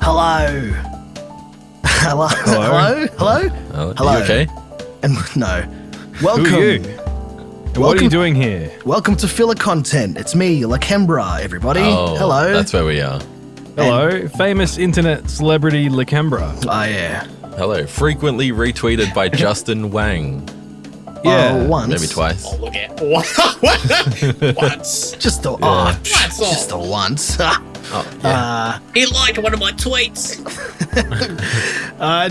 Hello. Hello. Hello. Hello. Hello. Are you okay? And no. Welcome. Who are you? What are you doing here? Welcome to Filler Content. It's me, Lakembra, everybody. Oh, Hello. That's where we are. Hello, famous internet celebrity Lakembra. Oh, yeah. Hello. Frequently retweeted by Justin Wang. Yeah. Once. Maybe twice. Oh, look at once. Just the just the once. He liked one of my tweets.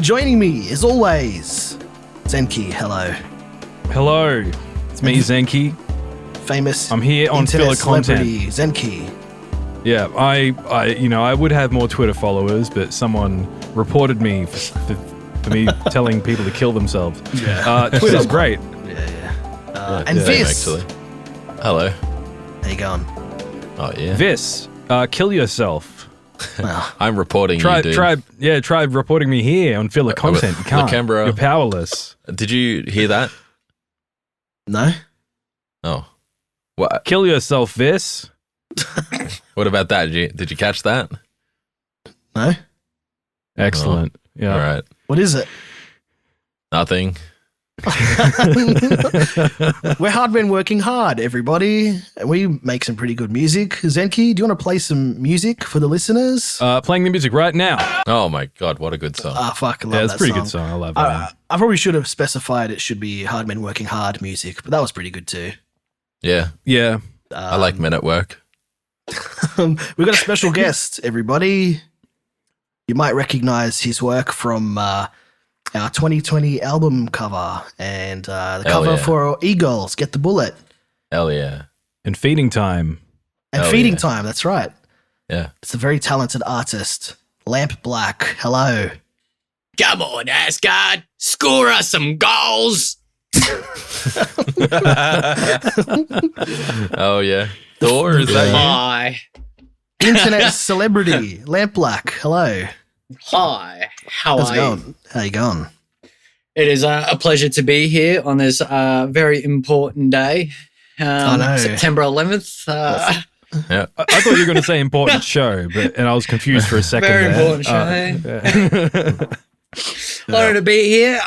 Joining me, as always, Zenki. Hello. Hello, it's me, Zenki. Famous. I'm here on internet Filler Content. celebrity, Zenki. Yeah, I would have more Twitter followers, but someone reported me for me telling people to kill themselves. Yeah. Twitter's great. Yeah. And Same, Vys. actually. Hello. How you going? Oh, yeah. Vys, kill yourself. Well, I'm reporting you, dude. Try reporting me here on Filler Content. You can't. Lakembra. You're powerless. Did you hear that? no? Oh. What? Kill yourself, Vys. What about that? Did you catch that? No? Excellent. Yeah. All right. What is it? Nothing. We're hard men working hard, everybody. We make some pretty good music. Zenki, do you want to play some music for the listeners? Playing the music right now. Oh, my God. What a good song. Fuck, I love Yeah, it's that a pretty song. good song. I love that. I probably should have specified it should be hard men working hard music, but that was pretty good too. Yeah. Yeah. I like men at work. We've got a special guest, everybody. You might recognize his work from our 2020 album cover and the Hell cover yeah. for Eagles, Get the Bullet, Hell yeah. And feeding time. and Hell Feeding yeah. Time. That's right. Yeah. It's a very talented artist, Lampblak-Pilled. Hello. Come on, Asgard. Score us some goals. Oh, yeah. Thor, is that you? Hi. Internet celebrity, Lampblak. Hello. Hi. How How's it are you? going? How you going? It is a pleasure to be here on this very important day. I know. September 11th. Yeah. I thought you were going to say important show, and I was confused for a second. Very there. important show. Honored to be here.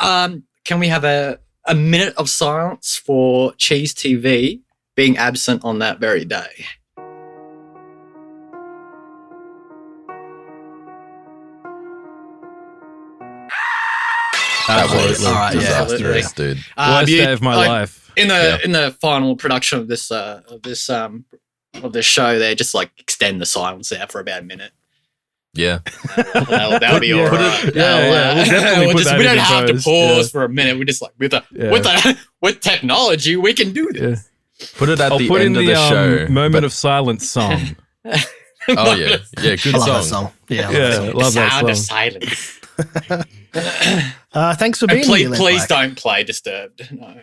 Can we have a minute of silence for Cheese TV being absent on that very day? That was All right, yeah. disastrous, dude. Worst day of my like, life. In the final production of this show, they just like extend the silence there for about a minute. Yeah. That'll be all right. We'll definitely put that we in don't have to post, pause for a minute. We just like with technology, we can do this. Put it at I'll the put in end of the the show. moment of silence song. Oh, yeah. Yeah, good I love that song. song. Yeah, I Yeah, love that love Sound that of song. silence. Thanks for And being here. please Lampblak. don't play Disturbed. No.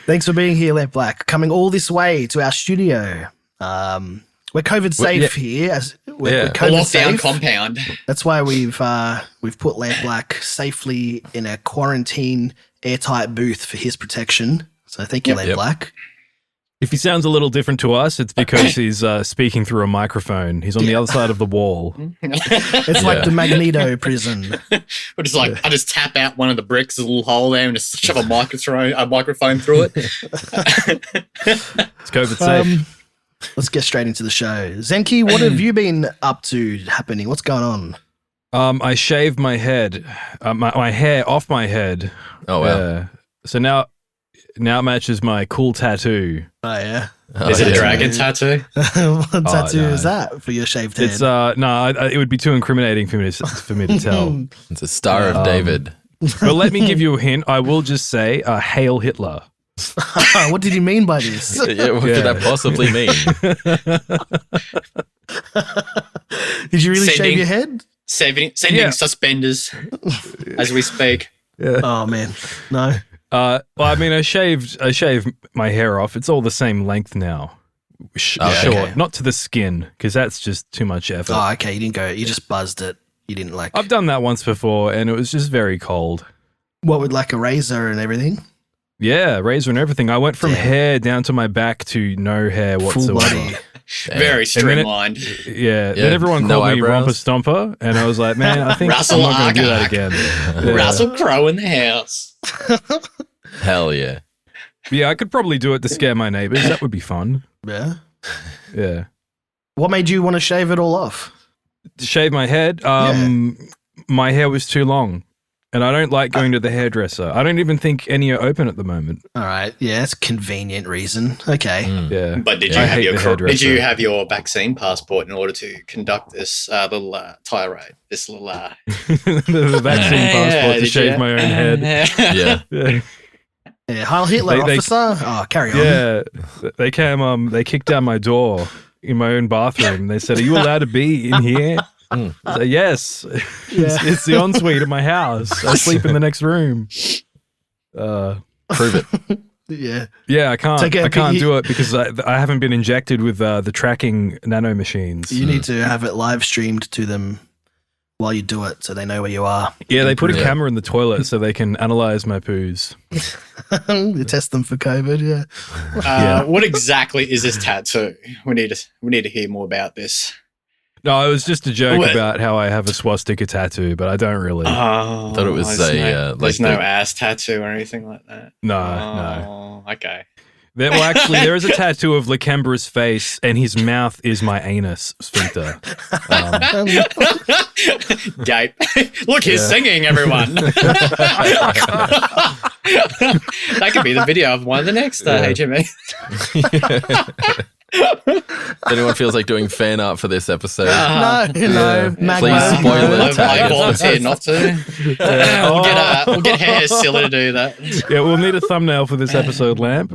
Thanks for being here, Lampblak. Coming all this way to our studio. We're COVID safe here. We're COVID Lockdown safe. compound. That's why we've put Lampblak safely in a quarantine airtight booth for his protection. So thank you, Lampblak. If he sounds a little different to us, it's because he's speaking through a microphone. He's on the other side of the wall. It's like the Magneto prison. We're just like, I just tap out one of the bricks, there's a little hole there, and just shove a microphone through it. It's COVID safe. Let's get straight into the show. Zenki, what have you been up to happening? What's going on? I shaved my head, my hair off my head. Oh, wow. So now it matches my cool tattoo. Oh, yeah. Is it a yeah. dragon tattue? What tattoo no. is that for your shaved head? It's it would be too incriminating for me to tell. It's a Star of David. But let me give you a hint. I will just say, "Hail Hitler." What did he mean by this? Yeah, what could that possibly mean? Did you really shave your head? Sending Yeah. suspenders as we speak. Oh, man. No. Well, I mean, I shaved my hair off. It's all the same length now. Short, okay. not to the skin, because that's just too much effort. Oh, okay. You didn't go. You just buzzed it. You didn't like. I've done that once before, and it was just very cold. What, with like a razor and everything? Yeah, razor and everything. I went from Damn. hair down to my back to no hair Full whatsoever. body. Very streamlined. Then everyone no called me eyebrows. Romper Stomper, and I was like, man, I think Russell I'm not going to do that Argak. again. Yeah. Russell Crowe in the house. Hell yeah. Yeah, I could probably do it to scare my neighbors. That would be fun. Yeah. Yeah. What made you want to shave it all off? To shave my head, my hair was too long. And I don't like going to the hairdresser. I don't even think any are open at the moment. All right. Yeah, that's a convenient reason. Okay. Yeah. But did I you have hate your the hairdresser. did you have your vaccine passport in order to conduct this little tirade? This little the vaccine passport to did shave you? my own head. Yeah. Yeah. Yeah, Heil Hitler, They- officer. Oh, carry on. Yeah, they came. They kicked down my door in my own bathroom. They said, "Are you allowed to be in here?" I said, "Yes, it's the ensuite of my house. I sleep in the next room." Prove it. Yeah. Yeah, I can't. So, I can't do it because I haven't been injected with the tracking nano machines. You need to have it live streamed to them while you do it so they know where you are. Yeah, they put a Yeah. camera in the toilet so they can analyze my poos. You test them for COVID, yeah. What exactly is this tattoo? We need to hear more about this. No, it was just a joke What? about how I have a swastika tattoo, but I don't really. Oh, Thought it was there's no like ass tattoo or anything like that. No. Okay. Well, actually, there is a tattoo of Lakembra's face, and his mouth is my anus sphincter. Gape. Look, he's singing, everyone. That could be the video of one of the next HMA. If anyone feels like doing fan art for this episode, No. Please spoil it. Tag I us. volunteer not to. We'll get Hair Silla to do that. Yeah, we'll need a thumbnail for this episode, Lamp.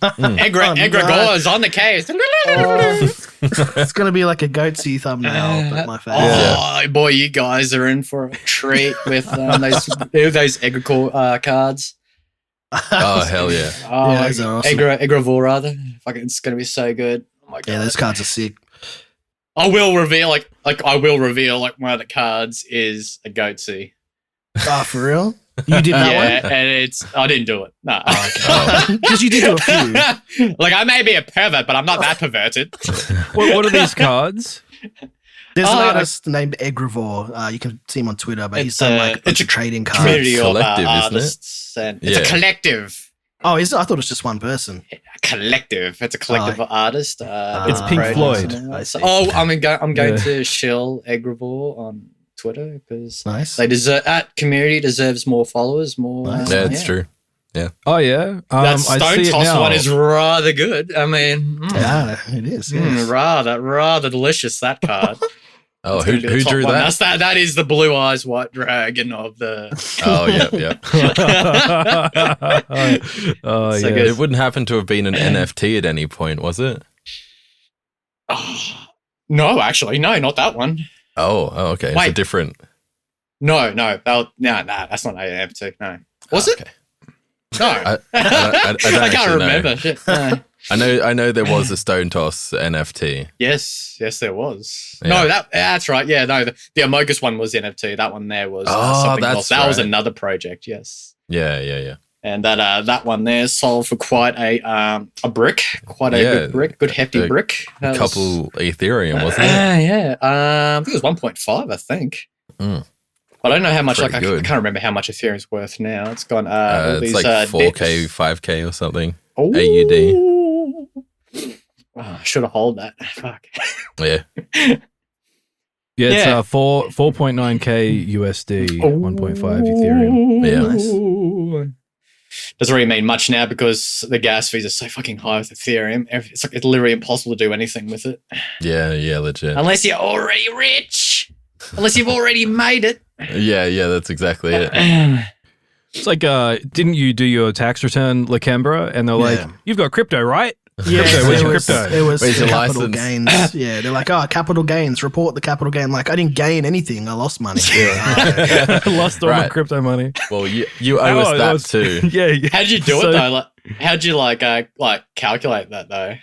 Egregore is on the case. It's going to be like a goatsy thumbnail, but my face. Oh boy, you guys are in for a treat with those Egrevore cards. oh hell yeah. Oh, Yeah, those are awesome. Egrevore rather. Fucking, it's gonna be so good. Oh my god. Yeah, those cards are sick. I will reveal like one of the cards is a goatsy. Oh, for real? You did that Yeah, one? and I didn't do it. No. Because you did do a few. Like I may be a pervert, but I'm not that perverted. What are these cards? There's an Oh, artist named Egrevore. You can see him on Twitter, but he's It's done a- like a bunch it's of trading cards. Community of collective, isn't it? artists, and it's a Yeah. collective. Oh, is it? I thought it was just one person. Collective. It's a collective of artists. It's Ah, Pink projects Floyd. and all that. I see. Oh, I'm going Yeah. to Shill Egrevore on Twitter because Nice. they deserve that community deserves more followers. More. Nice. Yeah, it's true. Oh, yeah. That I Stone see it Toss now. one is rather good. I mean, Yeah, it is. Yes. rather delicious, that card. Oh, It's who gonna be the top drew one. that? That is the Blue Eyes White Dragon of the. Oh, yeah. Oh, So yeah. good. It wouldn't happen to have been an NFT at any point, was it? Oh, no, actually, no, not that one. Oh, okay. It's a Wait. different. No, that's not AFT. No, was it? Okay. No, I don't I can't actually know. remember. Shit, no. I know there was a Stone Toss NFT. Yes, there was. Yeah. No, that's right. Yeah, no, the Amogus one was NFT. That one there was Oh, something that's else. That was right. another project. Yes, Yeah. and that one there sold for quite a brick, quite a Yeah, good brick, good hefty a brick. A That couple Ethereum, wasn't it? Yeah. I think it was 1.5. I think. Mm. I don't know how much. Pretty I good. can't remember how much Ethereum's worth now. It's gone. All It's these, like 4K, 5K or something. AUD. Oh, should have hold that. Fuck. Yeah. Yeah, it's Yeah. 4.9K USD, 1.5 Ethereum. Yeah. Doesn't really mean much now because the gas fees are so fucking high with Ethereum. It's literally impossible to do anything with it Yeah, legit. unless you're already rich. Unless you've already made it. Yeah, that's exactly it. It's like, didn't you do your tax return, Lakembra? And they're like, Yeah. you've got crypto, right? Yeah, Crypto, where's your it was, crypto? it was Where's your capital license? gains. Yeah, they're like, capital gains. Report the capital gain. Like, I didn't gain anything. I lost money. I lost all my Right. crypto money. Well, you owe us that too. Yeah. How'd you do So- it though? Like, how'd you calculate that though?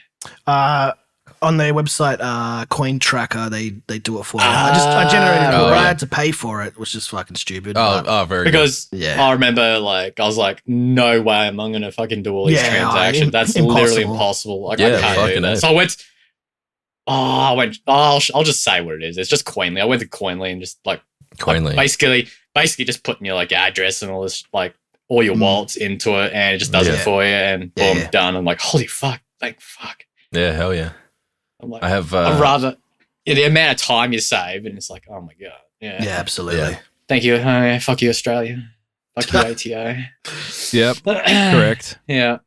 On their website, Coin Tracker, they do it for you. I generated it. Oh, I yeah. had to pay for it, which is fucking stupid. Oh, but- very Because Yeah. I remember I was like, no way am I gonna fucking do all these Yeah, transactions. That's impossible. literally impossible. Like, Yeah, I can't do fucking that. is. So I'll just say what it is. It's just Coinly. I went to Coinly and just like Coinly. basically just putting your like address and all this like all your wallets into it, and it just does it for you, and boom, done. I'm like, holy fuck, thank fuck. Yeah, hell yeah. I'm like, I have. I'd rather the amount of time you save, and it's like, oh my god, Yeah, absolutely. Yeah. thank you, fuck you, Australia, fuck you, ATO. Yep. Correct. Yeah.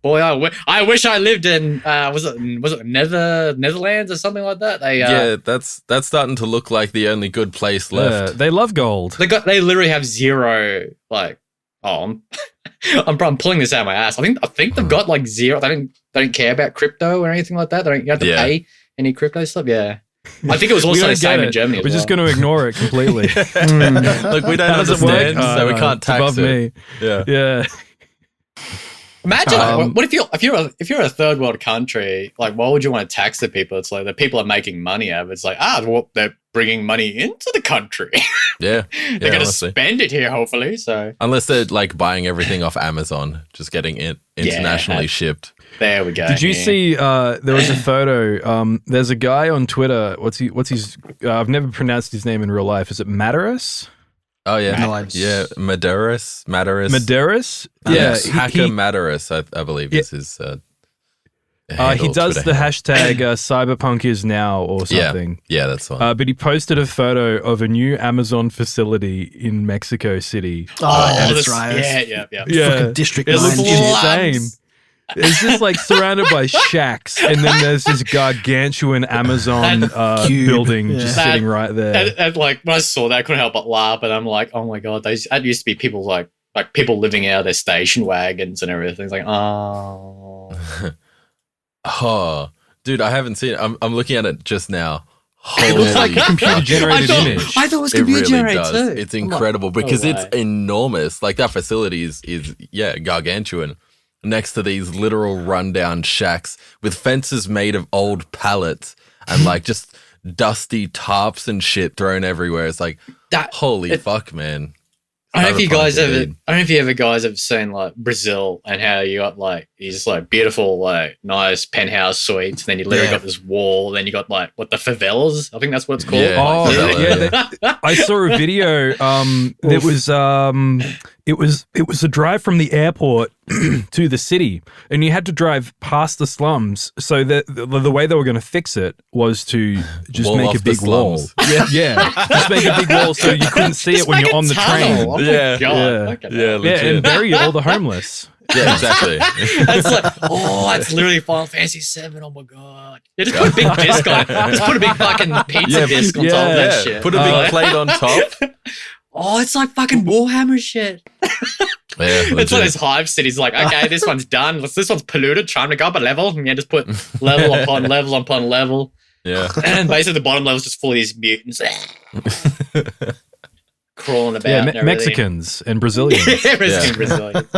Boy, I wish I lived in was it Netherlands or something like that. Yeah, that's starting to look like the only good place left. They love gold. They literally have zero like I'm pulling this out of my ass. I think they've got like zero. They don't care about crypto or anything like that. You have to pay any crypto stuff. Yeah. I think it was also the same in Germany. We're just going to ignore it completely. Look, we don't understand, so we can't tax above it. Me. Yeah. Imagine what if you're a third world country, like why would you want to tax the people? It's like the people are making money out of it. It's like well, they're bringing money into the country. Yeah, they're going to spend it here, hopefully. So unless they're like buying everything off Amazon, just getting it internationally shipped. There we go. Did you see? There was a photo. There's a guy on Twitter. What's his? I've never pronounced his name in real life. Is it Materus? Oh yeah, yeah, Maderus. Yeah, Hacker Maderus, I believe is his. He does the hashtag cyberpunk is now or something. Yeah, that's one. But he posted a photo of a new Amazon facility in Mexico City. That's right. Yeah. District It 9 looks shit. insane. It's just like surrounded by shacks, and then there's this gargantuan Amazon building just sitting right there. And like when I saw that, I couldn't help but laugh. And I'm like, oh my god, that used to be people like people living out of their station wagons and everything. It's like, oh, oh, dude, I haven't seen it. I'm looking at it just now. It looks like a computer generated image. I thought it was It computer really generated does. too. It's incredible because it's enormous. Like that facility is gargantuan. Next to these literal rundown shacks with fences made of old pallets and like just dusty tarps and shit thrown everywhere. It's like, holy fuck, man. I don't know if you guys ever seen like Brazil and how you got like these like beautiful like nice penthouse suites, and then you literally got this wall, then you got like the favelas. I think that's what it's called. I saw a video. It was a drive from the airport to the city, and you had to drive past the slums. So the way they were going to fix it was to just make a big wall. Just make a big wall so you couldn't see it when you're on the train. Oh my god! And bury all the homeless. Yeah, exactly. It's like, it's literally Final Fantasy 7. Oh my god! Yeah, just put a big disc on it. Just put a big fucking pizza disc on top of that shit. Put a big plate on top. Oh, it's like fucking Warhammer shit. It's one of those hive cities. Like, okay, this one's done. This one's polluted. Time to go up a level. And just put level upon level upon level. Yeah. And basically, the bottom level is just full of these mutants crawling about. Yeah, Mexicans and Brazilians. Brazilians.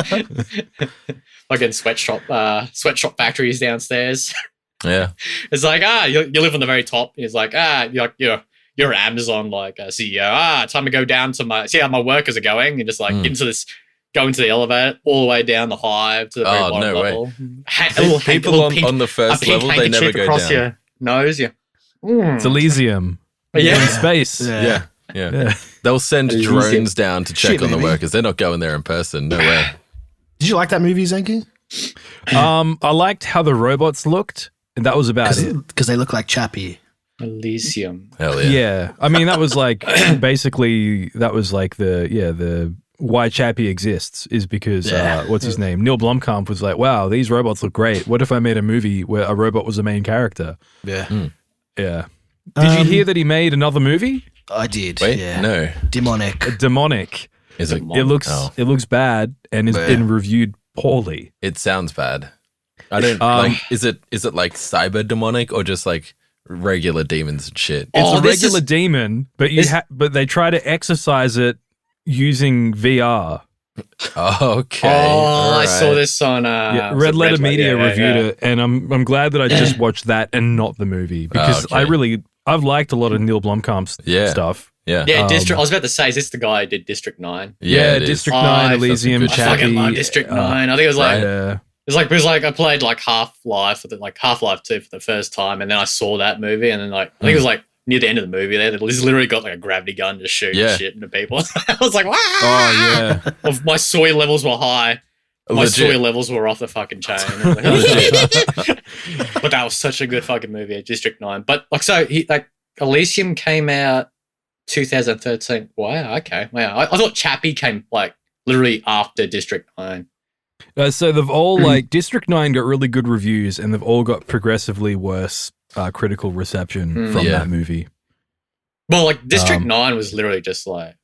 Fucking sweatshop factories downstairs. Yeah. It's like, you live on the very top. It's like, you're Amazon like CEO. Time to go down to see how my workers are going, and just like go into the elevator all the way down the hive to the very bottom level. People on the first level, they never go across down. your nose. It's Elysium. In space. Yeah. They'll send drones down to check on the workers. They're not going there in person. No way. Did you like that movie, Zenki? I liked how the robots looked, and that was about it. Because they look like Chappie. Elysium. Hell yeah. Yeah. I mean, that was like basically the why Chappie exists is because what's his name? Neil Blomkamp was like, wow, these robots look great. What if I made a movie where a robot was the main character? Yeah. Yeah. Did you hear that he made another movie? I did. Wait, yeah. no. Demonic. Is it? It looks bad and has been reviewed poorly. It sounds bad. I don't like. Is it like cyber demonic or just like regular demons and shit? It's a regular demon, but but they try to exercise it using VR. Okay. I saw this on Red Letter Media reviewed it, and I'm glad that I just watched that and not the movie because I've liked a lot of Neil Blomkamp's stuff. Yeah. Yeah, I was about to say, is this the guy who did District 9? Yeah, District 9, Elysium, I fucking love District 9. I think it was like Because I played like Half-Life Half-Life 2 for the first time, and then I saw that movie, and then I think it was like near the end of the movie there, that literally got like a gravity gun to shoot shit into people. I was like, wow. Oh yeah. My soy levels were high. My soy levels were off the fucking chain. I was like, oh. But that was such a good fucking movie, District 9. But Elysium came out 2013. Wow, okay. Wow. I thought Chappie came like literally after District 9. So they've all District 9 got really good reviews, and they've all got progressively worse critical reception from that movie. Well, like District 9 was literally just like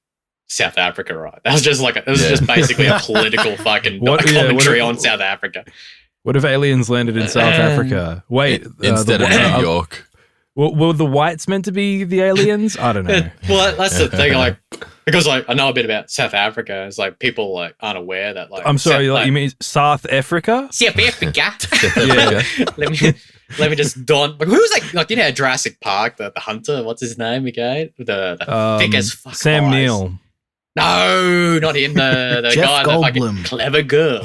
South Africa, right? That was just like it was just basically a political fucking commentary on South Africa. What if aliens landed in South Africa? Wait, instead of New York. Were the whites meant to be the aliens? I don't know. Well, that's the thing. Like, because I know a bit about South Africa. It's like people like aren't aware that like. I'm sorry, you mean South Africa? South Africa. Yeah. Let me just don. Like, who was like Jurassic Park, the hunter? What's his name again? The thick as fuck Sam eyes. Neill. No, not him. The guy, the fucking clever girl.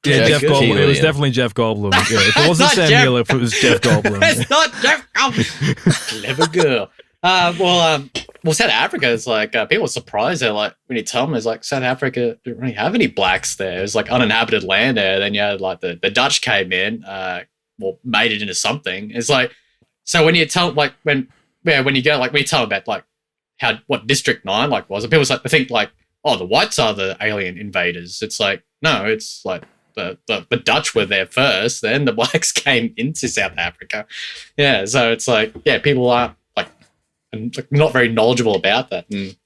Yeah, Jeff Goldblum. It was definitely Jeff Goldblum. Yeah, if it wasn't Sam Neill, if it was Jeff Goldblum. It's not Jeff Goldblum. Clever girl. Well, South Africa is like people are surprised. They're like, when you tell them, it's like South Africa didn't really have any blacks there. It's like uninhabited land there. Then you had like the Dutch came in, made it into something. It's like, so when you tell when you tell them about like what District 9 like was, and people like they think like, oh, the whites are the alien invaders. It's like, no, it's like the Dutch were there first, then the blacks came into South Africa. Yeah, so it's like, yeah, people are like not very knowledgeable about that. And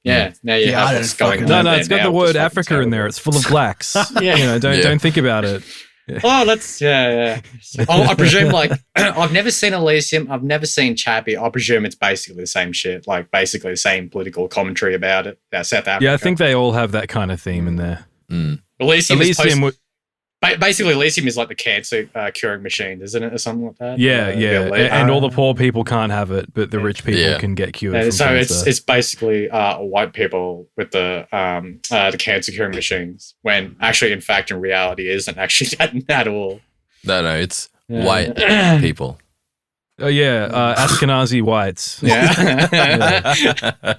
now you have what's going on. No, it's got the word Africa in there. It's full of blacks. Don't think about it. Oh, that's yeah. I presume like I've never seen Elysium. I've never seen Chappie. I presume it's basically the same shit, like basically the same political commentary about it. South Africa. Yeah, I think they all have that kind of theme in there. Elysium basically, Elysium is like the cancer curing machine, isn't it, or something like that? Yeah. And all the poor people can't have it, but the rich people can get cured. And from so cancer. it's basically white people with the cancer curing machines. When actually, in fact, in reality, it isn't actually that at all. No, it's white people. Oh yeah, Ashkenazi whites. Yeah.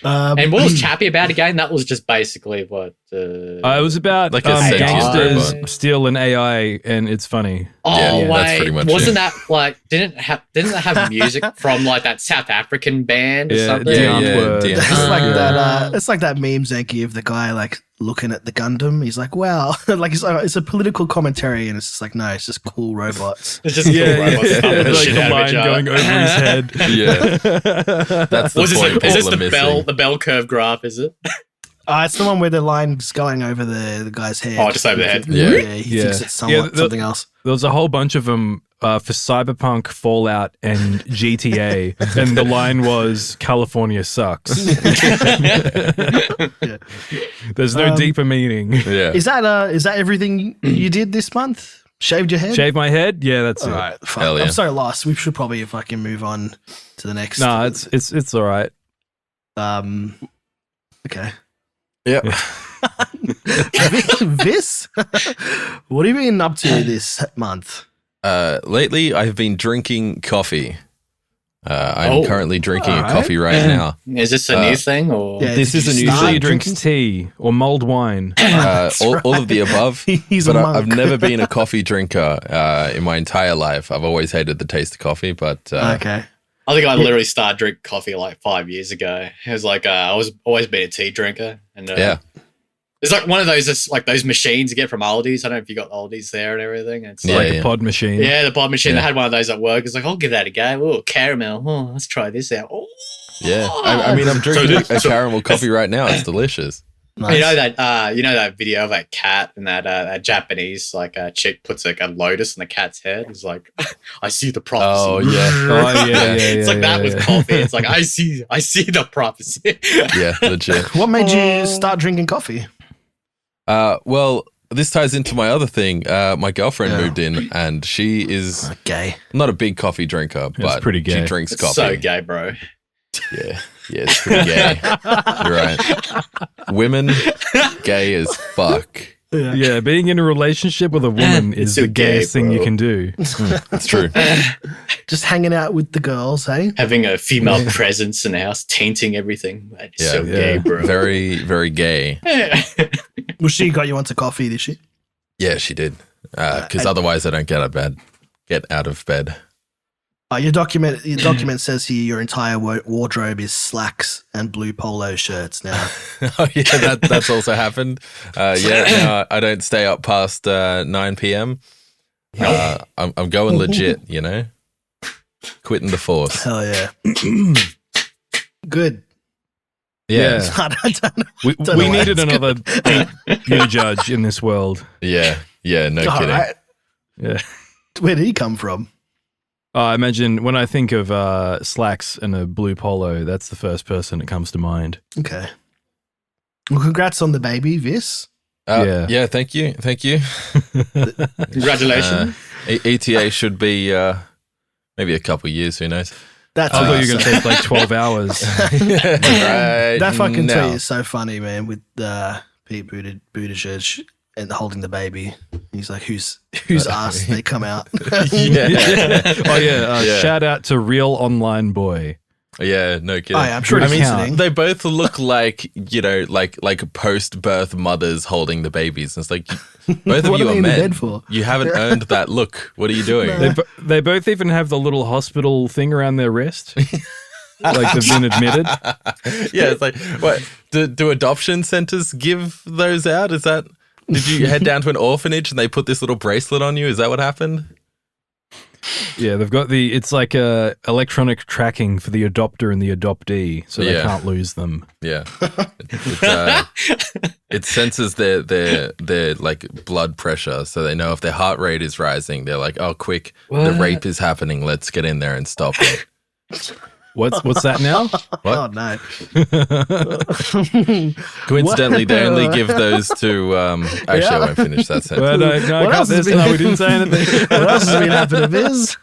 And what was Chappie about again? That was just basically what. It was about like gangsters stealing AI, and it's funny. Oh wait, that's pretty much wasn't that like didn't it have music from like that South African band or something? It's like that. It's like that meme, Zenki, of the guy like looking at the Gundam. He's like, wow, like it's a political commentary, and it's just like, no, it's just cool robots. It's just cool robots. Like the line going over his head. Yeah, that's the point. Is this the bell curve graph? Is it? It's the one where the line's going over the guy's head. Oh, just over the head. Yeah, he thinks it's something else. There was a whole bunch of them for Cyberpunk, Fallout, and GTA, and the line was "California sucks." There's no deeper meaning. Yeah. Is that everything you did this month? Shaved your head? Shave my head? Yeah, that's it. All right, Hell yeah. I'm so lost. We should probably fucking move on to the next. No, it's all right. Okay. Yeah. Vys, what have you been up to this month? Lately, I've been drinking coffee. I'm currently drinking a coffee right now. Is this a new thing, or this is a new thing? He drinks tea or mulled wine. All of the above. He's but a monk. I've never been a coffee drinker in my entire life. I've always hated the taste of coffee, but okay. I think I literally started drinking coffee like 5 years ago. It was like I was always been a tea drinker, and it's like one of those like those machines you get from Aldi's. I don't know if you got Aldi's there and everything. It's like a pod machine. Yeah, the pod machine. I had one of those at work. It's like, I'll give that a go. Oh, caramel. Oh, let's try this out. Oh. Yeah, I mean, I'm drinking a caramel coffee right now. It's delicious. Nice. You know that video of that cat and that Japanese like chick puts like a lotus in the cat's head. It's like, I see the prophecy. Oh yeah. It's like that with coffee. It's like I see the prophecy. Yeah, legit. What made you start drinking coffee? Well, this ties into my other thing. My girlfriend moved in, and she is not a big coffee drinker, but pretty gay. She drinks It's coffee. so gay, bro. Yeah, it's pretty gay. You're right. Women, gay as fuck. Yeah, being in a relationship with a woman is so the gay, gayest thing you bro. can do. It's true. Just hanging out with the girls, hey? Having a female presence in the house, tainting everything. That is so gay, bro. Very, very gay. Well, she got you onto coffee, did she? Yeah, she did. Because otherwise, I don't get out of bed. Your document says here your entire wardrobe is slacks and blue polo shirts now. Oh yeah, that's also happened. No, I don't stay up past 9 p.m. I'm going legit, you know, quitting the force. Hell yeah. Good. Yeah, I don't know. We Don't know where needed it's another beauty judge in this world. yeah. No All kidding. right. Yeah. Where did he come from? I imagine when I think of slacks and a blue polo, that's the first person that comes to mind. Okay. Well, congrats on the baby, Vys. Yeah. Thank you. Congratulations. ETA should be maybe a couple years. Who knows? That's I thought you were awesome. going to take like 12 hours. Right That fucking now. tweet is so funny, man, with Pete Buttigieg and holding the baby. He's like, whose ass they come out. Yeah. Oh, yeah. Yeah. Shout out to Real Online Boy. Yeah, no kidding. Oh, yeah, I'm sure he's I mean, listening. They both look like, you know, like post-birth mothers holding the babies. And it's like, both of What you are they are in the men. bed for? You haven't earned that look. What are you doing? They both even have the little hospital thing around their wrist. Like they've been admitted. Yeah, it's like, what? Do adoption centers give those out? Did you head down to an orphanage and they put this little bracelet on you? Is that what happened? Yeah, they've got it's like electronic tracking for the adopter and the adoptee, so they Yeah. can't lose them. Yeah. It senses their like blood pressure, so they know if their heart rate is rising. They're like, oh, quick, the rape is happening. Let's get in there and stop it. What's that now? Oh, no. Coincidentally, they only give those to. Actually, I won't finish that sentence. Well, no, What cut else has this. been- No, we didn't say anything. What else has been happening, Viz?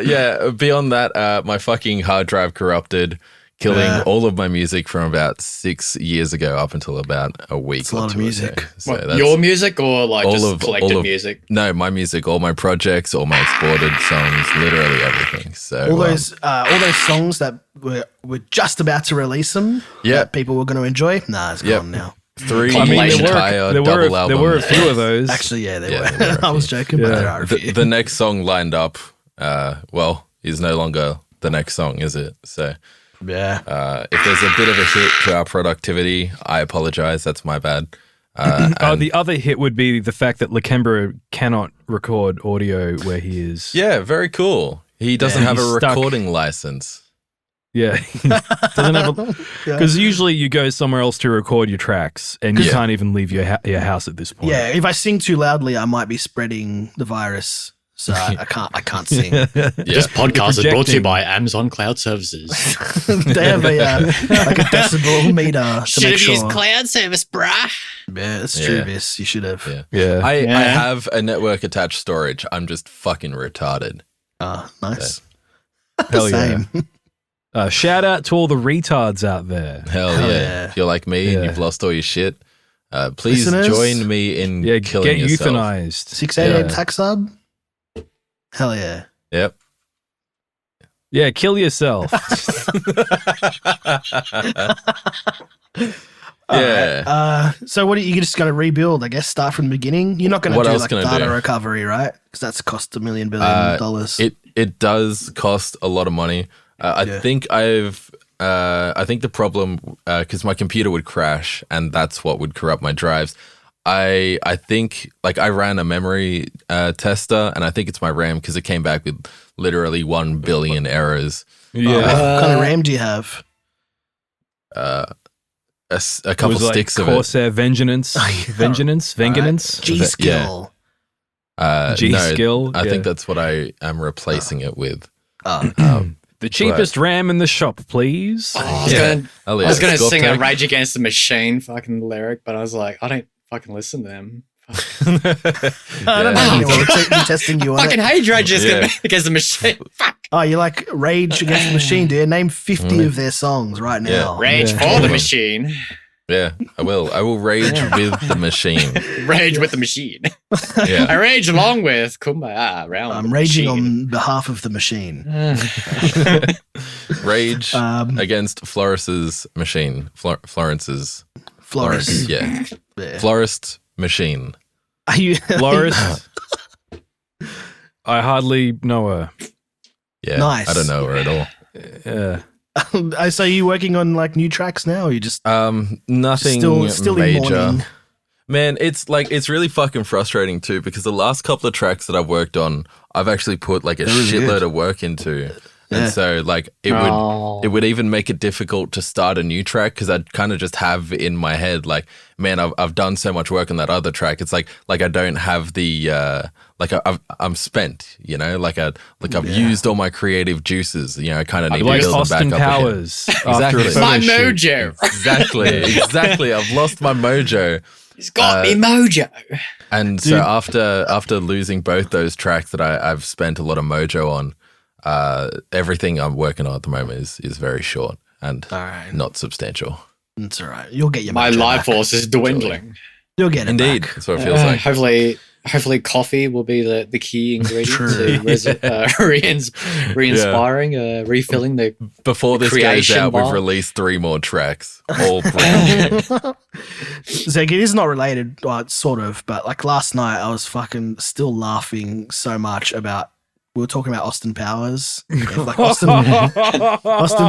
Yeah, beyond that, my fucking hard drive corrupted, killing all of my music from about 6 years ago up until about a week. It's a lot or of two music. ago. So What, that's your music or like all just of- collected all of- music? No, my music, all my projects, all my exported songs, literally everything. So all those songs that we're just about to release them, Yeah. that people were going to enjoy. Nah, it's Yep. gone now. 3 I mean, entire double there albums. were a few of those. Actually, yeah, they Yeah, were. there were a I was few. joking, but Yeah. there are a few. The next song lined up, is no longer the next song, is it? So Yeah. if there's a bit of a hit to our productivity, I apologize. That's my bad. And- The other hit would be the fact that Lakembra cannot record audio where he is. yeah, very cool. He doesn't have a He's stuck. recording license. Yeah. Doesn't have because usually you go somewhere else to record your tracks, and you Yeah. can't even leave your house at this point. Yeah, if I sing too loudly, I might be spreading the virus. So I can't sing. This podcast is brought to projecting. you by Amazon Cloud Services. They have like a decibel meter to make sure. cloud service, bruh. Yeah, that's true, Yeah. Viz. You should have. Yeah. Yeah. I Yeah. have a network attached storage. I'm just fucking retarded. Nice. Hell yeah. Same. Shout out to all the retards out there. Hell, Hell yeah. yeah. If you're like me and Yeah. you've lost all your shit, please Listeners? join me in Yeah, killing get yourself. euthanized. 688 Yeah. tax sub. Hell yeah. Yep. Yeah, kill yourself. Yeah. So what are you just going to rebuild? I guess start from the beginning. You're not going to What do else like can I data do? recovery, right? Because that's cost $1 million billion. It does cost a lot of money. I Yeah. think I think the problem, because my computer would crash and that's what would corrupt my drives. I think like I ran a memory tester and I think it's my RAM because it came back with literally 1 billion errors. Yeah. What kind of RAM do you have? A It couple was like sticks of it. Corsair Vengeance. Vengeance. G skill. G no, skill, I yeah. think that's what I am replacing it with. The cheapest RAM in the shop, please. I was Yeah. gonna, Oh, yeah. I was gonna Sculpt sing a tag. Rage Against the Machine fucking lyric, but I was like, I don't fucking listen to them. I don't know. Yeah. We're testing you on Fucking it. hate Rage Yeah. Against the Machine. Fuck. Oh, you like Rage Against the Machine, dude? Name 50 of their songs right now. Yeah. Rage Yeah. for the Machine. Yeah, I will. I will rage with the machine. Rage with the machine. Yeah. I rage along with Kumbaya around. I'm raging on behalf of the machine. Rage against Florence's machine. Florence's. Florist. Yeah. Yeah. Florist machine. Are you Florist. I hardly know her. Yeah. Nice. I don't know her at all. Yeah. So are you working on like new tracks now? Or you just Nothing still in major. mourning? Man, it's really fucking frustrating too because the last couple of tracks that I've worked on, I've actually put like a They're really shitload good. of work into. Yeah. And so like it would even make it difficult to start a new track because I'd kind of just have in my head like, man, I've done so much work on that other track. It's like I don't have the I'm spent, you know, I've used all my creative juices, you know. I kind of need to Like build Austin them back up again. Powers. Exactly. After a My photo shoot. mojo. Exactly. I've lost my mojo. He's got me mojo. And so after losing both those tracks that I've spent a lot of mojo on, everything I'm working on at the moment is very short and All right. not substantial. It's all right. You'll get your My mojo life back. force is dwindling. You'll get it Indeed, back. that's what it feels like. Hopefully, coffee will be the key ingredient True. to re-inspiring, refilling the. Before this goes Creation out, bar. we've released 3 more tracks, all brand new. Zach, it is not related, well, sort of, but like last night I was fucking still laughing so much about, we were talking about Austin Powers. Like Austin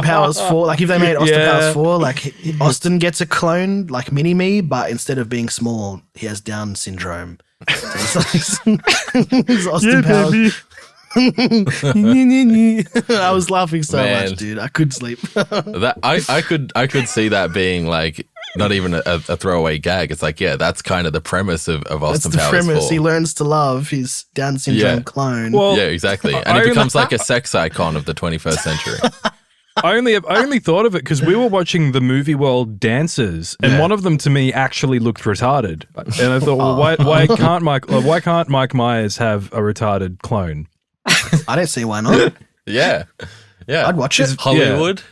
Powers 4, like if they made Austin Yeah. Powers 4, like Austin gets a clone like Mini-Me, but instead of being small, he has Down syndrome. So it's like, it's Austin Powers. I was laughing so Man. much, dude. I couldn't sleep. That I could see that being like not even a throwaway gag. It's like, yeah, that's kind of the premise of That's Austin the Powers premise. 4. He learns to love his Down syndrome Yeah. clone. Well, Yeah, exactly. And I he only- becomes like a sex icon of the 21st century. I only thought of it because we were watching the movie world dances, and Yeah. one of them to me actually looked retarded. And I thought, well, why can't Mike Myers have a retarded clone? I don't see why not. Yeah. Yeah. I'd watch it. Hollywood.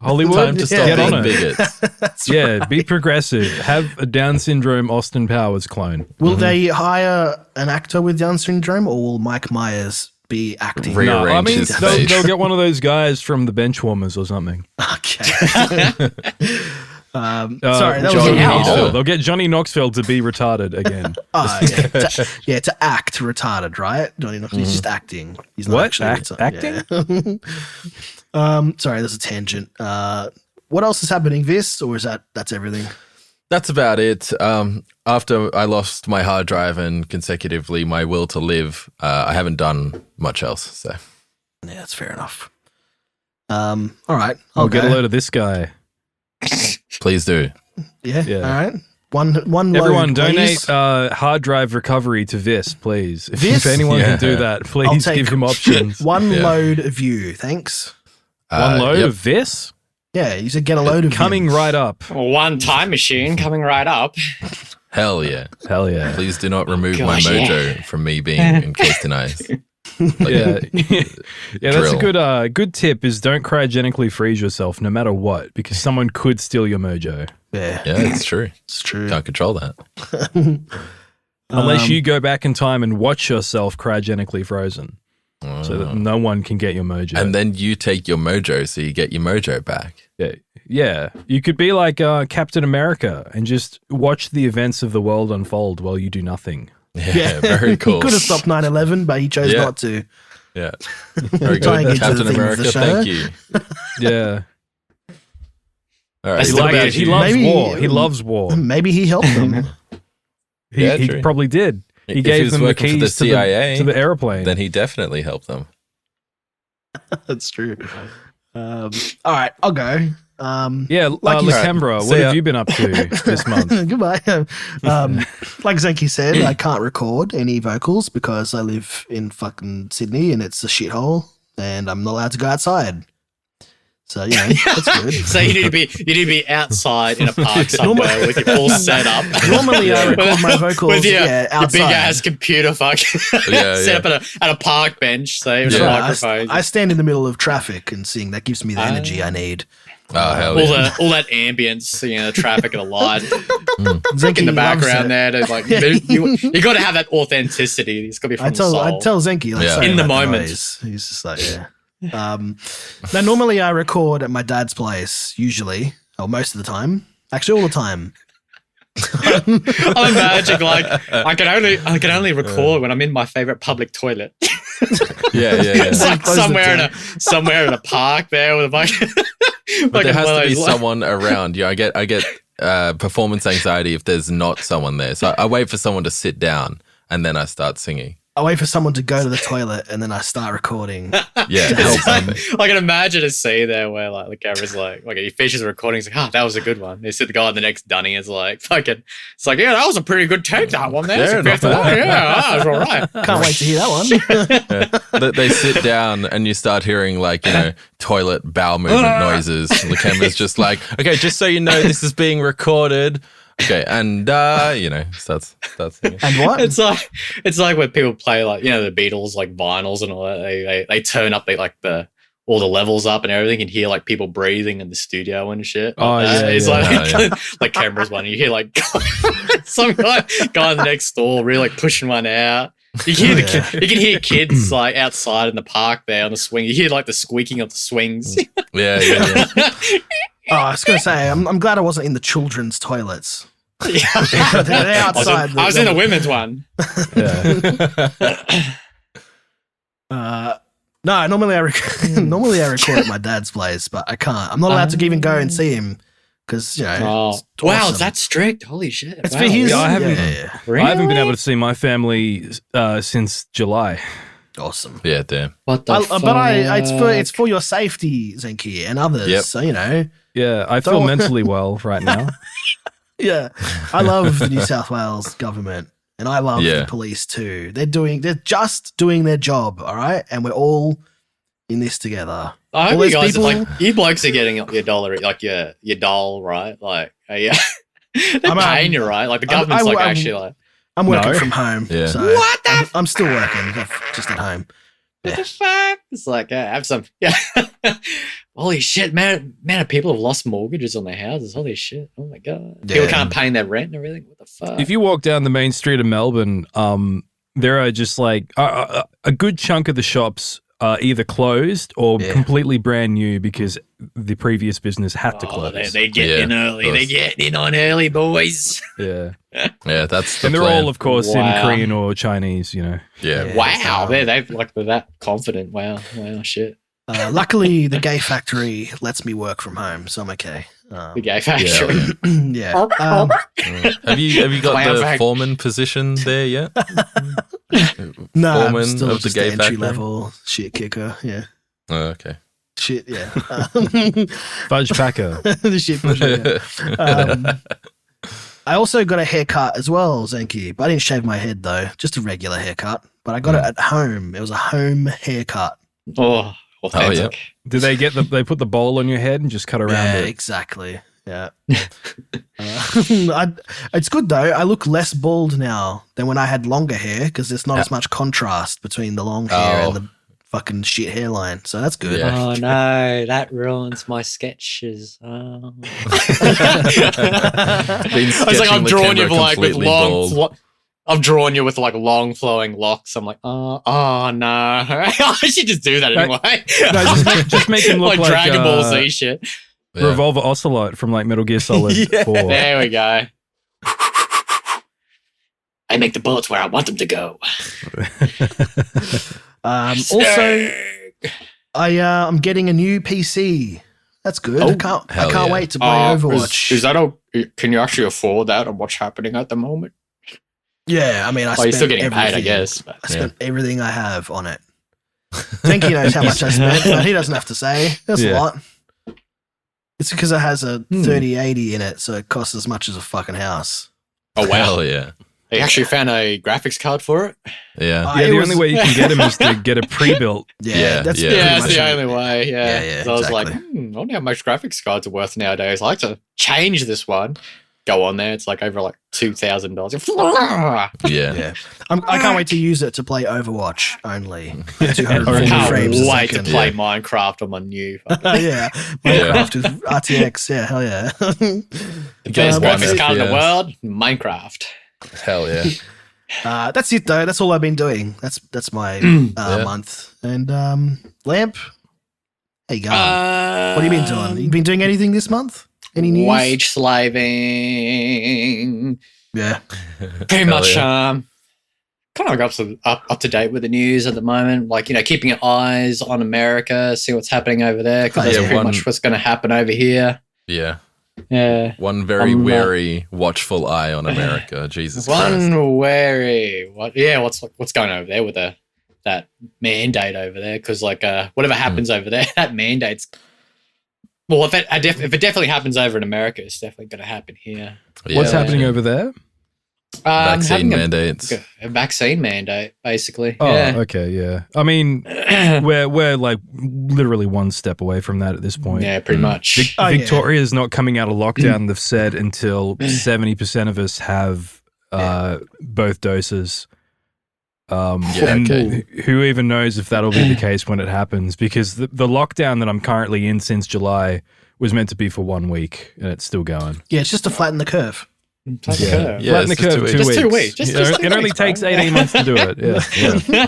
Hollywood, Time to stop get being on it. bigots. Yeah, be progressive. Have a Down syndrome Austin Powers clone. Will they hire an actor with Down syndrome, or will Mike Myers be acting? Re- No, I Rearrange mean his they'll, face. they'll get one of those guys from the Benchwarmers or something. Okay. Sorry, that was Johnny a howl. Knoxville. They'll get Johnny Knoxville to be retarded again. Oh, yeah. To act retarded, right? Johnny Knoxville. He's just acting. He's not What? actually Acting? Yeah. Sorry, there's a tangent. What else is happening, Vys, or is that's everything? That's about it. After I lost my hard drive and consecutively my will to live, I haven't done much else. So Yeah, that's fair enough. All right, I'll I'll get go. a load of this guy. please do. Yeah. Yeah. All right. One Everyone, load, donate please. hard drive recovery to Vys, please. If Vys? anyone Yeah. can do that, I'll please take give him options. One Yeah. load of you, thanks. One load Yep. of Vys Yeah, you said get a load of coming him. right up. One time machine coming right up. Hell yeah. Hell yeah. Please do not remove my gosh, mojo from me being encased in ice. Yeah, yeah. That's a Drill. good tip. Is don't cryogenically freeze yourself, no matter what, because someone could steal your mojo. Yeah, Yeah, it's true. it's true. Can't control that. Unless you go back in time and watch yourself cryogenically frozen, so that no one can get your mojo. And then you take your mojo, so you get your mojo back. yeah, you could be like Captain America and just watch the events of the world unfold while you do nothing. Yeah, very cool. He could have stopped 9/11, but he chose Yeah. not to. Yeah, very Try and good, get to the Captain theme of America. the show. Thank you. Yeah, All right, That's he, What like, about he you? loves Maybe- war. He loves war. Maybe he helped them. Yeah, He true. probably did. He If gave was them the working for keys the CIA, to the airplane. then he definitely helped them. That's true. All right, I'll go. yeah, like you- Lakembra, See what ya. have you been up to this month? Goodbye. Like Zenki said, I can't record any vocals because I live in fucking Sydney and it's a shithole and I'm not allowed to go outside. So, you know, that's good. So you need to be outside in a park somewhere with your full setup. Normally I record my vocals with your outside. big ass computer Yeah, set up at a park bench, so with That's a right. microphone. I stand in the middle of traffic and sing. That gives me the energy I need. Oh, hell all yeah. all that ambience, you know, the traffic and the light Zenki in the loves background it. there. Like you got to have that authenticity. It's got to be from I the soul. tell Zenki like, Yeah. sorry In the about moment. noise. He's just like, yeah. Now normally I record at my dad's place, usually, or most of the time. Actually, all the time. I'm imagining like I can only record when I'm in my favorite public toilet. Yeah. It's like Close the somewhere in a park there with a bucket. But there has to be someone around. Yeah, I get performance anxiety if there's not someone there. So I wait for someone to sit down and then I start singing. I wait for someone to go to the toilet and then I start recording. Yeah. It's like, I can imagine a scene there where like the camera's like he finishes the recording. He's like, that was a good one. They sit the guy on the next dunny. It's like fucking. It's like, yeah, that was a pretty good take. That one there. Yeah, It's a not fifth one. bad. Yeah, that was all right. Can't wait to hear that one. They sit down and you start hearing like, you know, toilet bowel movement noises. And the camera's just like, okay, just so you know, this is being recorded. Okay, and you know, starts singing. And what? It's like when people play like, you know, the Beatles like vinyls and all that. They turn up all the levels up and everything, and hear like people breathing in the studio and shit. Oh, yeah, It's yeah. like like cameras one. And you hear like some guy on the next door really like pushing one out. You hear you can hear kids like outside in the park there on the swing. You hear like the squeaking of the swings. Yeah. Oh, I was going to say, I'm glad I wasn't in the children's toilets. Yeah. They're outside. I was in the women's one. No, normally I record at my dad's place, but I can't. I'm not allowed to even go and see him because, you know. It's Wow, awesome. is that strict? Holy shit. It's Wow. for his. Yeah, I haven't- Yeah. I haven't been able to see my family since July. Awesome. Yeah, damn. What the fuck? But it's for your safety, Zenki, and others. Yep. So, you know. Yeah, I feel mentally well right now. Yeah. I love the New South Wales government. And I love Yeah. the police too. They're just doing their job, all right? And we're all in this together. I All hope those you guys people- like you blokes are getting your dollar, like your doll, right? Like, yeah, they're paying you, right? Like the government's I'm- actually like, I'm working No. from home. Yeah. So What the I'm still working, just at home. what the fuck? It's like, have some, yeah. Holy shit, man! Of people have lost mortgages on their houses. Holy shit! Oh my god, Yeah. people can't pay their rent and everything. What the fuck? If you walk down the main street of Melbourne, there are just like a good chunk of the shops are either closed or Yeah. completely brand new because the previous business had to close. They get in early. of They course. get in on early, boys. Yeah, Yeah, that's the and they're plan. all, of course, Wow. in Korean or Chinese. You know, Yeah. Yeah. Wow, they're that confident. Wow, shit. Luckily, the gay factory lets me work from home, so I'm okay. The gay factory. Yeah. Have you got Clown the fact. foreman position there yet? No, I'm Foreman still of the just gay the entry factory? level shit kicker. Yeah. Oh, okay. Shit, yeah. fudge packer. The shit pusher, yeah. I also got a haircut as well, Zenki, but I didn't shave my head though, just a regular haircut. But I got it at home. It was a home haircut. Oh, authentic. Do they they put the bowl on your head and just cut around Yeah, it? exactly. Yeah. It's good though. I look less bald now than when I had longer hair because there's not as much contrast between the long hair and the fucking shit hairline. So that's good. Yeah. Oh no, that ruins my sketches. Oh. Been It's like sketching I'm drawing you Lakembra like with completely long. bald. I'm drawing you with like long flowing locks. I'm like, oh no, I should just do that anyway. No, just make him look like Dragon Ball Z shit. Yeah. Revolver Ocelot from like Metal Gear Solid Yeah. 4. There we go. I make the bullets where I want them to go. Also, I'm getting a new PC. That's good. I can't hell yeah. wait to play Overwatch. Is that all? Can you actually afford that and what's happening at the moment? Yeah, I mean, I Oh, you're spent still getting paid, I everything. guess. But. I spent everything I have on it. Zenki knows how much I spent, but he doesn't have to say. That's a Yeah. lot. It's because it has a 3080 in it, so it costs as much as a fucking house. Oh wow! Hell yeah. They actually found a graphics card for it. Yeah. Yeah, It the was- only way you can get him is to get a pre-built. Yeah, that's yeah. pretty Yeah, that's much the it. only way. Yeah. Yeah, So I was like, exactly. I wonder how much graphics cards are worth nowadays. I like to change this one. go on there. It's like over like $2,000. Yeah. I can't wait to use it to play Overwatch only. I 240 can't frames a wait to second. play Minecraft on my new. Yeah, Minecraft with RTX. Yeah, hell yeah. The best one graphics card in the FPS. world, Minecraft. Hell yeah. That's it though. That's all I've been doing. That's my Yeah. month. And Lamp, how you going? What have you been doing? You been doing anything this month? Any news? Wage slaving. Yeah. Pretty Hell much yeah. kind of up to date with the news at the moment. Like, keeping your eyes on America, see what's happening over there, because that's Yeah, pretty much what's going to happen over here. Yeah. Yeah. One very wary, watchful eye on America. Jesus Christ. One wary. What's going over there with that mandate over there? Because whatever happens over there, that mandate's. Well, if it definitely happens over in America, it's definitely going to happen here. What's Yeah. happening over there? Vaccine Having mandates. a vaccine mandate, basically. Oh, Yeah. okay, yeah. I mean, we're like literally one step away from that at this point. Yeah, pretty much. Oh, yeah. Victoria's not coming out of lockdown, they've said, until 70% of us have both doses. And okay. who even knows if that'll be the case when it happens? Because the lockdown that I'm currently in since July was meant to be for 1 week, and it's still going. Yeah, it's just to flatten the curve. Yeah, Flatten the it's just curve 2 2 weeks. weeks. Just 2 weeks. Just it only 2 weeks, takes bro. 18 months to do it. Yeah.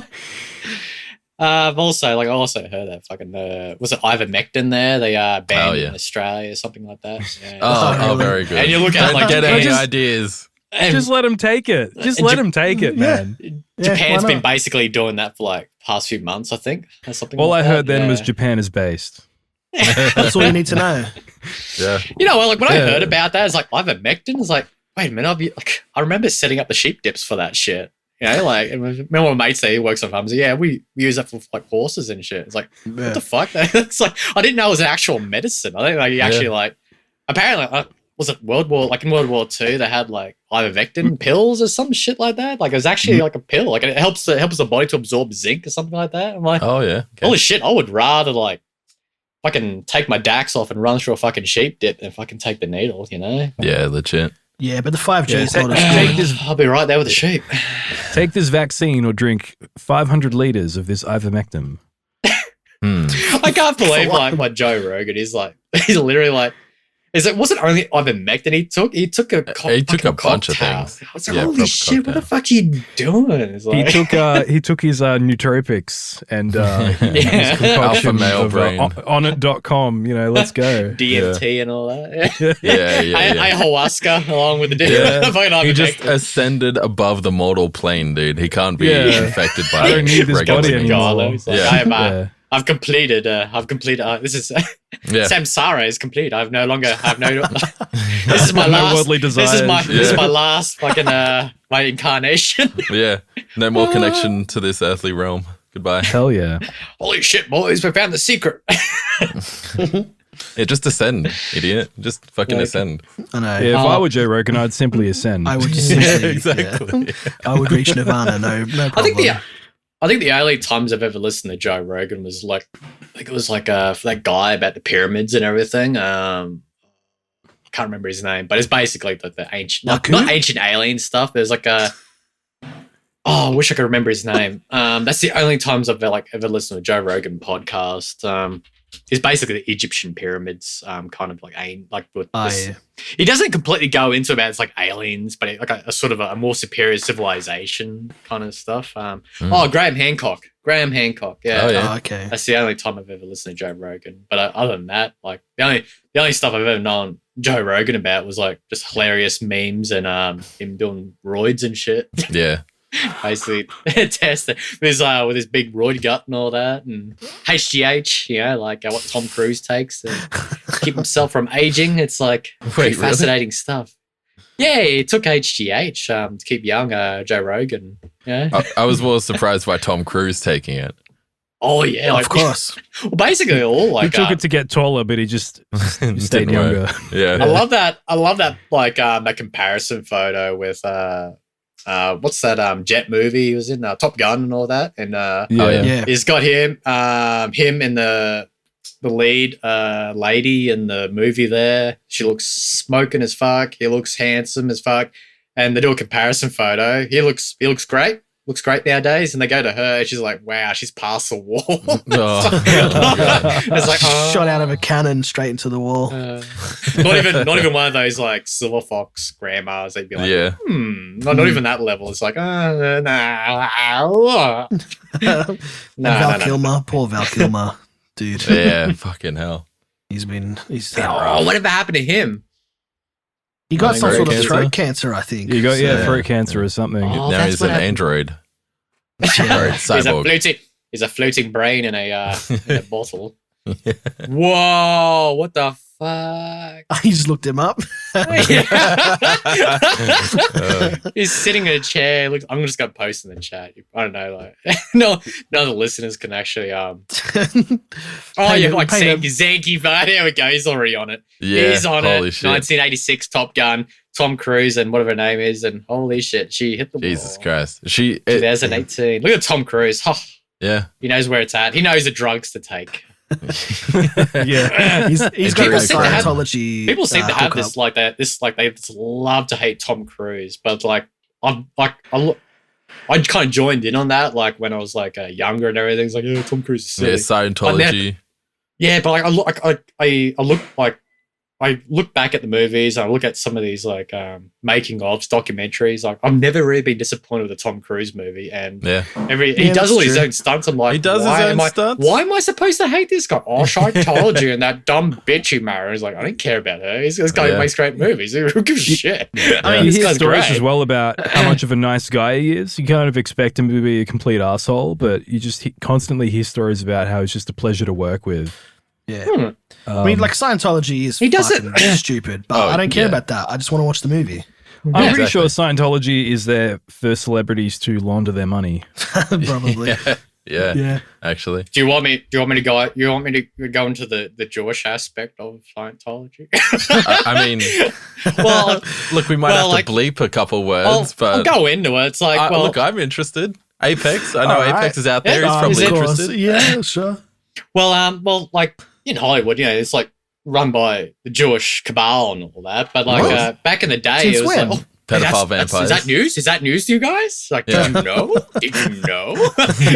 I've also heard that fucking was it ivermectin there? They banned Oh, yeah. in Australia or something like that. Yeah. Oh, very good. And you look at Don't like get any just- ideas. and Just let him take it. Just let him take it, man. Japan's why been not? basically doing that for like past few months, I think. Or something. All I like heard that. then was Yeah. Japan is based. That's all you need to know. Yeah. When I Yeah. heard about that, it's like ivermectin. It's like, wait a minute, I remember setting up the sheep dips for that shit. Remember my mates there who works on farms. Yeah, we use that for like horses and shit. It's like, what the fuck? It's like I didn't know it was an actual medicine. I think like you actually like apparently was it in World War II they had like ivermectin pills or some shit like that. Like it was actually like a pill. Like it helps the body to absorb zinc or something like that. I'm like, Oh, yeah. Okay. holy shit! I would rather like fucking take my dax off and run through a fucking sheep dip than fucking take the needle. Yeah, legit. Yeah, but the 5G Yeah, is not as take good. this I'll be right there with the sheep. Take this vaccine or drink 500 liters of this ivermectin. I can't believe like what Joe Rogan is like. He's literally like, wasn't only ivermectin he took? He took a He took a bunch of cocktail. things. I was like, Yeah, holy proper shit! What cocktail. the fuck are you doing? It's like, He took his nootropics and his Yeah. concoction Alpha male of, brain. onit.com. Let's go. DMT and all that. Yeah. Ayahuasca along with the Yeah. fucking He just ivermectin. ascended above the mortal plane, dude. He can't be Yeah. infected by I don't need this regular body things. anymore. He's like, Yeah. I've completed. This is Yeah. samsara is complete. This is my No last. worldly This is desires. this is Yeah. my last fucking my incarnation. Yeah. No more connection to this earthly realm. Goodbye. Hell yeah. Holy shit, boys! We found the secret. Yeah, just ascend, idiot. Just fucking Okay. ascend. I know. Yeah, if Oh. I were Joe Rogan, I'd simply ascend. I would just Yeah, simply, exactly. yeah. I would reach Nirvana. No problem. I think the only times I've ever listened to Joe Rogan was like, I think it was like for that guy about the pyramids and everything. I can't remember his name, but it's basically the ancient, not ancient alien stuff. There's like I wish I could remember his name. That's the only times I've ever listened to a Joe Rogan podcast. It's basically the Egyptian pyramids, kind of like with this. yeah. He doesn't completely go into about it's like aliens, but like a sort of a more superior civilization kind of stuff. Oh, Graham Hancock. Yeah. Oh, yeah. Oh, okay. That's the only time I've ever listened to Joe Rogan. But other than that, like the only stuff I've ever known Joe Rogan about was like just hilarious memes and him doing roids and shit. Yeah. Basically testing with his big roid gut and all that, and HGH, like what Tom Cruise takes to keep himself from aging. It's like pretty really? fascinating stuff. Yeah, he took HGH to keep young. Joe Rogan. Yeah. I was more surprised by Tom Cruise taking it. Oh yeah, Of course. Well, basically all He like took it to get taller, but he just stayed Didn't work. younger. Yeah. I love that like that comparison photo with what's that jet movie he was in, Top Gun and all that, and Oh, yeah. Yeah. he's got him in the the lead lady in the movie there. She looks smoking as fuck. He looks handsome as fuck. And they do a comparison photo. He looks great. Looks great nowadays. And they go to her. And she's like, wow, she's past the wall. It's like shot out of a cannon straight into the wall. Not even one of those like Silver Fox grandmas. They'd be like, not even that level. It's like, Val Kilmer, poor Val Kilmer, dude. Yeah, fucking hell. He's whatever happened to him? He got some sort of cancer? throat cancer, I think. You got throat cancer or something. Oh, Now he's an android. Or cyborg. He's a floating brain in a bottle. Whoa! What the fuck? I just looked him up. He's sitting in a chair. Look, I'm just gonna post in the chat. I don't know, like none of the listeners can actually you're like Zenki, but there we go. He's already on it. Yeah, he's on holy it. shit. 1986 Top Gun, Tom Cruise, and whatever her name is, and holy shit, she hit the Jesus wall. Christ. 2018. Look at Tom Cruise. Oh, Yeah. he knows where it's at. He knows the drugs to take. Yeah, he's got People a seem to have- Scientology. People seem to have hookup. this like that. This like they just love to hate Tom Cruise, but like I kind of joined in on that. Like when I was like younger and everything. It's like, yeah, Tom Cruise is silly. Yeah, Scientology. Yeah, but like I look back at the movies. And I look at some of these like making ofs, documentaries. Like I've never really been disappointed with a Tom Cruise movie, and Yeah. he does all his own stunts. I'm like, He does his own stunts? Why am I supposed to hate this guy? Oh, Scientology and that dumb bitch he married. Like, I don't care about her. This guy makes great movies. Who gives a shit? I mean, this you hear guy's stories great. as well about how much of a nice guy he is. You kind of expect him to be a complete asshole, but you just constantly hear stories about how he's just a pleasure to work with. Yeah. I mean, like Scientology is fucking stupid, but I don't care about that. I just want to watch the movie. I'm pretty sure Scientology is their first celebrities to launder their money. Probably. Yeah. Actually. Do you want me to go? You want me to go into the Jewish aspect of Scientology? I mean, well, look, we might have to bleep a couple words, but I'll go into it. It's like, look, I'm interested. Apex. I know All right. Apex is out there. Yeah, He's probably Of course. interested. Yeah, sure. well, like in Hollywood, it's like run by the Jewish cabal and all that. But like back in the day, Since it was when? like, Pedophile vampires. Is that news? Is that news to you guys? Like, Yeah. did you know? Did you know?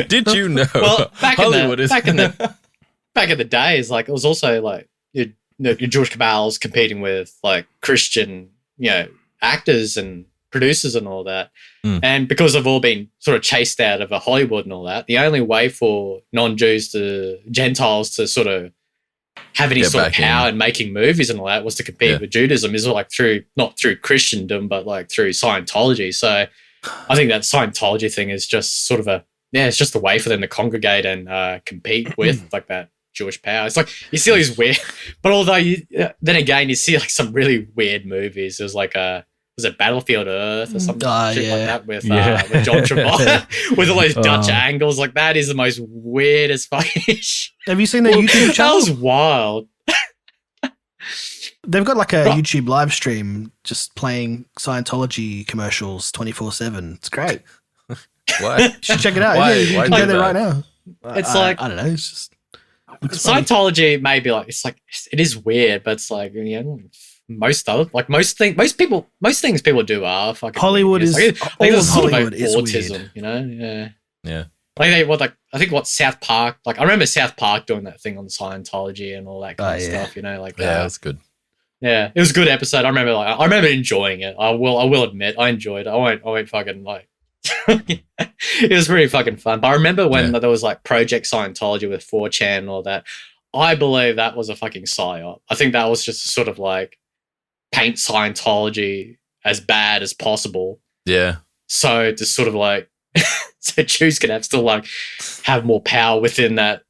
Did you know? Well, back in Hollywood is the days, like it was also like your Jewish cabals competing with like Christian, actors and producers and all that. And because they've all been sort of chased out of Hollywood and all that, the only way for non-Jews to Gentiles to sort of have any Get sort of back power in making movies and all that was to compete with Judaism, is like not through Christendom, but like through Scientology. So I think that Scientology thing is just sort of it's just a way for them to congregate and compete with like that Jewish power. It's like you see all these weird, but although then again you see like some really weird movies. There's like was it Battlefield Earth or something shit like that with John Travolta with all those Dutch angles? Like that is the most weirdest fucking shit. Have you seen their YouTube That channel? was wild. They've got like a YouTube live stream just playing Scientology commercials 24/7. It's great. Why? You should check it out. Why- Yeah, you why can do go there that? right now. It's like I don't know. It's just looks funny. Scientology may be like it is weird, but it's like most things people do are fucking Hollywood weird. is Like, I all think of it's sort of Hollywood like is autism, weird. Yeah. Like I think what South Park, like I remember South Park doing that thing on Scientology and all that kind of stuff, like Yeah, that's good. yeah, it was a good episode. I remember enjoying it. I will admit I enjoyed it. I won't fucking like it was pretty fucking fun. But I remember when there was like Project Scientology with 4chan and all that. I believe that was a fucking psyop. I think that was just sort of like paint Scientology as bad as possible. Yeah. So to sort of like so Jews could have more power within that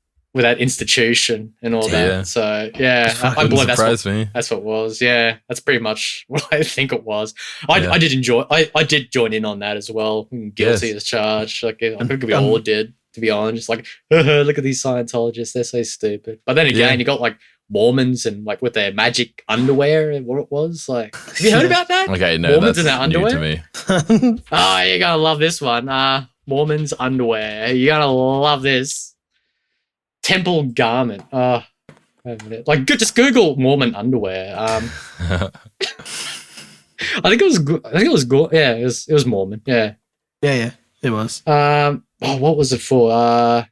institution and all that. Yeah. So yeah, I Wouldn't believe surprise me. that's what it was. Yeah, that's pretty much what I think it was. I did enjoy. I did join in on that as well. Guilty as charged. Like I think we all did, to be honest. Just like look at these Scientologists, they're so stupid. But then again, you got like Mormons and like with their magic underwear and what it was. Like, have you heard about that? Okay, no, Mormons that's in their new underwear. to me. Oh, you're gonna love this one. Mormons underwear. You're gonna love this. Temple garment. Like, just Google Mormon underwear. I think it was. Yeah, it was Mormon. Yeah. Yeah, it was. What was it for?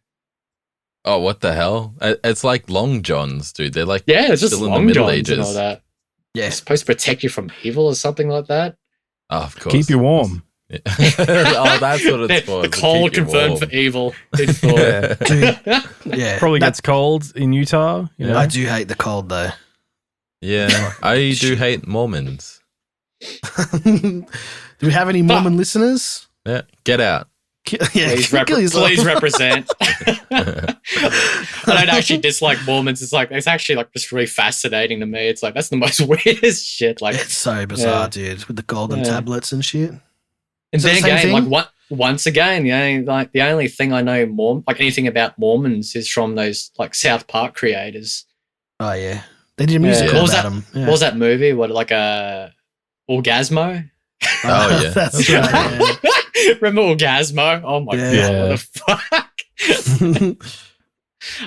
Oh, what the hell? It's like long johns, dude. They're like it's just still in long the Middle johns Ages. and all that. Yeah. It's supposed to protect you from evil or something like that. Oh, of course. Keep you warm. Yeah. Oh, that's what it's for. The cold Keep you confirmed warm. for evil. Good thought. Yeah. Yeah. Probably gets cold in Utah. You know? I do hate the cold though. Yeah, I do hate Mormons. Do we have any Mormon listeners? Yeah, get out. Yeah, Please represent. I don't actually dislike Mormons. It's actually like just really fascinating to me. It's like that's the most weirdest shit. Like It's so bizarre, dude, with the golden tablets and shit. And Is that then the same again, thing? like once again, the only thing I know anything about Mormons is from those like South Park creators. Oh yeah, they did a musical What was about that? them. Yeah. What was that movie? What like Orgasmo? Oh, yeah. That's right. Yeah. Remember Orgasmo? Oh my Yeah. god, what the fuck?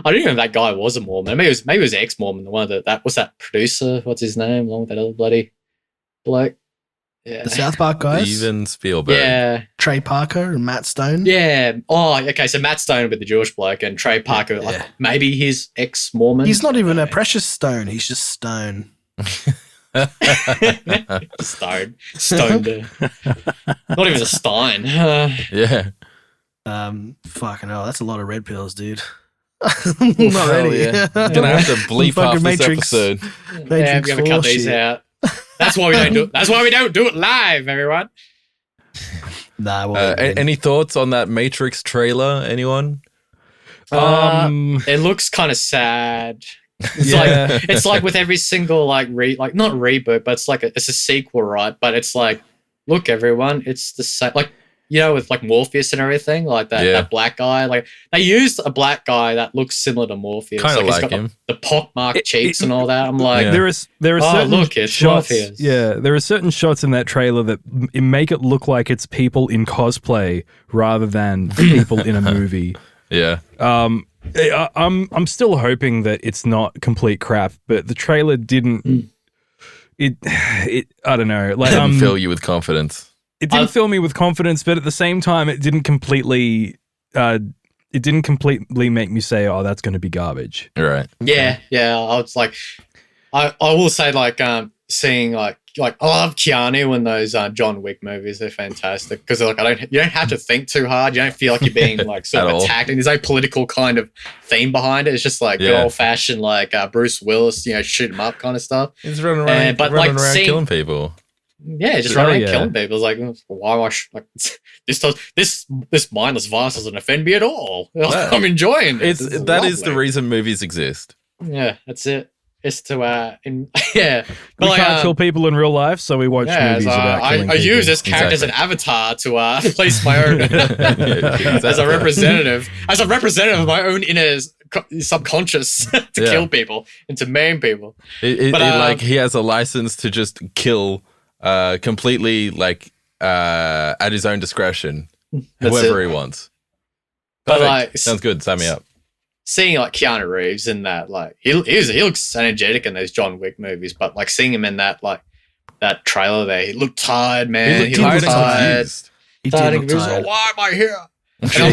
I didn't even know that guy was a Mormon. Maybe it was ex-Mormon. The one that was that producer. What's his name? Along with that other bloody bloke. Yeah. The South Park guys. Steven Spielberg. Yeah. Trey Parker and Matt Stone. Yeah. Oh, okay. So Matt Stone with the Jewish bloke and Trey Parker, Yeah. like maybe he's ex-Mormon. He's not even a precious stone. He's just stone. Stoned. Not even a stein. Yeah. Fucking hell, that's a lot of red pills, dude. Hell Not ready. yeah. Gonna have to bleep Fucking half this Matrix. episode. Yeah, Matrix we gotta cut 4 these shit. out. That's why we don't do it. That's why we don't do it live, everyone. Nah, well, Any thoughts on that Matrix trailer? Anyone? It looks kind of sad. It's like with every single not reboot, but it's a sequel, right? But it's like, look, everyone, it's the same. Like, you know, with like Morpheus and everything, like that black guy. Like they used a black guy that looks similar to Morpheus. Kind of he's like got him. the pockmarked cheeks and all that. I'm like, Yeah. There are certain look, it's shots. Morpheus. Yeah, there are certain shots in that trailer that make it look like it's people in cosplay rather than people in a movie. Yeah. I'm still hoping that it's not complete crap, but the trailer didn't. It I don't know. Like Didn't fill you with confidence. it didn't fill me with confidence, but at the same time, it didn't completely make me say, "Oh, that's going to be garbage." Right. yeah. I was like, I will say seeing I love Keanu in those John Wick movies. They're fantastic because you don't have to think too hard. You don't feel like you're being like sort At of all. attacked, and there's no political kind of theme behind it. It's just like good Yeah. old fashioned Bruce Willis, shoot 'em up kind of stuff. He's running around, but, like, running around seeing- killing people. Yeah, just Oh, running yeah. around killing people. It's like, why am I this mindless violence doesn't offend me at all. No. I'm enjoying it. That is the reason movies exist. Yeah, that's it. It's to yeah. We But can't kill people in real life, so we watch movies about killing I use people. this character as an avatar to place my own as Exactly. a representative of my own inner subconscious to Yeah. kill people and to maim people. Like he has a license to just kill completely at his own discretion whoever he wants. But, Perfect. Sounds good. Sign me up. Seeing Keanu Reeves in that, he looks energetic in those John Wick movies, but seeing him in that that trailer there, he looked tired, man. He looked tired. confused. he Tired did and look confused. tired. Why am I here?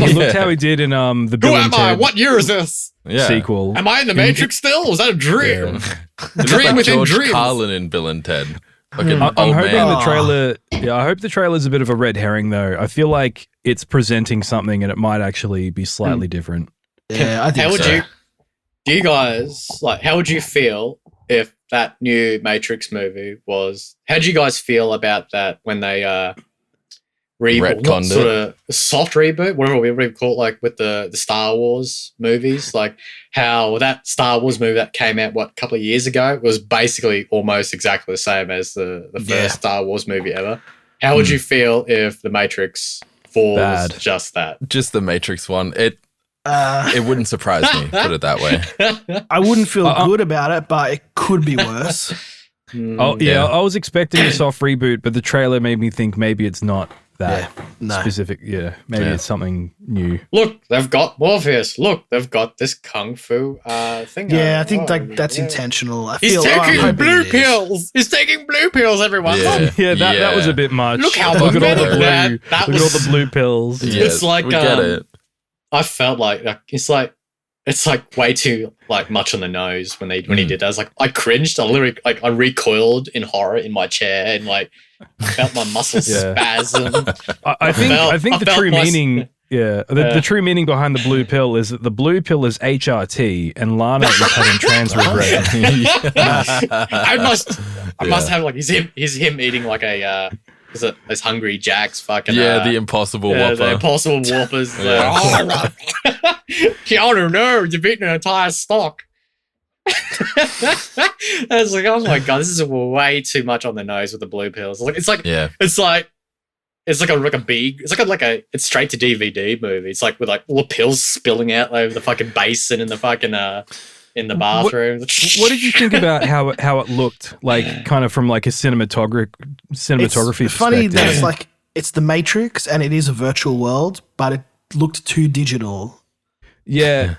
He looked how he did in the Who Bill and am I? Ted What year is this? Yeah. sequel. Am I in the Matrix still? Was that a dream? He looked Dream like within George dreams. Carlin in Bill and Ted. Like an I'm old hoping man. the trailer. Yeah, I hope the trailer's a bit of a red herring, though. I feel like it's presenting something, and it might actually be slightly different. Yeah, I think How would so. you guys how would you feel if that new Matrix movie was? How did you guys feel about that when they reboot, Retconned sort it. of soft reboot, whatever we call it, with the Star Wars movies, how that Star Wars movie that came out a couple of years ago was basically almost exactly the same as the first Yeah. Star Wars movie ever. How would you feel if the Matrix 4 was Bad. just that? Just the Matrix one. It Uh, wouldn't surprise me, put it that way. I wouldn't feel Uh-uh. good about it, but it could be worse. Oh yeah, Yeah. I was expecting a soft reboot, but the trailer made me think maybe it's not that no. specific. Yeah, maybe it's something new. Look, they've got Morpheus. Look, they've got this kung fu thing. Yeah, I think that's intentional. I He's feel taking blue it is. pills. He's taking blue pills, everyone. Yeah. Yeah, that was a bit much. Look how look at all the pathetic blue. that Look at all the blue pills. Yes, It's like, we get it. I felt like it's like way too like much on the nose when he did that. I was like, I cringed. I literally I recoiled in horror in my chair and like felt my muscles spasm. I think the true meaning. Yeah, the true meaning behind the blue pill is that the blue pill is HRT and Lana is having trans regret. I must have like he's him eating like a those Hungry Jacks fucking the Impossible Whopper. The Impossible Whoppers. Keanu, no, you've eaten an entire stock. I was like, oh my god, this is way too much on the nose with the blue pills. It's like it's straight to DVD movie. It's like with like all the pills spilling out over the fucking basin in the fucking in the bathroom. What did you think about how it looked like, kind of from like a cinematography It's funny that it's the Matrix and it is a virtual world, but it looked too digital. Yeah,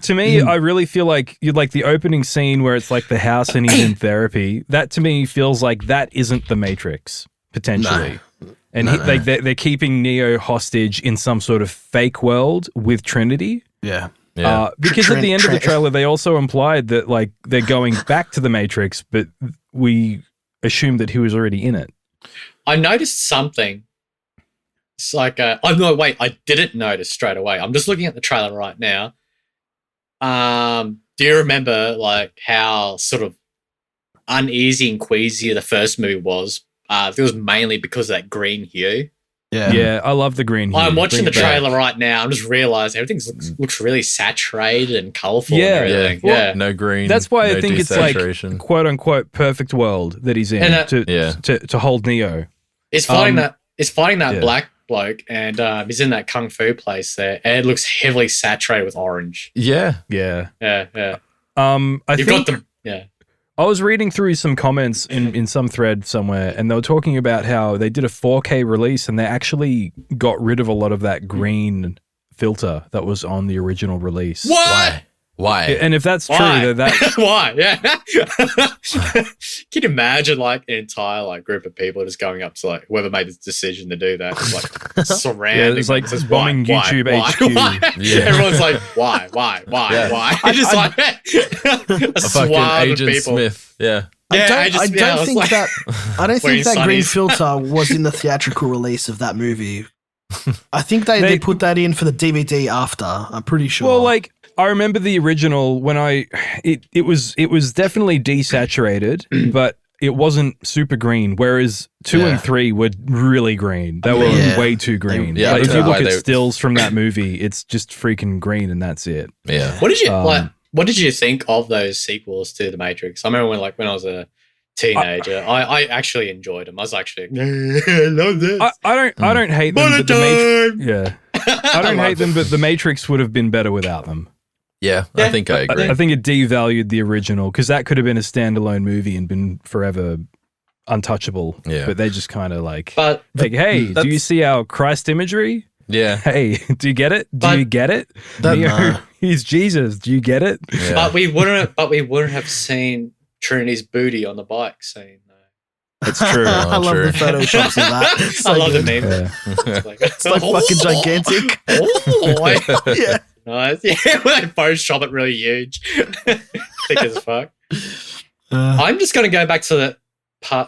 to me, I really feel like you'd like the opening scene where it's like the house and he's in therapy. That to me feels like that isn't the Matrix potentially. No. And they're keeping Neo hostage in some sort of fake world with Trinity. Yeah. Because at the end of the trailer, they also implied that like they're going back to the Matrix, but we assumed that he was already in it. I noticed something. It's like, oh no, wait, I didn't notice straight away. I'm just looking at the trailer right now. Do you remember like how sort of uneasy and queasy the first movie was? It was mainly because of that green hue. Yeah, I love the green hue. I'm watching the trailer right now. I'm just realizing everything looks really saturated and colorful. And everything. Well, no green. That's why I think it's like quote unquote perfect world that he's in to hold Neo. It's fighting that black bloke, and he's in that kung fu place there, and it looks heavily saturated with orange. Yeah. I was reading through some comments in some thread somewhere, and they were talking about how they did a 4K release and they actually got rid of a lot of that green filter that was on the original release. What? Why? And if that's true, that why? Yeah. Can you imagine like an entire like group of people just going up to like whoever made the decision to do that, just like surrounding, it's like bombing YouTube HQ. Why? Yeah. Everyone's like, why? I just like a fucking Agent people. Smith. Yeah. I don't think that green filter was in the theatrical release of that movie. I think they put that in for the DVD after. I'm pretty sure. Well, like I remember the original when it was definitely desaturated, but it wasn't super green. Whereas 2 and 3 were really green. They were way too green. Yeah, like, if you look at stills from that movie, it's just freaking green, and that's it. Yeah. What did you What did you think of those sequels to The Matrix? I remember when I was a teenager, I actually enjoyed them. I was actually, I love this. I don't hate them. But I don't hate them, but The Matrix would have been better without them. Yeah, I think I agree. I think it devalued the original because that could have been a standalone movie and been forever untouchable. Yeah, but they just kind of like, hey, do you see our Christ imagery? Yeah. Hey, do you get it? Do you get it? He's Jesus. Do you get it? Yeah. But we wouldn't have seen Trinity's booty on the bike scene. It's true. I love the photoshops of that. So I love good. the meme. Yeah. It's like fucking gigantic. Yeah. Nice. Yeah, when they Photoshop it really huge. Thick as fuck. I'm just going to go back to the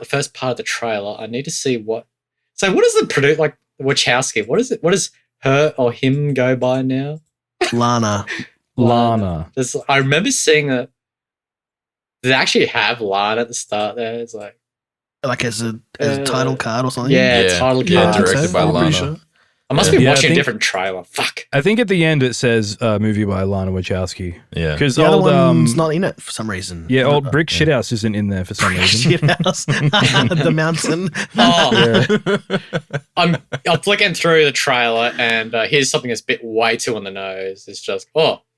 first part of the trailer. I need to see what is the producer, like Wachowskeet? What is it? What does her or him go by now? Lana. I remember seeing it. Did they actually have Lana at the start there? It's like as a title card or something? Yeah, title card. Yeah, directed by Lana. Sure. I must be watching a different trailer. Fuck. I think at the end it says movie by Lana Wachowski. Yeah. Because the other one's not in it for some reason. Yeah, old Brick Shithouse isn't in there for some reason. Shithouse. The mountain. I'm flicking through the trailer and here's something that's a bit way too on the nose. It's just,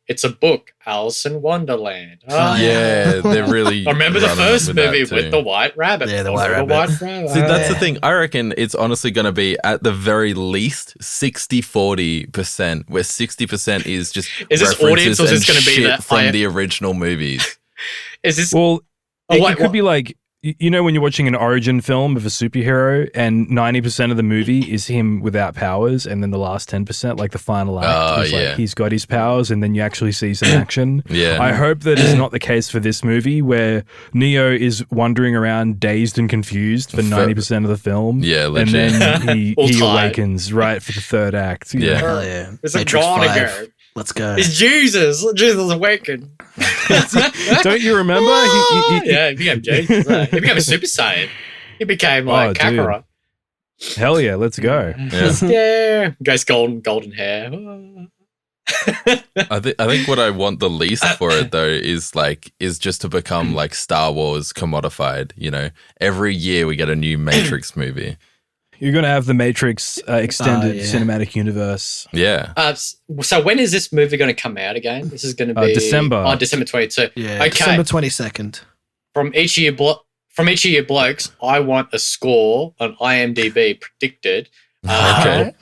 It's a book, Alice in Wonderland. Yeah, they're really. I remember the running first with that movie too. with the white rabbit. Yeah, the white Remember rabbit. rabbit. See, that's the thing. I reckon it's honestly going to be at the very least 60-40%, where 60% is just Is this audience or is this going to be the- from the original movies? Is this? Well, Oh, it, wait, it could what? be like, you know, when you're watching an origin film of a superhero and 90% of the movie is him without powers, and then the last 10%, like the final act, Oh, is yeah. like he's got his powers, and then you actually see some action. Yeah. I hope that is not the case for this movie, where Neo is wandering around dazed and confused for 90% of the film. Yeah, and legit. then he All tired. awakens right for the third act. you Yeah. know? Hell yeah. It's a Matrix god 5. again. Let's go. It's Jesus. Jesus awakened. Don't you remember? Yeah, he became Jesus. He became a Super Saiyan. He became like Oh, dude. Kakarot. Hell yeah, let's go. Yeah. Yeah. Guy's golden hair. I think what I want the least for it though is just to become like Star Wars commodified. You know, every year we get a new Matrix movie. You're going to have the Matrix extended yeah. cinematic universe. Yeah. So when is this movie going to come out again? This is going to be December. Oh, December 22. Yeah, Okay. December 22nd. From each year blokes, I want a score on IMDb predicted. Okay.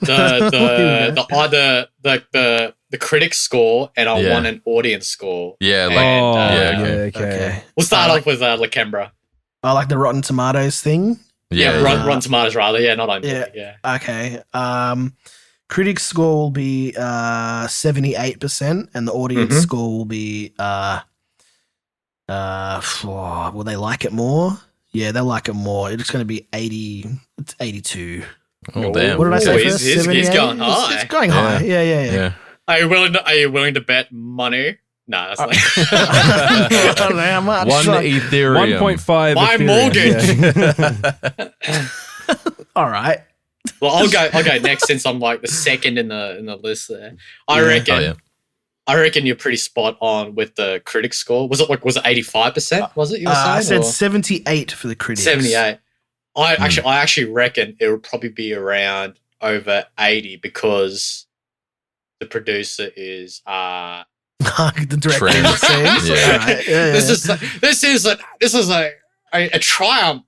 The critic score, and I Yeah. want an audience score. Yeah, like And, yeah, okay. Okay. We'll start I off with Lakembra. I like the Rotten Tomatoes thing. Yeah, yeah. Rotten Tomatoes rather. Yeah, not IMDb. Yeah. Yeah. Okay. Critics score will be 78%, and the audience Mhm. score will be will they like it more? Yeah, they'll like it more. It's going to be 80. It's 82. Oh damn. What did I say Okay. he's- first? he's 78? going It's- high. It's going high. Yeah, yeah, yeah. Yeah. Are you willing to bet money? No, that's not. I don't know how much. One like- Ethereum. 1.5 My Ethereum, mortgage. all right. Well, I'll go next since I'm like the second in the list there. I Yeah. reckon. Oh, yeah. I reckon you're pretty spot on with the critic score. Was it 85%? Was it you were saying? I said or 78 for the critics. 78. I actually reckon it would probably be around over 80 because the producer is The director Trend. of the scenes. Yeah. All right. Yeah, this is a triumph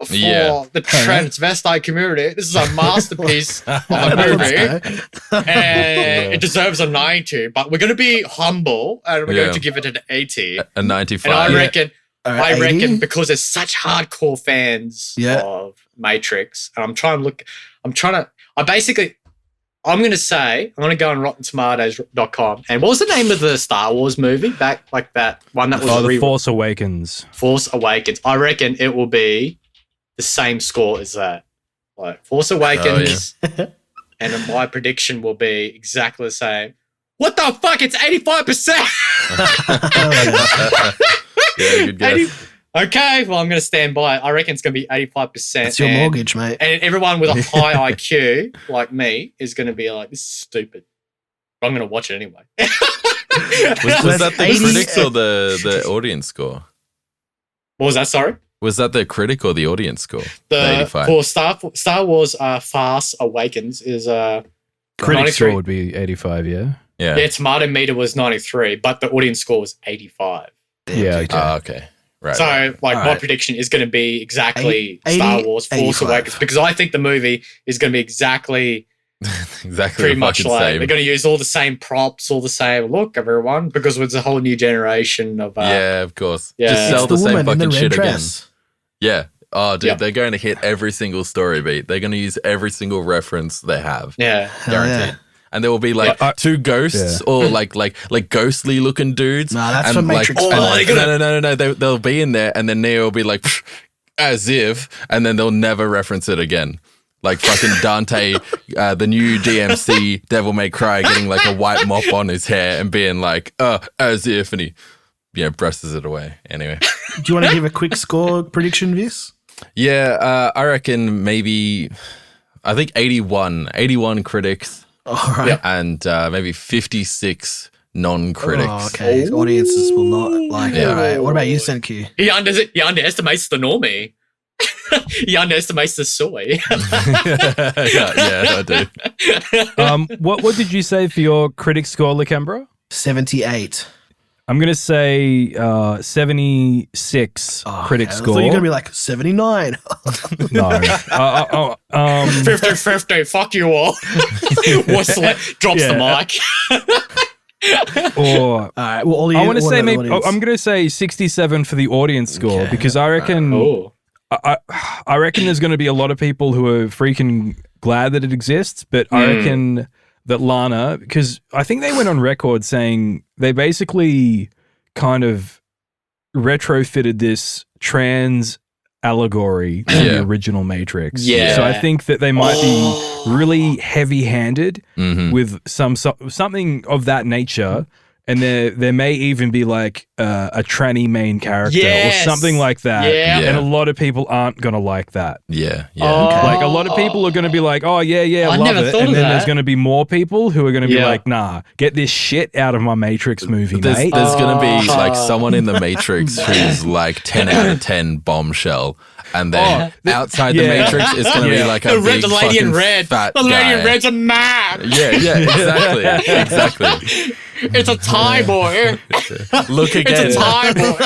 for Yeah. the transvestite community. This is a masterpiece of a yeah. movie. Let's go. And it deserves a 90, but we're going to be humble and we're Yeah. going to give it an 80. A 95. And I Yeah. reckon, All right, I reckon 80? because there's such hardcore fans Yeah. of Matrix, and I'm going to say, I'm going to go on RottenTomatoes.com. And what was the name of the Star Wars movie back, like that one that was Oh, The Force Awakens. Force Awakens? I reckon it will be the same score as that. Like Force Awakens. And then my prediction will be exactly the same. What the fuck? It's 85%. Yeah, good guess. 80 Okay, well, I'm going to stand by it. I reckon it's going to be 85%. It's your and- mortgage, mate. And everyone with a high IQ, like me, is going to be like, this is stupid. But I'm going to watch it anyway. Was that the 80 critics or the audience score? What was that? Sorry? Was that the critic or the audience score? The 85. For Star Wars Farce Awakens is Critic 93. score would be 85, yeah? Yeah. Yeah, tomato meter was 93, but the audience score was 85. Damn, Yeah, dude. okay. Okay. Right. So, right. my Alright. prediction is going to be exactly 80, Star Wars Force 85. Awakens because I think the movie is going to be exactly Exactly. pretty the much fucking like same. they're going to use all the same props, all the same look, everyone, because it's a whole new generation of. Yeah, of course. yeah. Just It's sell It's the the same woman in the fucking red shit dress. again. Yeah. Oh, dude, Yeah. they're going to hit every single story beat. They're going to use every single reference they have. Yeah. Hell yeah. Guaranteed. And there will be like two ghosts or like ghostly looking dudes. Nah, that's and for like, Matrix. and Oh, like, they're gonna- no. They'll be in there, and then Neo will be like, as if, and then they'll never reference it again. Like fucking Dante, the new DMC Devil May Cry, getting like a white mop on his hair and being like, as if, and he, brushes it away. Anyway. Do you want to give a quick score prediction, Vys? Yeah, I reckon maybe, I think 81 critics. All right. Yep. And maybe 56 non-critics. Oh, okay. Audiences will not like it. Yeah. All right. What about you, Zenki? He underestimates the normie. He underestimates the soy. yeah, I do. What did you say for your critic score, Lakembra? 78. I'm going to say 76 critic okay. score. I thought you were going to be like 79. No. 50-50, fuck you all. Drops the mic. Or All right. Well, I want to say maybe I'm going to say 67 for the audience score because I reckon I reckon there's going to be a lot of people who are freaking glad that it exists, but I reckon that Lana, because I think they went on record saying they basically kind of retrofitted this trans allegory to the original Matrix. Yeah. So I think that they might be really heavy-handed with something of that nature. And there may even be like a tranny main character or something like that. Yeah. And a lot of people aren't going to like that. Yeah. Like a lot of people are going to be like, oh, yeah, I love never it. thought And of then that. there's going to be more people who are going to be like, nah, get this shit out of my Matrix movie, mate. There's going to be like someone in the Matrix who's like 10 out of 10 bombshell. And then outside the Matrix, it's going to be like a big the lady in fucking red. fat The lady guy. in red's a man. Yeah, exactly. It's a Thai boy. Look again. It's a Thai boy.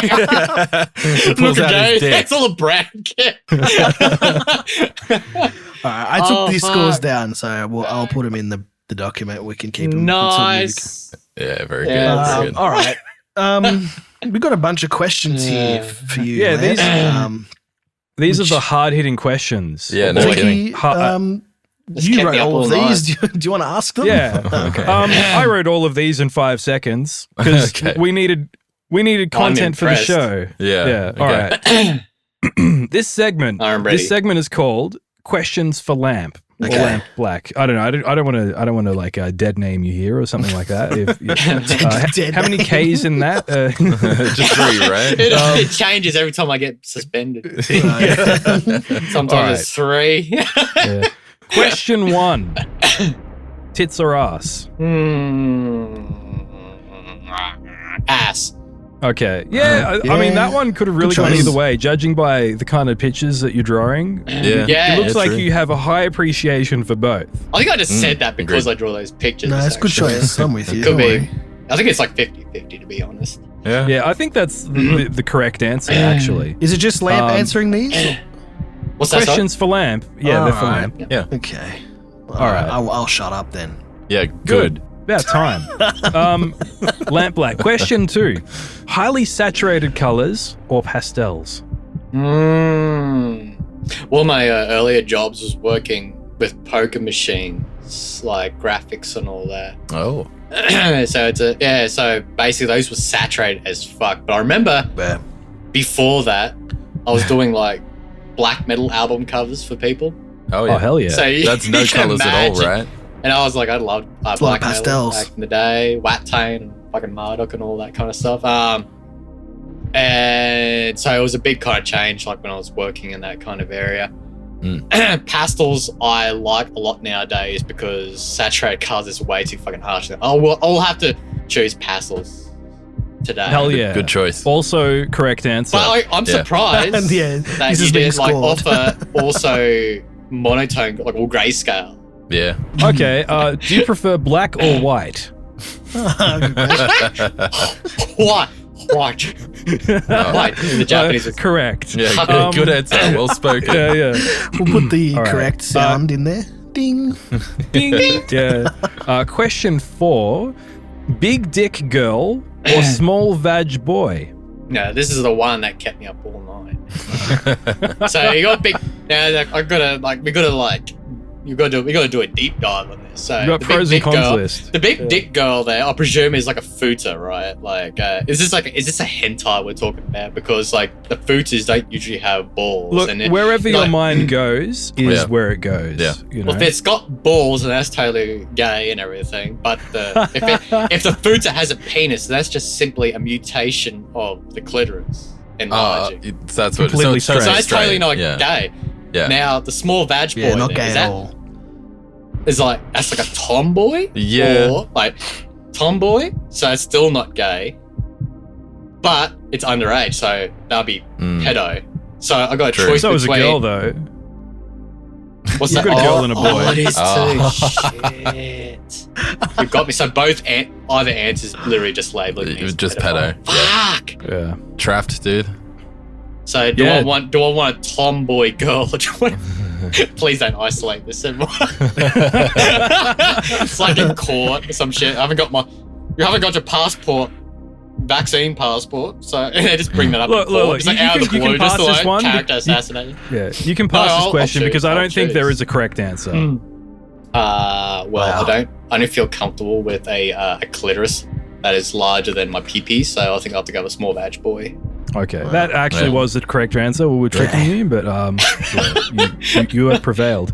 Pulls Look out his again. dick. It's all a brand kit. All right, I took these scores down, so I'll put them in the document. We can keep them. Nice. Yeah, very Yeah. good. Very good. All right. We've got a bunch of questions here for you. Yeah, Lance. These are the hard-hitting questions. Yeah, no Ricky, kidding. This you kept wrote me up all of all these. Do you want to ask them? Yeah. Okay. I wrote all of these in 5 seconds because we needed content for the impressed. show. Yeah. All right. This segment is called Questions for Lamp or Lamp Black. I don't know. I don't want to like dead name you here or something like that. How many K's in that? Just 3, right? It changes every time I get suspended. Sometimes it's 3. Yeah. Question 1. Tits or ass? Ass. Okay. Yeah, I mean, that one could have really Good gone choice. either way, judging by the kind of pictures that you're drawing. Yeah. It looks like true. you have a high appreciation for both. I think I just said that because I draw those pictures. No, it's a good actually. choice. I'm with you. Could Don't be. worry. I think it's like 50-50 to be honest. Yeah. Yeah, I think that's the correct answer, actually. Is it just Lamp answering these? What's that? Questions for Lamp. Yeah, they're for Alright. Lamp. Yeah. Okay. All right. I'll shut up then. Yeah. Good. About time. Lamp Black. Question 2. Highly saturated colors or pastels? One of my earlier jobs was working with poker machines, like graphics and all that. Oh. So basically those were saturated as fuck. But I remember Yeah. before that, I was doing like black metal album covers for people. Oh, yeah. Oh, hell yeah. So That's no you can colors at all, imagine. right? And I was like, I loved lot black of metal pastels. back in the day, Wattane and fucking Marduk and all that kind of stuff. And so it was a big kind of change, like when I was working in that kind of area. Pastels I like a lot nowadays because saturated colors is way too fucking harsh. I'll have to choose pastels today. Hell yeah. Good choice. Also, correct answer. But I'm surprised Yeah, that this you is being did like scored. offer also monotone, like all grayscale. Yeah. Okay, do you prefer black or white? What? White in the Japanese. Correct. Yeah. Good answer. Well spoken. Yeah. We'll put the All right. correct sound in there. Ding. Ding. Yeah. Question 4. Big dick girl or small vag boy? No, this is the one that kept me up all night. So you got big. Now we gotta do a deep dive on this. So You got the pros big and cons girl, list. the big dick girl there, I presume is like a futa, right? Like, is this a hentai we're talking about? Because like the futas don't usually have balls. Look, and wherever your like, mind goes is Yeah. where it goes. Yeah. You know? Well, if it's got balls, then that's totally gay and everything. But if the futa has a penis, that's just simply a mutation of the clitoris enlarging. That's what. Completely so straight. so that's totally not yeah. gay. Yeah. Now the small vag boy, Yeah, not there, gay is at that all. is like that's like a tomboy, Yeah. or like tomboy. So it's still not gay, but it's underage, so that'll be pedo. So I got a True. choice so is a between. girl though. What's You've that? got a girl and a boy. Oh, it is too. Oh. Shit. You've got me. So both either answers literally just labeling me. It was as just pedophile. Fuck. Yeah. Trapped, dude. So do I want a tomboy girl? Or do I want, please don't isolate this anymore. It's like in court or some shit. You haven't got your passport, vaccine passport. So they just bring that up. Look, in court. look, Just like you out of can the blue, pass just to this like one, character but assassination. Yeah, you can pass No, this I'll question choose, because I I'll don't think there choose. is a correct answer. Well, Wow. I don't feel comfortable with a clitoris that is larger than my pee-pee, so I think I'll have to go with a small vag boy. Okay, that actually Yeah. was the correct answer. We were tricking you, but yeah, you have prevailed.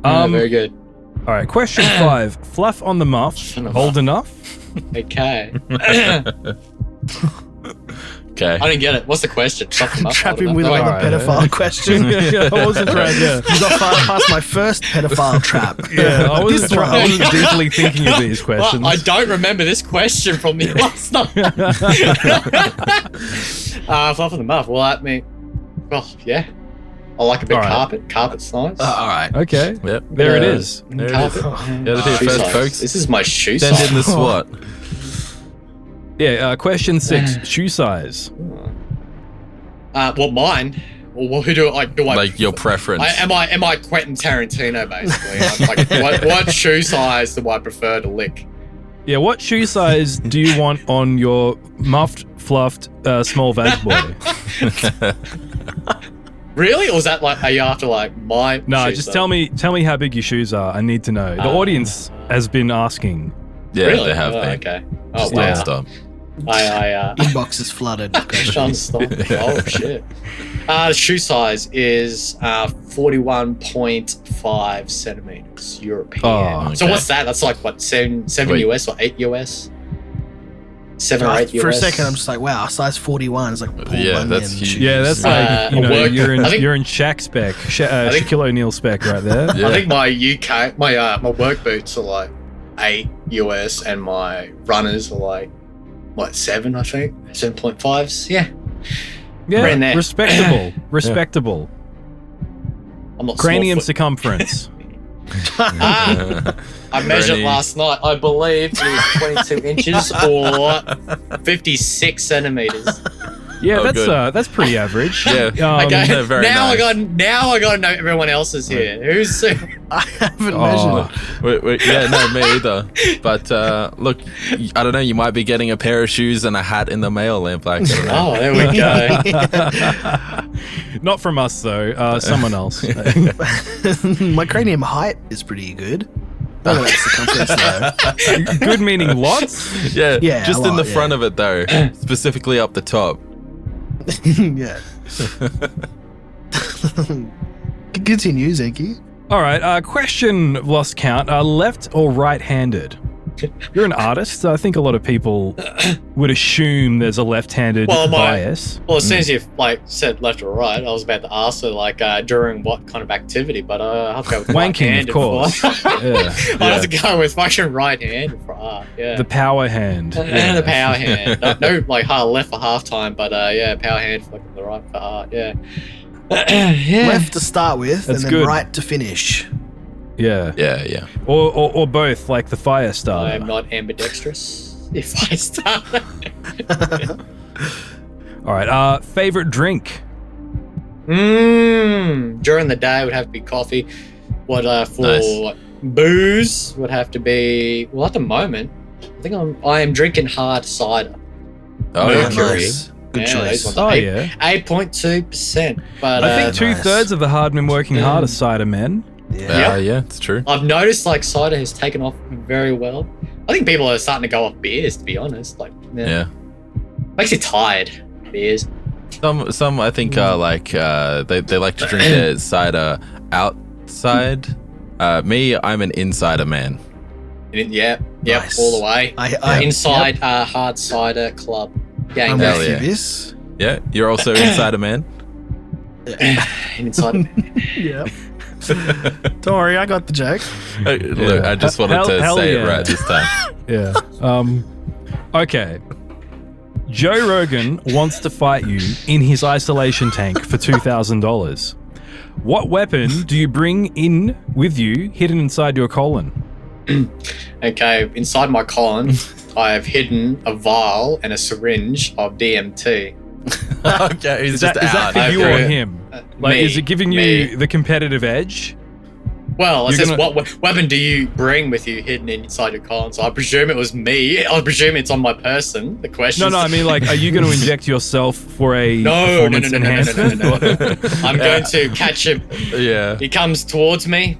Very good. All right, question 5. Fluff on the muff. On the Old enough? Okay. Okay. I didn't get it. What's the question? Shut them up. Trap Hold him with on. another Alright, pedophile question. Yeah, I wasn't trying. Yeah, You got far past my first pedophile trap. yeah, I wasn't, This one. I wasn't deeply thinking of these questions. Well, I don't remember this question from the last night. Fluff on the muff. Well, I mean, well, yeah. I like a bit All right. carpet. Carpet's nice. All right. Okay, Yep. there it is. There it Carpet. is. Yeah, Gotta do it shoe first, size. folks. This is my shoe Send size. in the SWAT. Yeah, question 6. Shoe size. Well, mine. Well, who do I do? I Like your preference. am I Quentin Tarantino basically? I'm like, what shoe size do I prefer to lick? Yeah, what shoe size do you want on your muffed, fluffed, small vag boy? Really, or is that like are you after like my? No, shoe just size? tell me how big your shoes are. I need to know. The audience has been asking. yeah, Really? they have Oh, been. okay. Oh Just wow. non-stop. I Inbox is flooded. Sean stop. Oh shit. The shoe size is 41.5 centimeters European. Oh, So okay. what's that? That's like what 7 Wait. US or 8 US? 7 or 8 US. For a second, I'm just like, wow, size 41 is like Paul Yeah, Bunyan that's huge. shoes. Yeah, that's like a work- you're I think- in Shaq spec, think- Shaquille O'Neal spec right there. Yeah. I think my my work boots are like 8 US and my runners are like what 7 I think 7.5s. Yeah, Yeah, Around there. respectable. I'm not Cranium small foot. circumference. I measured Bernie. last night. I believe it was 22 inches or 56 centimeters. Yeah, Oh, that's pretty average. Yeah. Okay, they're very now nice. I got to know everyone else is here. Who's I haven't Oh. measured. Yeah, no, me either. But look, I don't know. You might be getting a pair of shoes and a hat in the mail, Lampblak. I don't know. Oh, there we go. Not from us though. Someone else. My cranium height is pretty good. I don't know that's circumference though. Good meaning lots. Yeah, Yeah, just a in the lot, front of it though, specifically up the top. Yeah. Continue, Zenki. All right. Question lost count. Left or right-handed? You're an artist, so I think a lot of people would assume there's a left-handed Well, bias. Well, as soon as you like said left or right, I was about to ask her like during what kind of activity, but I have to go with Wanking, of right-handed course. for- Yeah. I have to go with fucking right-handed for art. Yeah. The power hand. The power hand. No, like hard left for halftime, but yeah, power hand for the right for art. Yeah. Yeah. Left to start with, That's and then good. right to finish. Yeah. Yeah. Or both, like the fire I starter. am not ambidextrous. If I start. All right. Favorite drink? During the day would have to be coffee. What for Nice. booze would have to be. Well, at the moment, I think I am drinking hard cider. Oh, Yeah, yeah. nice. Good Yeah, choice. those ones. Oh Eight- yeah. 8.2%. But I think nice. 2/3 of the hard men working hard are cider men. Yeah. Yeah, it's true. I've noticed like cider has taken off very well. I think people are starting to go off beers. To be honest, like Yeah. makes you tired. Beers. Some I think are like they like to drink their cider outside. Me, I'm an insider man. Yep, Nice. all the way. I Inside hard cider club. Gang I'm Hell with you, yeah. this. Yeah, you're also insider man. inside. Yeah. Don't worry, I got the joke. Look, I just wanted to Hell say yeah. it right this time. Yeah. Okay. Joe Rogan wants to fight you in his isolation tank for $2,000. What weapon do you bring in with you hidden inside your colon? Okay, inside my colon, I have hidden a vial and a syringe of DMT. Okay, he's Is just that out. for you or Okay. him? Like, Me, is it giving you me. the competitive edge? Well, it You're says gonna- what weapon do you bring with you hidden inside your colon? So I presume it was me. I presume it's on my person. The question. No, I mean, like, are you going to inject yourself for a No, performance enhancement? I'm going to catch him. Yeah. He comes towards me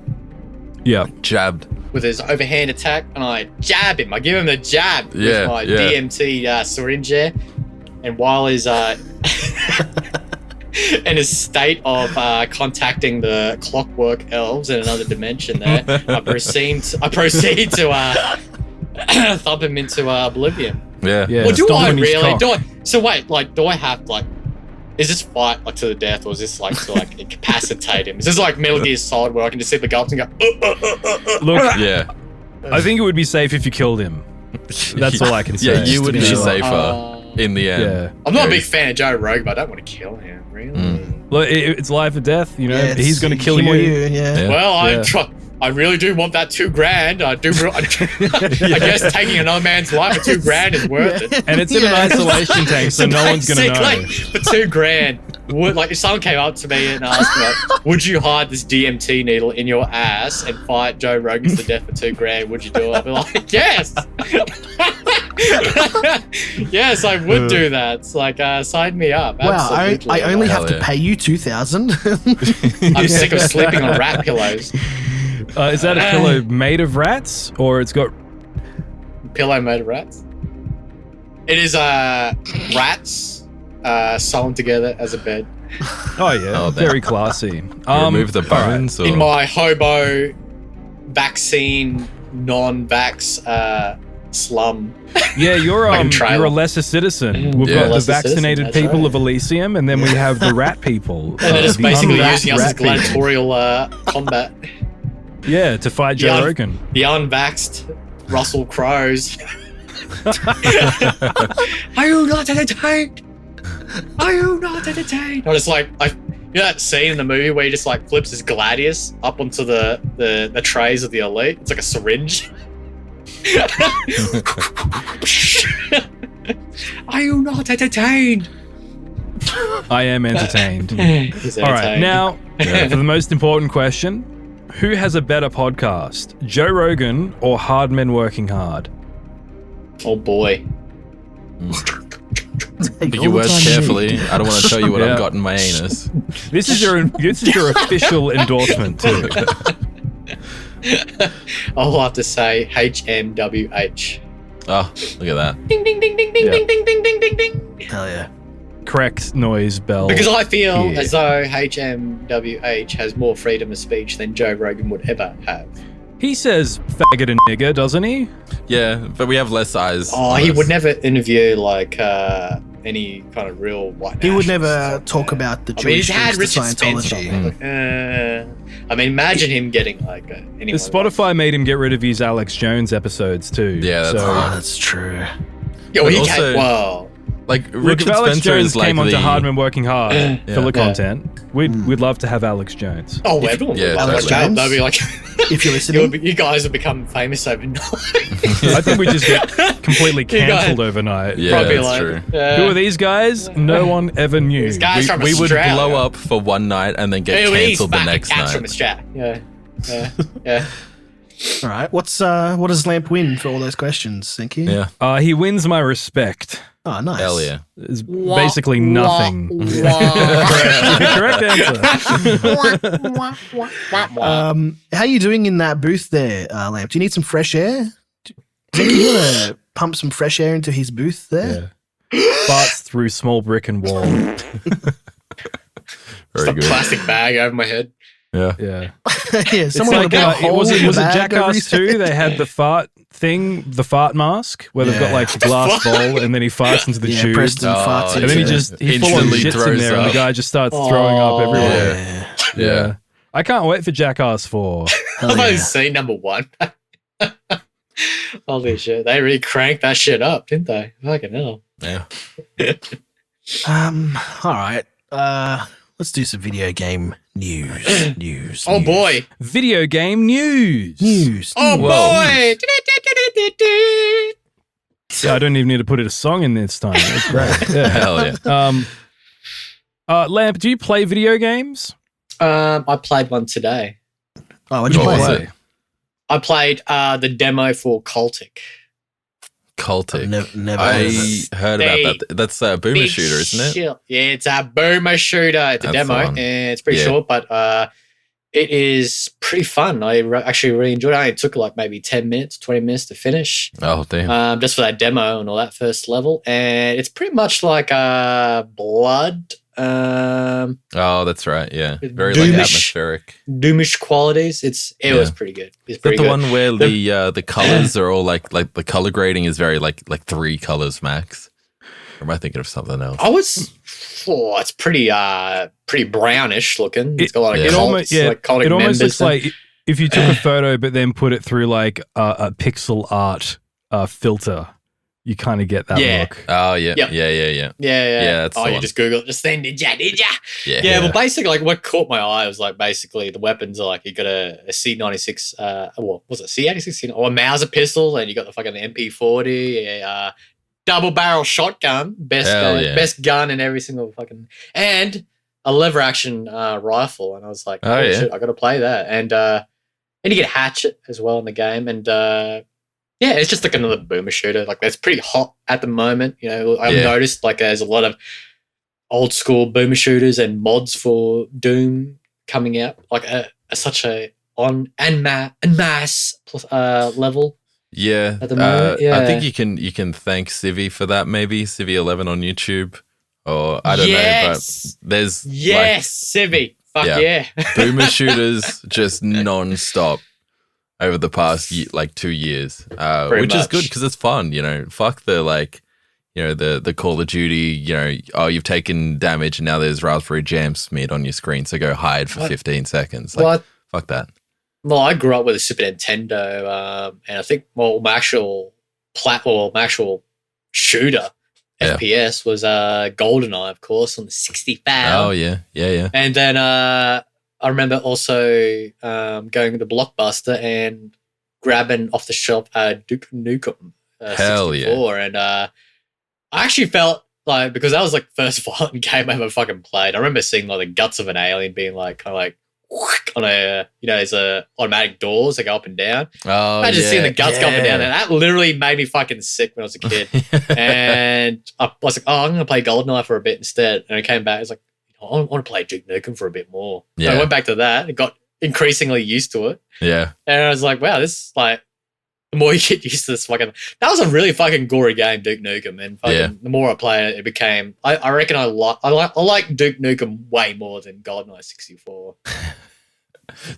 Yeah. Jabbed. with his overhand attack, and I jab him. I give him the jab Yeah, with my yeah. DMT syringe there. And while he's in his state of contacting the clockwork elves in another dimension, there, I proceed to thump him into oblivion. Yeah. Yeah. Well, do stomp I on his really? cock. So wait, like, do I have like? Is this fight like to the death, or is this like to like incapacitate him? Is this like Metal Gear Solid where I can just see the gulps and go? Look, Yeah. I think it would be safe if you killed him. That's all I can say. Yeah, you would be You know, safer in the end. Yeah. I'm not a big fan of Joe Rogan, but I don't want to kill him. Really? Look, it's life or death. You know, Yeah, he's going to kill him or you. Yeah. Yeah. Well, Yeah. I really do want that $2,000. I do. I guess taking another man's life for $2,000 is worth it. And it's in an Yeah. isolation tank, so no one's going to know. Basically, for $2,000, would like if someone came up to me and asked me, like, would you hide this DMT needle in your ass and fight Joe Rogan to death for $2,000? Would you do it? I'd be like, yes. Yes, I would do that. It's like, sign me up. Wow, Absolutely. I only Hell have to yeah. pay you 2,000. I'm sick of sleeping on rat pillows. Is that a pillow made of rats, or it's got? Pillow made of rats. It is rats sewn together as a bed. Oh yeah, Oh, very classy. Remove the bones. Or... In my hobo vaccine non-vax slum. Yeah, you're Like a trailer. you're a lesser citizen. We've Yeah. got the Lesser citizen, vaccinated that's people right. of Elysium, and then we have the rat people. And they're just the basically unwrapped using us as rat people. gladiatorial combat. Yeah, to fight Joe Yeah. Rogan. The unvaxxed Russell Crowes. Are you not entertained? Are you not entertained? Or it's like, you know that scene in the movie where he just like flips his gladius up onto the trays of the elite? It's like a syringe. Are you not entertained? I am entertained. He's All right, entertained. now for the most important question: who has a better podcast, Joe Rogan or Hard Men Working Hard? Oh boy. Pick your words carefully. I don't want to tell you what Yeah. I've got in my anus. This is your official endorsement too. I'll have to say HMWH. Oh, look at that. Ding ding ding ding ding Yeah. ding ding ding ding ding ding. Hell yeah. Correct noise bell. Because I feel Yeah. as though HMWH has more freedom of speech than Joe Rogan would ever have. He says faggot and nigger, doesn't he? Yeah, but we have less eyes. Oh, on he us. would never interview like any kind of real white. He would nationalist. never talk about the I mean, he's Jewish had links to Richard Spencer. Scientology. I mean, imagine him getting like anyone. Spotify made him get rid of his Alex Jones episodes too. Yeah, that's so, Oh, that's true. Yo, But he also- can't. Well, Like Look, Richard if Alex Spencer Jones is like came onto the Hard Men Working Hard filler Yeah. content, we'd love to have Alex Jones. oh, everyone would yeah, love Alex that. Jones? They'll be like, If you're listening. you guys will become famous overnight. I think we just get completely You guys- cancelled overnight. Yeah, Probably that's like, true. Who are these guys? No one ever knew. These guys from We would Australia. blow up for one night and then get Who is cancelled the fucking next cats from night. Australia? Yeah. All right. What does Lamp win for all those questions, Zenki? Yeah, He wins my respect. Oh, nice. hell yeah. It's basically nothing. Correct answer. How you doing in that booth there, Lamp? Do you need some fresh air? Zenki, you want to pump some fresh air into his booth there? Farts through small brick and wall. Very A good. plastic bag over my head. Yeah. Yeah. Yeah, someone It's like a hole was in it the bag over Jackass his 2? head? They had the fart thing, the fart mask, where they've got Yeah. like a glass bowl and then he farts into the Yeah, tube. Preston Oh, farts And then he into just it. he full on Instantly shits in throws there and the up. guy just starts throwing up everywhere. Yeah. Yeah. I can't wait for Jackass 4. Hell I've only yeah. seen number one. Holy shit. They really cranked that shit up, didn't they? Fucking hell. Yeah. All right. let's do some video game news. Oh boy. Video game news. News. Oh boy. Yeah, I don't even need to put a song in this time. That's great. Yeah. Hell yeah. Lamp, do you play video games? I played one today. Oh, what'd you What was play? it? I played the demo for Cultic. Cultic. Never I heard of it. heard about that. That's a boomer Big shooter, isn't it? Shill. Yeah, it's a boomer shooter. It's a That's demo, the one. and it's pretty Yeah. short, but it is pretty fun. I actually really enjoyed it. It took like maybe 10 minutes, 20 minutes to finish, Oh, damn. just for that demo and all that first level. And it's pretty much like Blood, Oh, that's right. Yeah. Very Doomish. like atmospheric. Doomish qualities. It was pretty good. It's Is that pretty the good. one where the colors are all like the color grading is very like 3 colors max? Or am I thinking of something else? It's pretty brownish looking. It's got a lot of It cults, almost, like cultic it almost members. looks like if you took a photo but then put it through like a pixel art filter, you kind of get that Yeah. look. Oh, yeah. Yep. Yeah. Yeah. that's oh, the you one. just Google it just then, did ya? Yeah. Yeah, well, basically, like what caught my eye was like basically the weapons are like you got a C96, was it C86 or a Mauser pistol, and you got the fucking MP40, a double barrel shotgun, Hell yeah. best gun in every single fucking, and a lever action rifle, and I was like, Oh, yeah. shit, I got to play that, and you get hatchet as well in the game, and yeah, it's just like another boomer shooter. Like that's pretty hot at the moment. You know, I've Yeah. noticed like there's a lot of old school boomer shooters and mods for Doom coming out, like such a en masse level. Yeah. At the moment, I think yeah. you can thank Civi for that, maybe. Civi11 on YouTube. Or I don't know, Yes. but there's Yes, Civi. Fuck Yeah. yeah. like boomer shooters just non-stop over the past 2 years. Pretty Which is much. good because it's fun, you know. Fuck the the Call of Duty, you've taken damage and now there's raspberry jam smeared on your screen, so go hide for What? 15 seconds. Well, Fuck that. I grew up with a Super Nintendo, and I think my actual shooter Yeah. FPS was GoldenEye, of course, on the 65. Oh yeah. And then I remember also going to Blockbuster and grabbing off the shelf Duke Nukem Hell 64. And I actually felt like, because that was like the first violent game I ever fucking played. I remember seeing like the guts of an alien being like kind of like on a, there's automatic doors that go up and down. Oh, Imagine seeing the guts go up and down. yeah. And that literally made me fucking sick when I was a kid. And I was like, I'm going to play GoldenEye for a bit instead. And I came back, I was like, I want to play Duke Nukem for a bit more. So Yeah. I went back to that and got increasingly used to it. Yeah. And I was like, wow, this is like, the more you get used to this fucking, that was a really fucking gory game, Duke Nukem. And fucking, Yeah. the more I played it, it became, I reckon I like Duke Nukem way more than GoldenEye 64.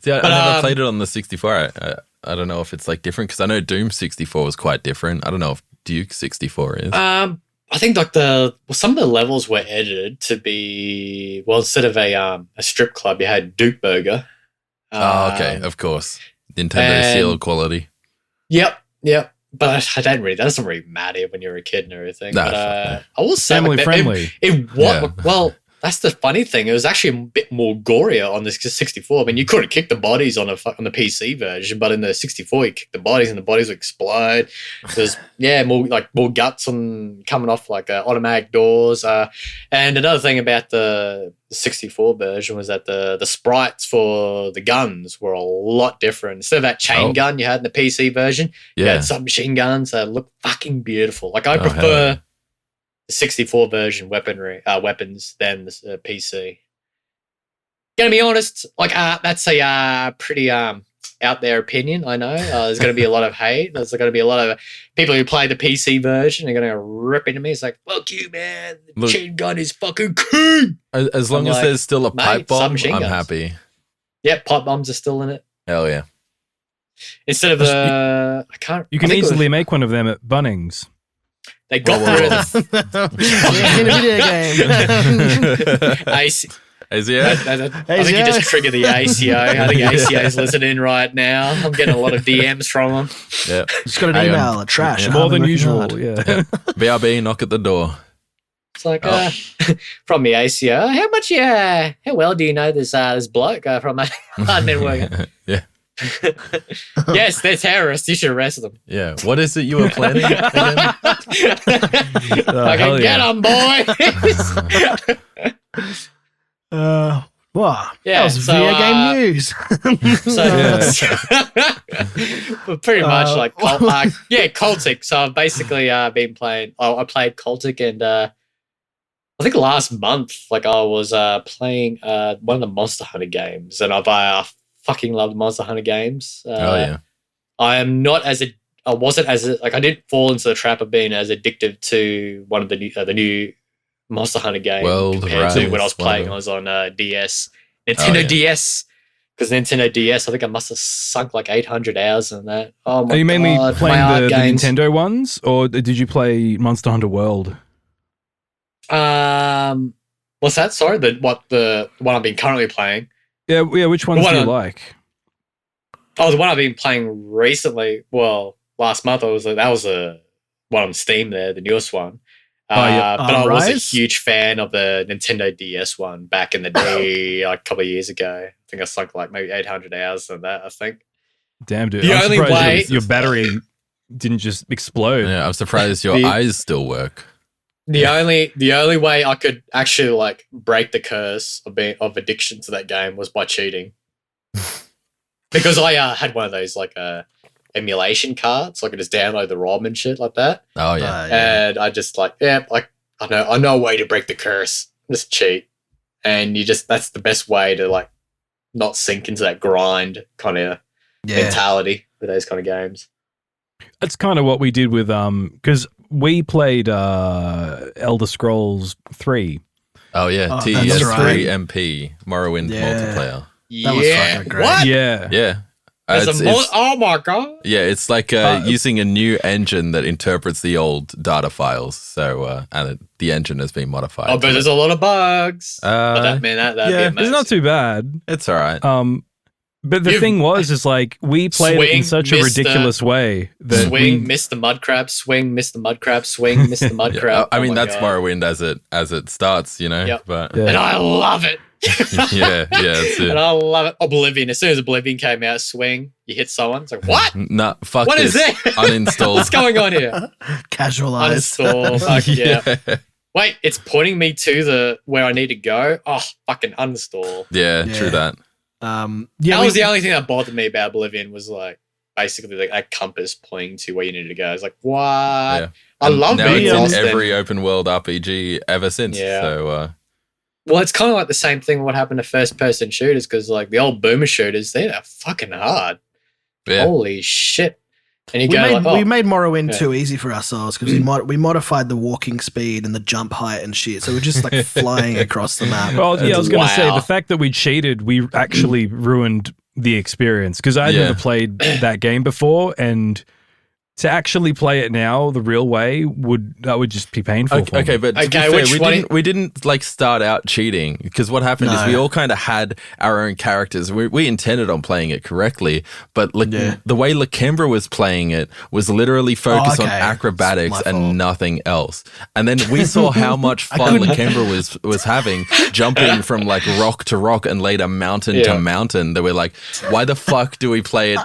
See, I But, never played it on the 64. I don't know if it's like different because I know Doom 64 was quite different. I don't know if Duke 64 is. I think like some of the levels were edited to be, well, instead of a strip club, you had Duke Burger. Okay, of course. Nintendo seal quality. Yep. But that doesn't really matter when you're a kid and everything. Nah, But fuck I will say, Family like, friendly. Well, that's the funny thing. It was actually a bit more gorier on the 64. I mean, you couldn't kick the bodies on the PC version, but in the 64, you kick the bodies and the bodies would explode. There's more guts coming off like automatic doors. And another thing about the 64 version was that the sprites for the guns were a lot different. Instead of that chain gun you had in the PC version, you Yeah. had submachine guns that look fucking beautiful. Like I Oh, hell prefer yeah. the 64 version weapons than the PC. Gonna be honest, like that's a pretty out there opinion. I know there's gonna be a lot of hate. There's gonna be a lot of people who play the PC version are gonna rip into me. It's like, fuck you, man. The Look- chain gun is fucking king. As long I'm as like, there's still a mate, pipe bomb, submachine I'm guns. happy. Yep, pipe bombs are still in it. Hell yeah. Instead of I can't. You I can think it was- easily make one of them at Bunnings. They got Whoa, rid whoa, of in a video game. AC. Is yeah? I think you just triggered the ACO. I think ACO is listening right now. I'm getting a lot of DMs from them. Yeah. Just got an Hang on. email, trash. Yeah. More than Harvey usual. Working Yeah. BRB, knock at the door. It's like from the ACO. How much? How well do you know this bloke from Hard Men Working? Yeah. Yes, they're terrorists. You should arrest them. Yeah. What is it you were planning again? Get them, boys. Wow. Yeah, That was video game news. But pretty much like Cultic. So I've basically been playing. I played Cultic, and I think last month, like I was playing one of the Monster Hunter games, and I fucking love Monster Hunter games. I am not I wasn't as like I didn't fall into the trap of being as addictive to one of the new Monster Hunter game compared to when I was playing. I was on DS, Nintendo DS, because Nintendo DS, I think I must have sunk like 800 hours in that. Oh my! Are you mainly God, playing the Nintendo ones, or did you play Monster Hunter World? What's that? Sorry, the one I've been currently playing. Yeah. Which ones do you like? Oh, the one I've been playing recently. Well, last month that was one on Steam there, the newest one. But I was a huge fan of the Nintendo DS one back in the day, like a couple of years ago. I think I sunk like maybe 800 hours in that, I think. Damn, dude. I'm surprised your battery didn't just explode. Yeah, I'm surprised your eyes still work. The only way I could actually like break the curse of addiction to that game was by cheating. Because I had one of those like emulation cards, so I could just download the ROM and shit like that. Oh yeah. And I just like I know a way to break the curse. Just cheat. And that's the best way to like not sink into that grind kind of mentality with those kind of games. That's kind of what we did with because we played Elder Scrolls 3. Oh yeah, TES3 MP Morrowind multiplayer. That was fucking great. What? Yeah. Oh my god! Yeah, it's like using a new engine that interprets the old data files. So, the engine has been modified. Oh, but there's a lot of bugs. But that'd be amazing. It's not too bad. It's all right. But the thing is like we played it in such a ridiculous way that miss the mud crab, swing, miss the mud crab, swing, miss the mud crab. I mean, that's Morrowind as it starts, you know. Yep. But and I love it. yeah, that's it. And I love it. Oblivion. As soon as Oblivion came out, swing, you hit someone. It's like, what? Nah, fuck what this. Is that? Uninstall. What's going on here? Casualized. Uninstall. Fuck yeah. Wait, it's pointing me to where I need to go. Oh, fucking uninstall. Yeah, true that. That was the only thing that bothered me about Oblivion was like basically like that compass pointing to where you needed to go. I was like, what? Yeah. I love now being it's in every open world RPG ever since. Yeah. So well, it's kind of like the same thing what happened to first person shooters, because like the old boomer shooters, they're fucking hard. Yeah. Holy shit. And we made Morrowind too easy for ourselves because we modified the walking speed and the jump height and shit. So we're just like flying across the map. Well, yeah, I was going to say the fact that we cheated, we actually ruined the experience because I'd never played that game before, and to actually play it now the real way would just be painful. Okay, but to be fair, we didn't like start out cheating, because what happened is we all kind of had our own characters. We intended on playing it correctly, but the way Lakembra was playing it was literally focused on acrobatics and nothing else. And then we saw how much fun Lakembra was having, jumping from like rock to rock and later mountain to mountain. That we're like, why the fuck do we play it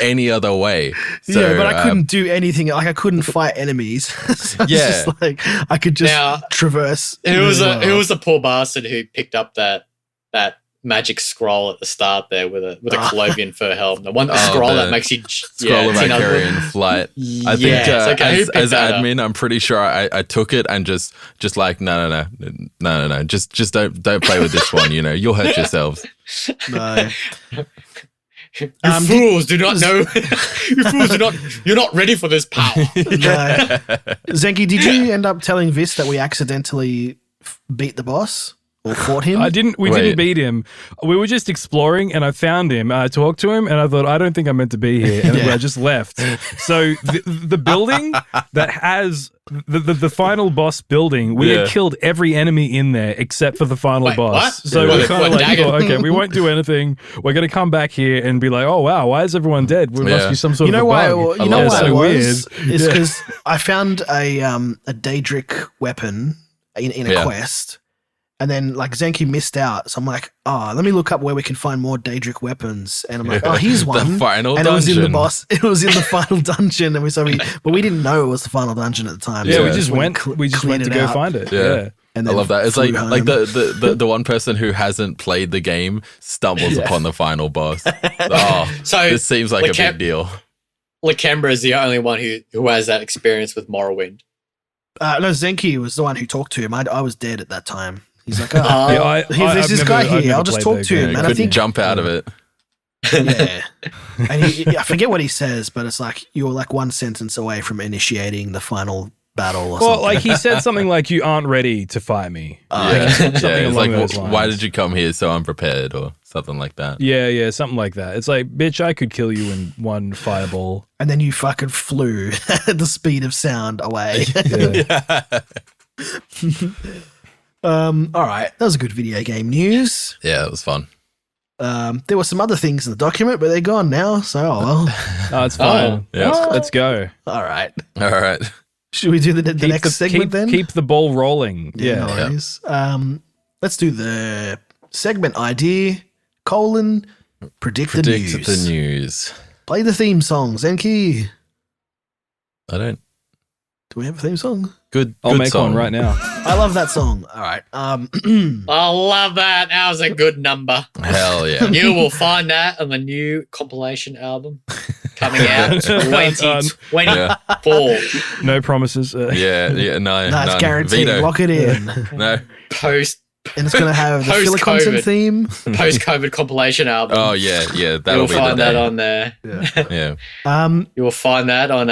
any other way? So, but I couldn't do anything. Like I couldn't fight enemies. So just like I could just traverse. Who was the poor bastard who picked up that magic scroll at the start there with a Colovian fur helm? The one scroll that makes you scroll of Icarian flight. I think as admin, I'm pretty sure I took it and just like no. Just don't play with this one. You know, you'll hurt yourselves. No. You fools do not know. You fools do not. You're not ready for this power. No. Zenki, did you end up telling Vys that we accidentally beat the boss or fought him? We didn't beat him. We were just exploring, and I found him. I talked to him, and I thought, I don't think I'm meant to be here, and I just left. So the building that has the final boss building, we had killed every enemy in there except for the final boss. What? So we're kind of like, okay, we won't do anything. We're going to come back here and be like, oh wow, why is everyone dead? We must be some sort of a bug. Why it was? It's because I found a Daedric weapon in a quest. And then like Zenki missed out. So I'm like, let me look up where we can find more Daedric weapons. And I'm like, here's one. The final and dungeon. it was in the boss. It was in the final dungeon. And but we didn't know it was the final dungeon at the time. Yeah, so we just went to go find it. Yeah. And I love that. It's like home. the one person who hasn't played the game stumbles upon the final boss. So this seems like a big deal. Lakembra is the only one who has that experience with Morrowind. No, Zenki was the one who talked to him. I was dead at that time. He's like, there's this guy here. I'll just talk to him. And I think jump out of it. Yeah. And I forget what he says, but it's like you're like one sentence away from initiating the final battle or something. Like he said something like, you aren't ready to fight me. It's like, why did you come here so unprepared or something like that? Yeah, something like that. It's like, bitch, I could kill you in one fireball. And then you fucking flew at the speed of sound away. All right, that was a good video game news. Yeah, it was fun. There were some other things in the document, but they're gone now, so it's fine. Let's go. All right. Should we do the next segment then? Keep the ball rolling. No worries. Let's do the segment ID, predict the news. The news. Play the theme song, Zenki. I don't. Do we have a theme song? I'll make song. one right now. I love that song. All right. I love that. That was a good number. Hell yeah. You will find that on the new compilation album coming out 2024. No promises. No. That's guaranteed. Veto. Lock it in. No. And it's going to have the filler content theme. Post-COVID compilation album. Oh, yeah. That'll be find the that day. on there. Yeah. You will find that on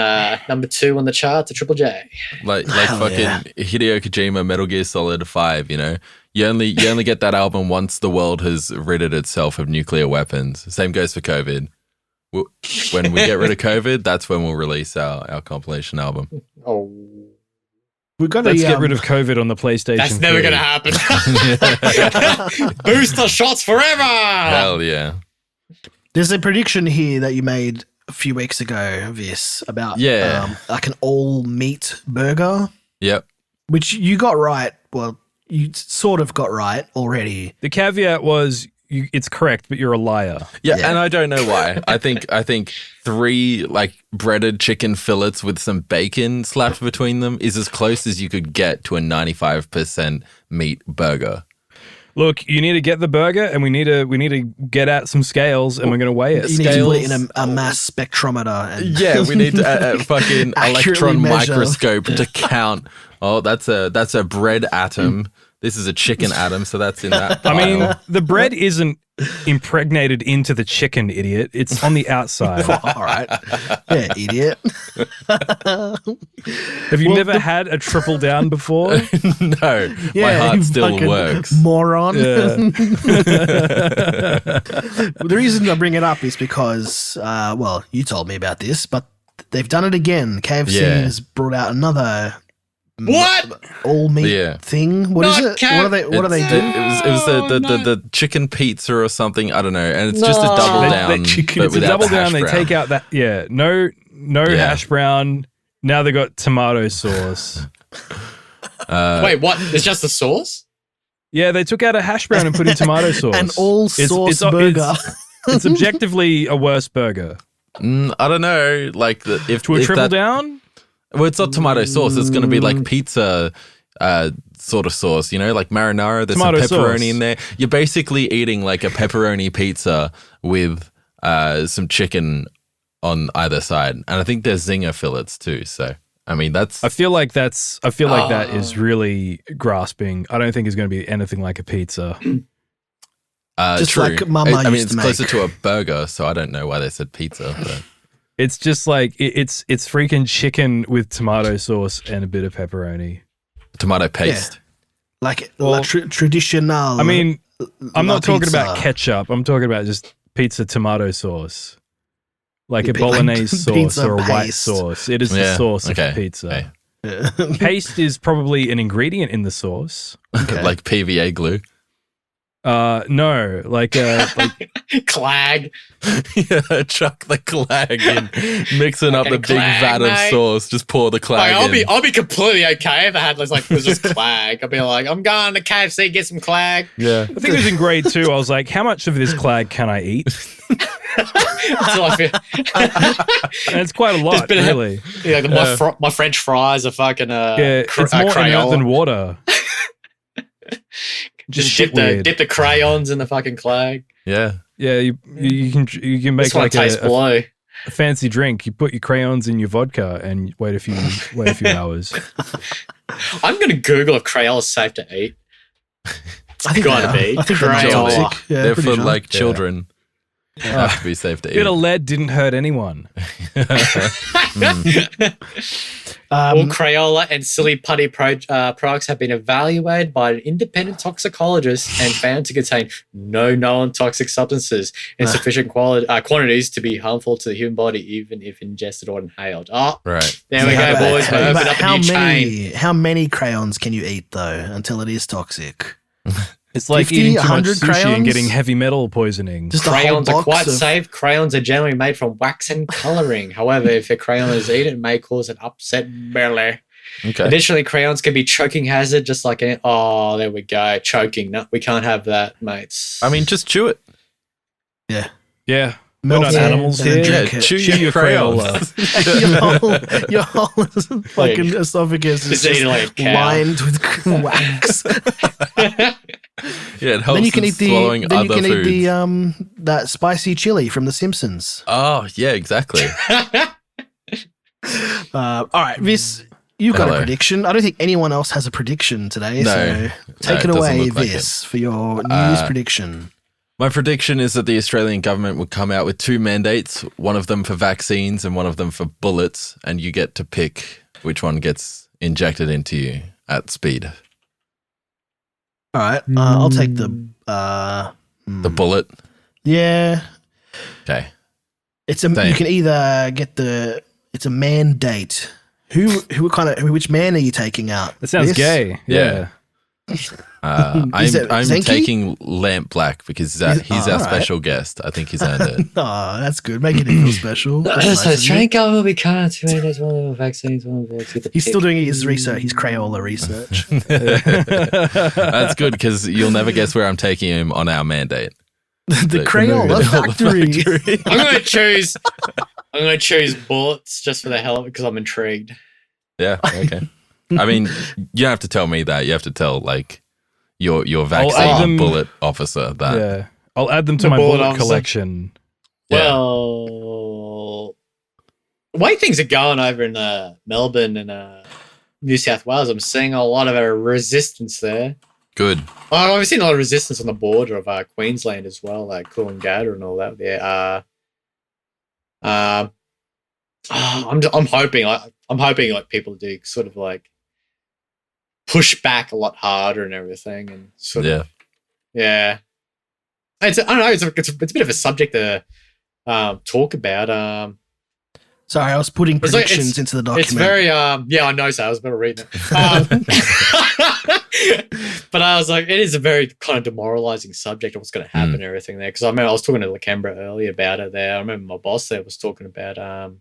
number 2 on the charts at Triple J. Like fucking Hideo Kojima, Metal Gear Solid 5, you know? You only get that album once the world has ridded itself of nuclear weapons. Same goes for COVID. When we get rid of COVID, that's when we'll release our compilation album. Oh. Let's get rid of COVID on the PlayStation. That's never going to happen. Booster shots forever. Hell yeah. There's a prediction here that you made a few weeks ago, Vys, about like an all meat burger. Yep. Which you got right. Well, you sort of got right already. The caveat was it's correct, but you're a liar. Yeah, and I don't know why. I think 3 like breaded chicken fillets with some bacon slapped between them is as close as you could get to a 95% meat burger. Look, you need to get the burger, and we need to get out some scales, and we're going to weigh it. You need to put it in a mass spectrometer. And we need a fucking electron measure. microscope to count. Oh, that's a bread atom. This is a chicken atom, so that's in that pile. I mean, the bread isn't impregnated into the chicken, idiot. It's on the outside. All right. Yeah, idiot. Have you never had a triple down before? No. My heart still works. Moron. Yeah. The reason I bring it up is because, you told me about this, but they've done it again. KFC has brought out another all meat thing. What is it? What are they doing? It was the chicken pizza or something. I don't know. And it's just a double down. It's a double down. They take out that no hash brown. Now they got tomato sauce. Wait, what? It's just the sauce? Yeah, they took out a hash brown and put in tomato sauce. An all sauce burger. It's objectively a worse burger. I don't know. Like if to a triple down. Well, it's not tomato sauce. It's going to be like pizza sort of sauce, you know, like marinara. There's tomato some pepperoni in there. You're basically eating like a pepperoni pizza with some chicken on either side. And I think there's zinger fillets too. So, I mean, I feel like that is really grasping. I don't think it's going to be anything like a pizza. Just true. like Mama I mean, used it's to closer make. to a burger, so I don't know why they said pizza. But. It's just like it's freaking chicken with tomato sauce and a bit of pepperoni, tomato paste, like traditional. I mean, I'm not talking pizza. about ketchup. I'm talking about just pizza tomato sauce, like a bolognese sauce or a white sauce. It is the sauce of the pizza. Okay. Paste is probably an ingredient in the sauce, like PVA glue. No, like Clag. Yeah, chuck the clag in, mixing up Fucking the big clag, vat of mate. sauce. Just pour the clag in. I'll be completely okay if I had like it was just clag. I'd be like, I'm going to KFC get some clag. Yeah, I think it was in grade 2. I was like, how much of this clag can I eat? So I feel, And it's quite a lot, really. my French fries are fucking Yeah, it's more inert Crayola. than water. Just dip the crayons in the fucking clag. yeah. Yeah, you can make This one like tastes blue. a fancy drink. You put your crayons in your vodka and wait a few hours. I'm gonna Google if Crayola's safe to eat. I think gotta they are. be. I think they're not Crayola. toxic. Yeah, They're pretty for sure. like children. Have to be safe to A bit of eat. lead didn't hurt anyone. All Crayola and silly putty products have been evaluated by an independent toxicologist and found to contain no known toxic substances in sufficient quantities to be harmful to the human body, even if ingested or inhaled. Oh, Right. there we go, boys. We're opening up a new chain. How many crayons can you eat though until it is toxic? It's like 50, eating too much 100 sushi crayons? and getting heavy metal poisoning. Just a whole Crayons are box quite of- safe. Crayons are generally made from wax and coloring. However, if a crayon is eaten, it may cause an upset belly. Okay. Additionally, crayons can be choking hazard, just like oh, there we go, choking. No, we can't have that, mates. I mean, just chew it. Yeah. Yeah. We're Melt not it animals and then here. drink it. Chew Chew your crayons. your whole fucking esophagus is Just eating just like a cow. lined with wax. Yeah, it helps Then you can with eat swallowing the other foods. that spicy chili from The Simpsons. Oh, yeah, exactly. All right, Vys, you've got Hello. a prediction. I don't think anyone else has a prediction today, No. so take it it doesn't away, look like Vys, for your news prediction. My prediction is that the Australian government would come out with 2 mandates, one of them for vaccines and one of them for bullets, and you get to pick which one gets injected into you at speed. All right, I'll take the The bullet. yeah. Okay. It's a Same. you can either get it's a mandate. Which man are you taking out? That sounds Vys? gay. Yeah. I'm Is it Zenki? taking Lampblak because he's our all right. special guest. I think he's earned it. Oh, that's good. Making it feel special. That's nice So of you. Australian government will be coming to mandates one of the vaccines, one of the He's still doing his research, his Crayola research. That's good because you'll never guess where I'm taking him on our mandate. the Crayola factory. I'm gonna choose bullets just for the hell of it because I'm intrigued. Yeah. Okay. I mean, you don't have to tell me that. You have to tell like your add vaccine them- bullet officer that. Yeah. I'll add them to The my bullet bullet officer. collection. Yeah. Well, the way things are going over in Melbourne and New South Wales, I'm seeing a lot of resistance there. Good. Oh, I've seen a lot of resistance on the border of Queensland as well, like Coolangatta and all that. Yeah. I'm hoping like people do sort of like push back a lot harder and everything, and sort Yeah. of yeah. I don't know. It's a bit of a subject to talk about. Sorry, I was putting It's like- predictions into the document. It's very yeah, I know. So I was about to read it, but I was like, it is a very kind of demoralizing subject of what's going to happen and everything there. Because I remember I was talking to Lakembra earlier about it there. I remember my boss there was talking about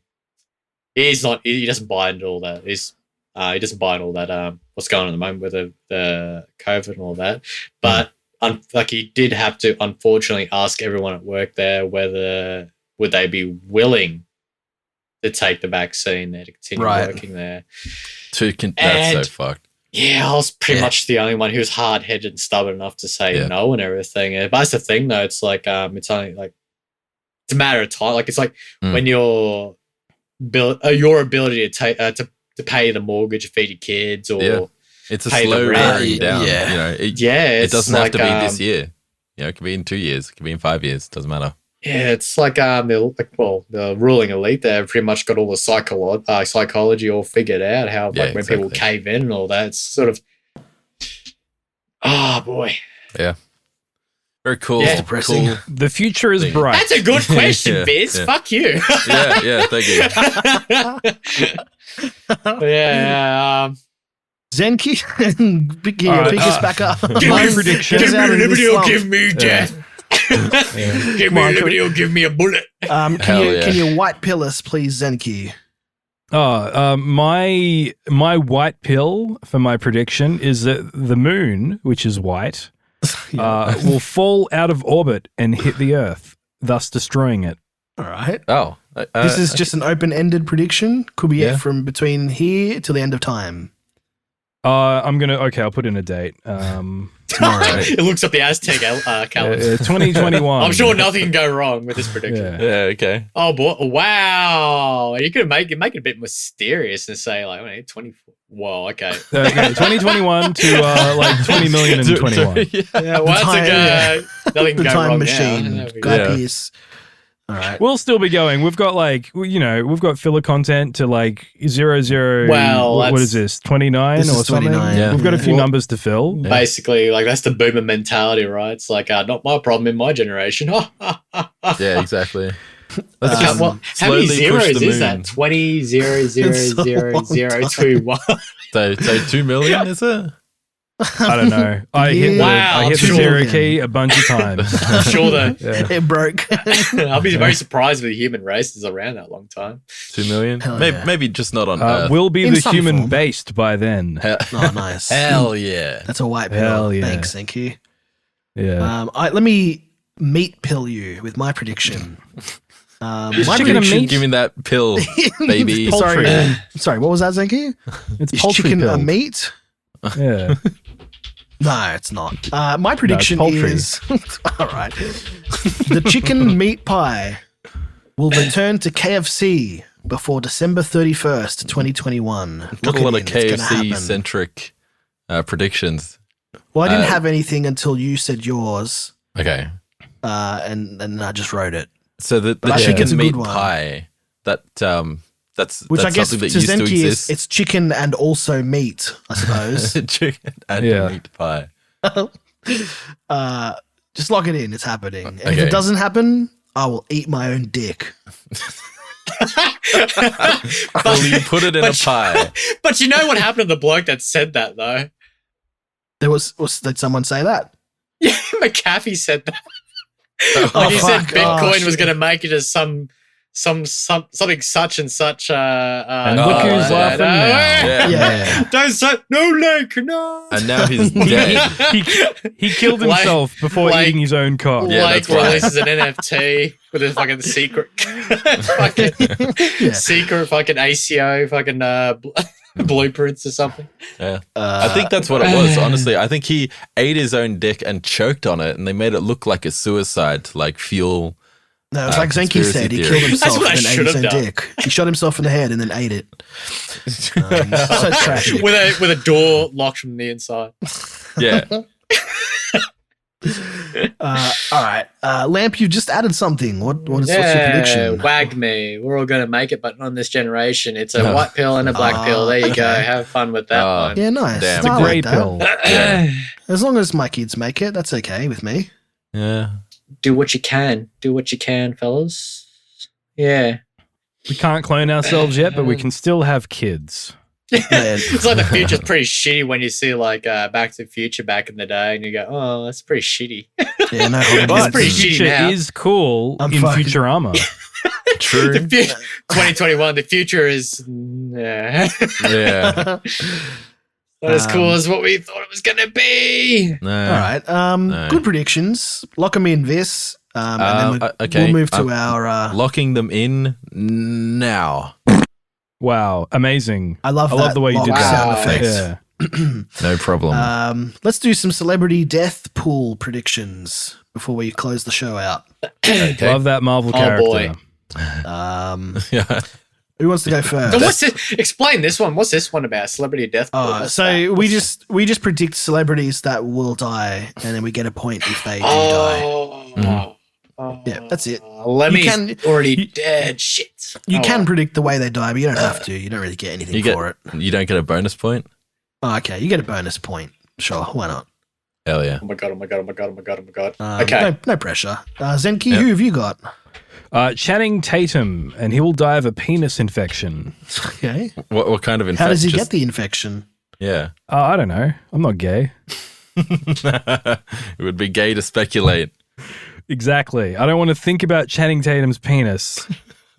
he doesn't buy into all that. He doesn't buy into all that what's going on at the moment with the COVID and all that. But like he did have to unfortunately ask everyone at work there whether would they be willing to take the vaccine there to continue working there. That's And- so fucked. Yeah, I was pretty Yeah. much the only one who was hard-headed and stubborn enough to say no and everything. But that's the thing, though. It's like it's only like it's a matter of time. Like it's like when your ability to take to pay the mortgage, feed your kids, or Yeah. It's a pay the slow rent. wearing down. Yeah. You know, it it doesn't have to be this year. You know, it could be in 2 years. It could be in 5 years. Doesn't matter. Yeah, it's like the ruling elite there have pretty much got all the psychology all figured out. How Yeah, like when people exactly. cave in and all that, it's sort of boy. Very cool. Yeah. Depressing. Cool. The future is Thing. bright. That's a good question, Yeah, Biz. yeah. Fuck you. Yeah. Thank you. yeah. Zenki, pick us back up. My prediction. Get us out of this slump. give me death. Give me liberty or give me a bullet. Can you white pill us, please, Zenki? My white pill for my prediction is that the moon, which is white, will fall out of orbit and hit the Earth, thus destroying it. All right. Oh. This is just an open-ended prediction. Could be from between here till the end of time. I'll put in a date. Tomorrow. It looks up the Aztec calendar. 2021. I'm sure nothing can go wrong with this prediction. Yeah, okay. Oh boy! Wow, you could make it a bit mysterious and say like 24. Whoa, okay. 2021 to like 20 million in 21. Yeah, well, nothing can The go time wrong machine. now. Guy Pearce. All right. We'll still be going. We've got we've got filler content to like 00. Well, what is this? 29 This or is something? 29. Yeah. We've got a few numbers to fill. Basically, like that's the boomer mentality, right? It's like not my problem in my generation. Yeah, exactly. How many slowly push zeros the is moon. that? 20 0 0 0 0 2 1. So 2 million, is it? I don't know. I hit the sure. zero key a bunch of times. I'm sure that It broke. I'll be very surprised if the human race is around that long time. 2 million? Hell Maybe, yeah. maybe just not on Earth. We'll be In the some human form. based by then. Oh, nice. Hell yeah. That's a white pill. Hell yeah. Thanks, thank you. Yeah. Let me meat pill you with my prediction. My chicken and prediction. meat? Give me that pill, baby. It's poultry. Sorry, what was that, Zenki? It's Is poultry chicken a pilled. meat? Yeah. No, it's not. My prediction poultry. is all right. The chicken meat pie will return to KFC before December 31st, 2021. Got a lot of It's gonna happen. KFC-centric predictions. Well, I didn't have anything until you said yours, Okay. and then I just wrote it. So the I think it's a chicken meat good one. pie, that's Which I guess something to that used to Zenki is exist. it's chicken and also meat, I suppose. Chicken and Yeah. meat pie. Just lock it in. It's happening. And if Okay. it doesn't happen, I will eat my own dick. Well, you put it in a but- pie. But you know what happened to the bloke that said that though? Did someone say that? Yeah, McAfee said that. Oh, Like he said fuck. Bitcoin Oh, was going to make it as something such and such. And look who's laughing now. Yeah. Yeah. Don't say no, Lake, no. And now he's dead. He killed Like- himself before like- eating his own cock. Yeah, Lake that's right. releases an NFT with a fucking secret, fucking Yeah. secret fucking ACO fucking blueprints or something. Yeah. I think that's what it was, honestly. I think he ate his own dick and choked on it, and they made it look like a suicide to like fuel. No, it's like Zenki Conspiracy said. He theory. killed himself That's what I and then ate should his have own done. dick. He shot himself in the head and then ate it. So tragic. With a door locked from the inside. Yeah. All right. Lamp, you've just added something. What's your prediction? WAGMI. We're all going to make it, but not in this generation. It's a white pill and a black pill. There you go. okay. Have fun with that one. Yeah, nice. Damn. It's a I like grey that. pill. Yeah. As long as my kids make it, that's okay with me. Yeah. Do what you can. Do what you can, fellas. Yeah. We can't clone ourselves yet, but we can still have kids. It's like the future's pretty shitty when you see like Back to the Future back in the day and you go, oh, that's pretty shitty. Yeah, no It's Hollywood. But pretty the shitty future now. is cool I'm in fucking- Futurama. True. 2021, the future is Yeah. not as cool as what we thought it was going to be. No. All right. No. Good predictions. Lock them in, Vys. And then okay. we'll move to our. Locking them in now. Wow, amazing. I love the way you lock did sound that. effects. Yeah. No problem. Let's do some celebrity death pool predictions before we close the show out. Okay. Love that Marvel Oh, character. boy. Yeah. Who wants to go first? So what's this? Explain this one. What's this one about? Celebrity death pool? What's So that? we just predict celebrities that will die, and then we get a point if they do die. Oh. Yeah, that's it. Lemmy's You can- already dead. Shit. You Oh, can predict the way they die, but you don't have to. You don't really get anything for it. You don't get a bonus point? Oh, okay, you get a bonus point. Sure, why not? Hell yeah. Oh my god! Oh my god! Oh my god! Oh my god! Oh my god! Okay. No pressure. Zenki, who have you got? Channing Tatum, and he will die of a penis infection. Okay. What kind of infection? How does he get the infection? Yeah. I don't know. I'm not gay. It would be gay to speculate. Exactly. I don't want to think about Channing Tatum's penis.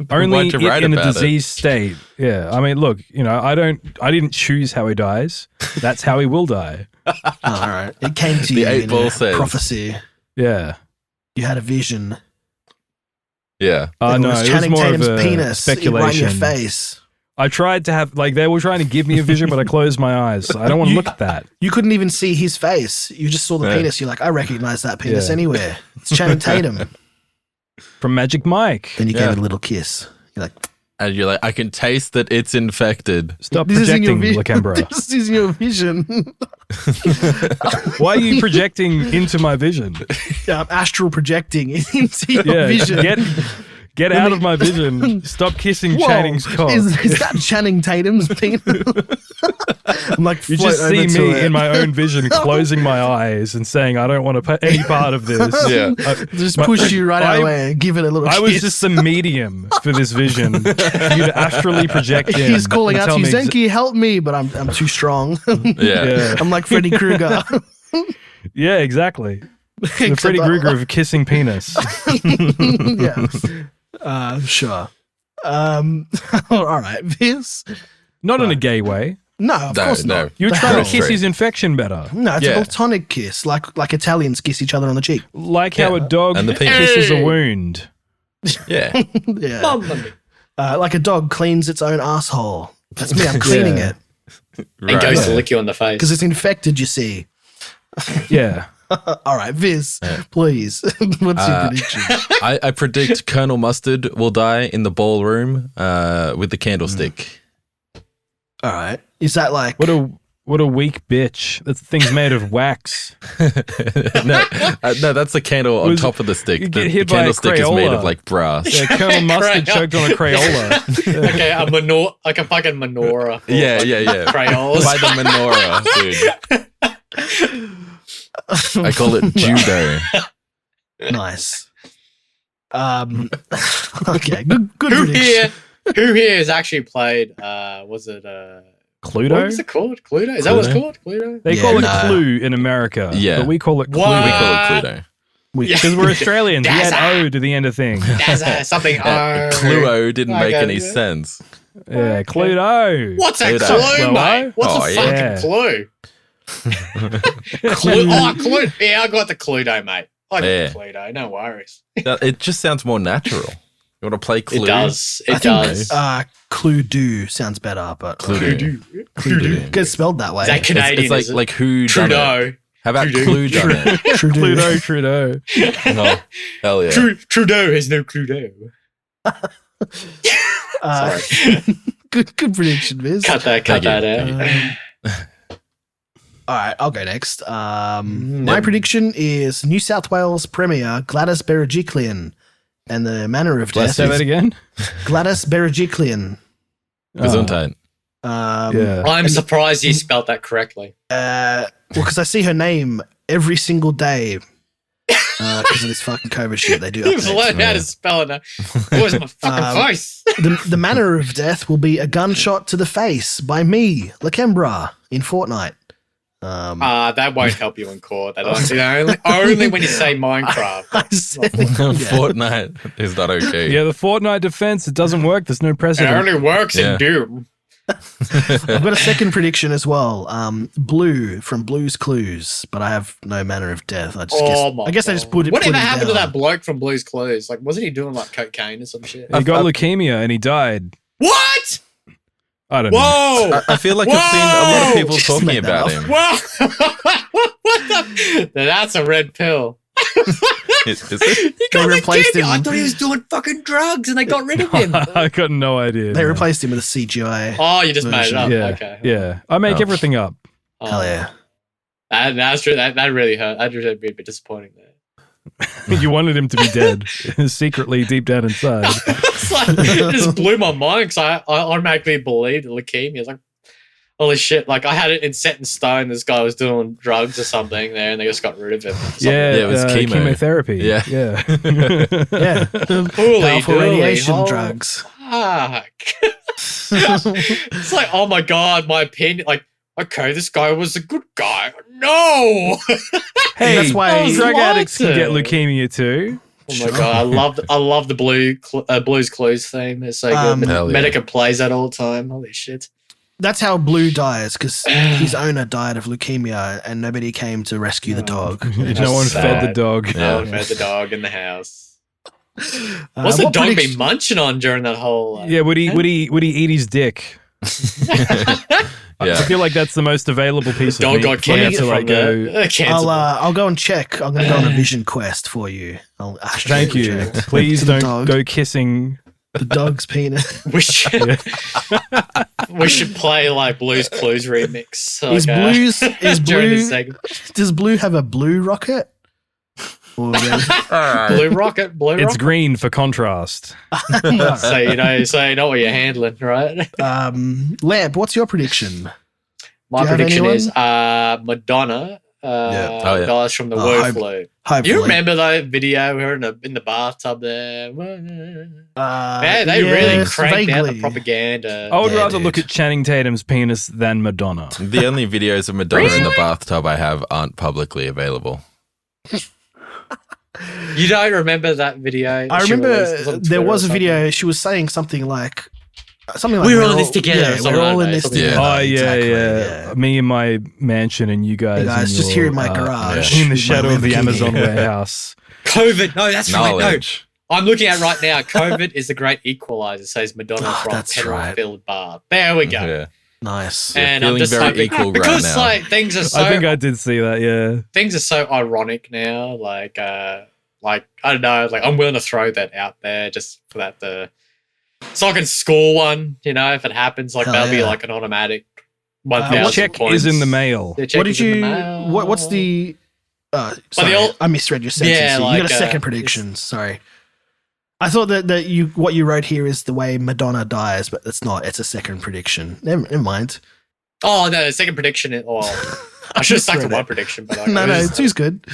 Only why'd you write in a about it? diseased state. Yeah. I mean, look, I didn't choose how he dies. That's how he will die. Oh, all right. It came to The you eight in ball a says. prophecy. Yeah. You had a vision. Yeah. It No, was it was Channing more Tatum's of a penis right in speculation. your face. I tried to have, they were trying to give me a vision, but I closed my eyes. I don't want to look at that. You couldn't even see his face. You just saw the Yeah. penis. You're like, I recognize that penis Yeah. anywhere. It's Channing Tatum. From Magic Mike. Then you Yeah. gave it a little kiss. You're like, And you're like, I can taste that it's infected. Stop this isn't your projecting, vision. Lakembra. This is your vision. Why are you projecting into my vision? Astral projecting into your Yeah, vision. get out of my vision. Stop kissing Whoa, Channing's cock. Is that Channing Tatum's penis? I'm like, You float just see over to me it. in my own vision, closing my eyes and saying, I don't want to pay any part of this. Yeah. Just push you right out of the way and give it a little I kiss. was just the medium for this vision. For you to astrally project in. He's calling and out to tell you, me exa- Zenki, help me, but I'm too strong. Yeah. Yeah. I'm like Freddy Krueger. Yeah, exactly. The Except Freddy I- Krueger of kissing penis. Yeah. Sure. All right, Vys. Not in a gay way. No, of No, course no. not. You were The trying hell? to kiss straight. his infection better. No, it's Yeah. a platonic kiss, like Italians kiss each other on the cheek. Like how Yeah. a dog And the penis. kisses a Hey. wound. Yeah. Yeah. Mamma mia. Like a dog cleans its own asshole. That's me. I'm cleaning Yeah. it And Right. goes to lick you on the face. because it's infected. You see. Yeah. All right, Vys, please. What's your prediction? I predict Colonel Mustard will die in the ballroom with the candlestick. All right, is that like What a weak bitch. That thing's made of wax. No, that's the candle on Was- top of the stick. you The, get hit the by a candlestick is made Crayola. of like brass. Yeah, Colonel Mustard Crayola. choked on a Crayola. Okay, like a fucking menorah. for, Yeah, like, yeah. Crayolas. By the menorah, dude. I call it judo. nice? Okay, good Who prediction. here? Who here has actually played? Was it what Cluedo? was it called? Cluedo? Is that what it's called? Cluedo? They Yeah, call it no. Clue in America. Yeah. But we call it Clue. What? We call it Cluedo. Because we're Australians. We That's add O to the end of things. That's something. Cluedo didn't make Okay. any sense. Yeah, Cluedo. What's a Cluedo. clue, Clue, mate? What's Oh, a yeah. fucking clue? Clue. Oh, clue. Yeah, I got the Cluedo, mate. I got Yeah. the Cluedo. No worries. It just sounds more natural. You want to play Clue? It does. I It think, does. Cluedo sounds better, but Cluedo. Cluedo gets spelled that way. Is that Canadian? It's is it? like who done it? Trudeau. How about Trudeau. Clue done it? Trudeau. Trudeau. Oh, hell yeah. Trudeau has no Cluedo. Good prediction, Viz. Cut that Thank you. out. All right, I'll go next. My prediction is New South Wales Premier Gladys Berejiklian, and the manner of death Say that is again? Gladys Berejiklian. Gesundheit. Yeah. I'm surprised you spelled that correctly. Well, because I see her name every single day because of this fucking COVID shit. They do You've updates. learned how to spell it now. Where's my fucking face? The manner of death will be a gunshot to the face by me, Lakembra, in Fortnite. That won't help you in court. That only when you say Minecraft. I said, Fortnite is not okay. Yeah, the Fortnite defense, it doesn't work. There's no It precedent. only works Yeah. in Doom. I've got a second prediction as well. Blue from Blue's Clues, but I have no manner of death. I guess I just put it. Whatever put it happened to down. that bloke from Blue's Clues? Like, wasn't he doing like cocaine or some shit? He got leukemia and he died. What? I don't know. Whoa! I feel like I've seen a lot of people Just talking make that about up. him. Whoa! What the? That's a red pill. Is it? He got They replaced leukemia. I him. thought he was doing fucking drugs and they got rid of him. I got no idea. They no. replaced him with a CGI. Oh, you just made it up. Yeah, Okay. yeah. I make Oh. everything up. Oh, Hell yeah. That's true. That really hurt. That really be a bit disappointing there. You wanted him to be dead secretly deep down inside. It's like, it just blew my mind because I automatically believed leukemia. It's like, holy shit. Like, I had it in set in stone. This guy was doing drugs or something there and they just got rid of him. Yeah, Yeah, it was chemo. chemotherapy. Yeah. yeah. Yeah. Holy Powerful dooly, radiation holy drugs. Fuck. It's like, oh my God, my opinion. Like, okay, this guy was a good guy. No. Hey, that's why- drug addicts can get Lighter. leukemia too. Oh my god, I love the Blue's Clues theme. It's so good. Hell yeah. Medica plays that all the time. Holy shit. That's how Blue dies, because his owner died of leukemia and nobody came to rescue the dog. No one fed the sad. dog. Yeah. Oh, fed the dog in the house. What's the what dog prediction- been munching on during that whole? Yeah, would he eat his dick? I Yeah. feel like that's the most available piece of Dog meat got for him cancer to like from go. the cancer. I'll go and check. I'm going to go on a vision quest for you. I'll Thank you. check. Please To the don't dog. go kissing. The dog's penis. we should, we should play like Blue's Clues remix. Like, Is during this Blue? segment. Does Blue have a blue rocket? Or Blue Rocket, Blue It's Rocket. green for contrast. So you know what you're handling, right? Lamp, what's your prediction? My Do you have prediction anyone? is Madonna Yeah. Oh, yeah. dies from the Oh, WuFlu. Hopefully. You remember that video? We were in the bathtub there. Man, they yes, really cranked out the vaguely. propaganda. I would Yeah, rather dude. look at Channing Tatum's penis than Madonna. The only videos of Madonna in the bathtub I have aren't publicly available. You don't remember that video? I She remember released? It on there Twitter was or a something. video. She was saying something like We're all in this together or Yeah, something we're all like in that. this Something together. like Oh yeah, Exactly, yeah. Me in my mansion and you guys, You guys in just your, here in my garage. in the with my shadow of the Lamborghini. Amazon warehouse. COVID. No, that's right. No, Knowledge. I'm looking at it right now. COVID is the great equalizer, says Madonna Oh, from that's right. Penrith Bar. There we go. Yeah. Nice. And I'm feeling just very hoping equal right because now. like things are so I think I did see that. Yeah. things are so ironic now. Like I don't know. Like I'm willing to throw that out there just for that so I can score one. You know, if it happens, like Hell that'll be yeah. like an automatic what 1,000 Check points. is in the mail. The check What did is in the you? mail. What's the? Sorry, old- I misread your sentence. Yeah, you like, got a second prediction. Sorry. I thought that what you wrote here is the way Madonna dies, but it's not. It's a second prediction. Never mind. Oh no, the second prediction. I should have stuck to misread one it. prediction, but No, two's good.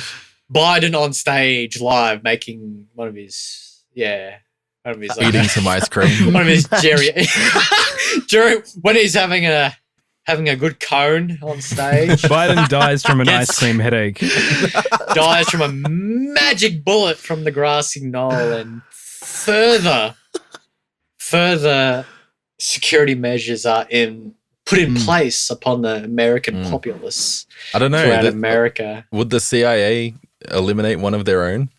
Biden on stage live making one of his like, Eating some ice cream. one of his during when he's having a good cone on stage. Biden dies from an Gets- ice cream headache. Dies from a magic bullet from the grassy knoll, and further security measures are put in place upon the American populace I don't know. throughout that- America. Would the CIA eliminate one of their own?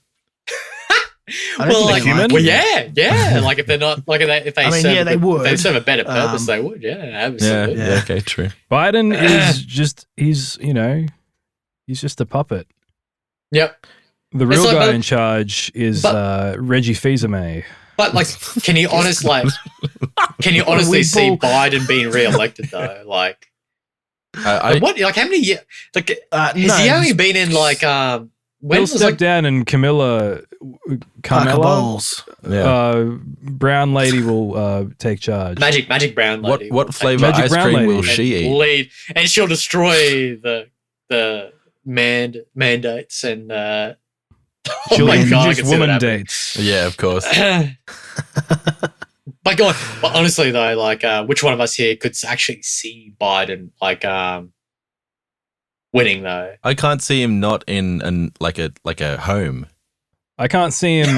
I don't think like, they might. human? yeah. Like if they're not, like if they I mean, serve, yeah, they if would. they serve a better purpose, Um, they would. Yeah, Yeah, absolutely. yeah. Okay, true. Biden is just he's just a puppet. Yep. The real like, guy but- in charge is Reggie Fils-Aimé. But like, can you honestly We see bull- Biden being re-elected though? Like, what? Like, how many years? Like, has he only been in like when He'll was step like down and Parker Carmella, Bowles. Yeah. brown lady will take charge. Magic Brown lady? What will flavor Magic ice Brown cream will lady. she eat? lead, and she'll destroy the mandates and. She'll I introduce can see that woman happening. dates. Yeah, of course. But God, but honestly though, like, which one of us here could actually see Biden like winning though? I can't see him not in like a home. I can't see him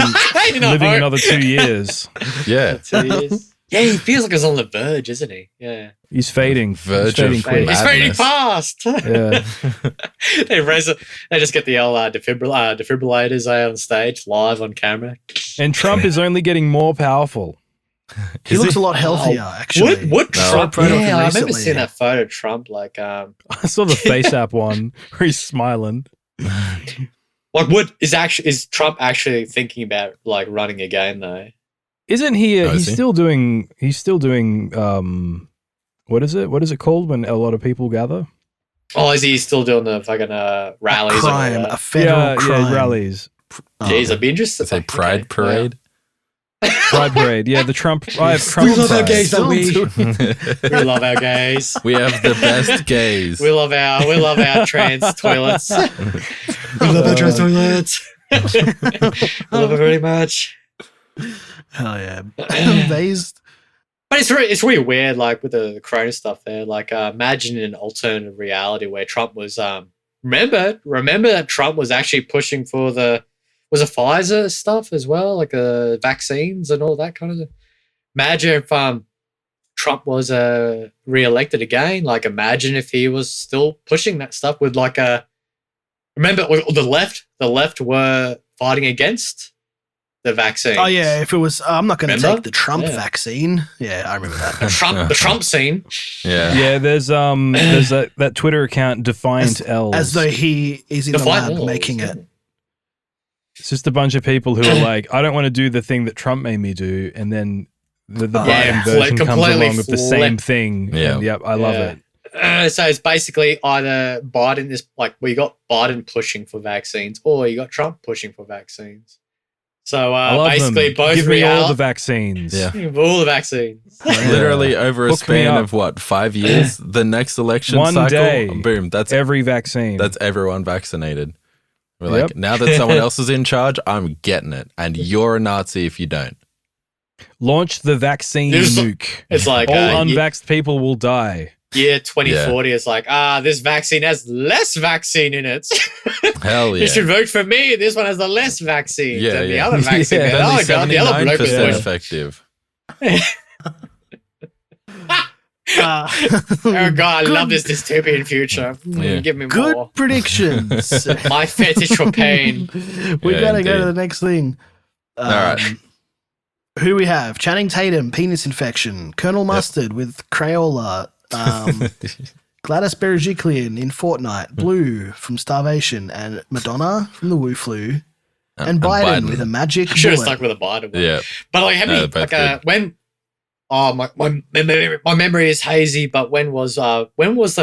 You know, living another 2 years. Yeah. 2 years. Yeah, he feels like he's on the verge, isn't he? Yeah, He's fading. Verge He's fading of quick. he's fading Madness. fast. Yeah. They just get the old defibrillators on stage live on camera. And Trump is only getting more powerful. He looks a lot healthier, actually. Would No. Trump? Photo of him Yeah, I remember recently. seeing that photo of Trump. Like, I saw the face app one where he's smiling. is Trump actually thinking about like running again though? Isn't he? Oh, is He's he? still doing. He's still doing. What is it? What is it called when a lot of people gather? Oh, is he still doing the fucking rallies? and all crime, that? a federal crime. yeah, rallies, Oh, Jeez, I'd be interested. Say Pride Parade. Pride parade. Yeah, the Trump. I have Trump. We love our pride. gays, don't we? Still We love our gays. We have the best gays. We love our trans toilets. We love our trans toilets. We love it very much. Hell yeah. Vys But it's really weird, like with the Corona stuff there. Like, imagine an alternative reality where Trump was. Remember that Trump was actually pushing for was it Pfizer stuff as well, like vaccines and all that kind of stuff. Imagine if Trump was re-elected again. Like, imagine if he was still pushing that stuff with like a. Remember, the left were fighting against the vaccine. Oh yeah, if it was, I'm not going to take the Trump vaccine. Yeah, I remember that. The Trump scene. Yeah, yeah. There's that Twitter account Defiant L's, as though he is in Defiant the lab L's, making it. It's just a bunch of people who are like, I don't want to do the thing that Trump made me do, and then the Biden version comes along with the same thing. Yeah. And, yep, I love it. So it's basically either Biden is like, well, you got Biden pushing for vaccines, or you got Trump pushing for vaccines. So I love basically, them. both Give me all the vaccines. Yeah. all the vaccines. Literally over a Hook me span up. of what, 5 years? The next election One cycle, day. boom, that's Every vaccine. that's everyone vaccinated. We're like, Yep. now that someone else is in charge, I'm getting it, and you're a Nazi if you don't. Launch the vaccine It's- nuke. It's like All unvaxxed people will die. year 2040 is like, this vaccine has less vaccine in it. Hell yeah. You should vote for me. This one has the less vaccine Yeah, than the yeah. other vaccine. Yeah. Oh, Only God, the other bloke was 79% pushing. effective. Oh, God, I love this dystopian future. Yeah. Give me Good more. predictions. My fetish for pain. We Yeah, gotta go to indeed. the next thing. right. Who do we have? Channing Tatum, penis infection. Colonel Mustard with Crayola. Gladys Berejiklian in Fortnite. Blue from Starvation. And Madonna from the WuFlu. And Biden with a magic Should have bullet. stuck with a Biden one. Yeah. But like, both like good. when? Oh, my memory is hazy. But when was the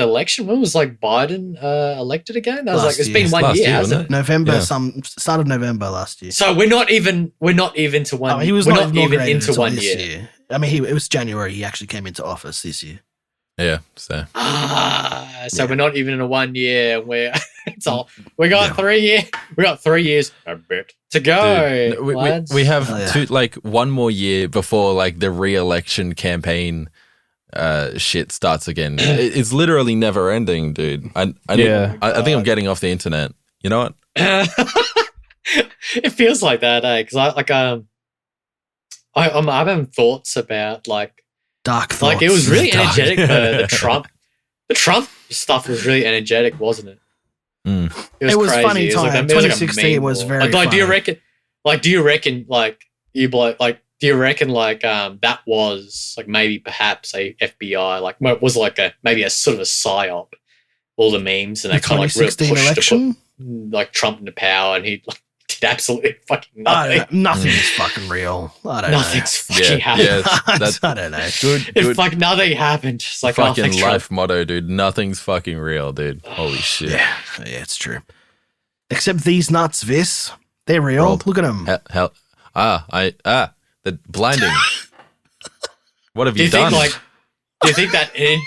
election? When was like Biden elected again? I was Last like, it's year. been 1 Last year, year, hasn't wasn't it? November, Yeah. start of November last year. So we're not even to one. He was we're not not even inaugurated into until 1 this year. I mean, it was January. He actually came into office this year. Yeah. So So we're not even in a 1 year. We got 3 years. We got 3 years a bit to go. Dude, lads. we have Oh, yeah. one more year before like the re-election campaign shit starts again. It's literally never ending, dude. I think I'm getting off the internet. You know what? It feels like that, because I'm having thoughts about like Dark thoughts. it was really Dark. energetic. The Trump stuff was really energetic, wasn't it? Mm. It was crazy. funny time. it was like a 2016 meme was war. very like do you funny. reckon that was like maybe perhaps a FBI was like maybe a sort of a psyop, all the memes and The that kind of like really 2016 pushed election? to put like Trump into power, and he like did absolutely fucking I nothing. don't know. Nothing's fucking real. I don't Nothing's fucking happened. Yeah, that's know. I don't know. good. It's like nothing happened. It's like fucking thanks, life Trump. motto, dude. Nothing's fucking real, dude. Holy shit. Yeah, it's true. Except these nuts, Vys. They're real. Rolled. Look at them. The blinding. What have Do you you think done? do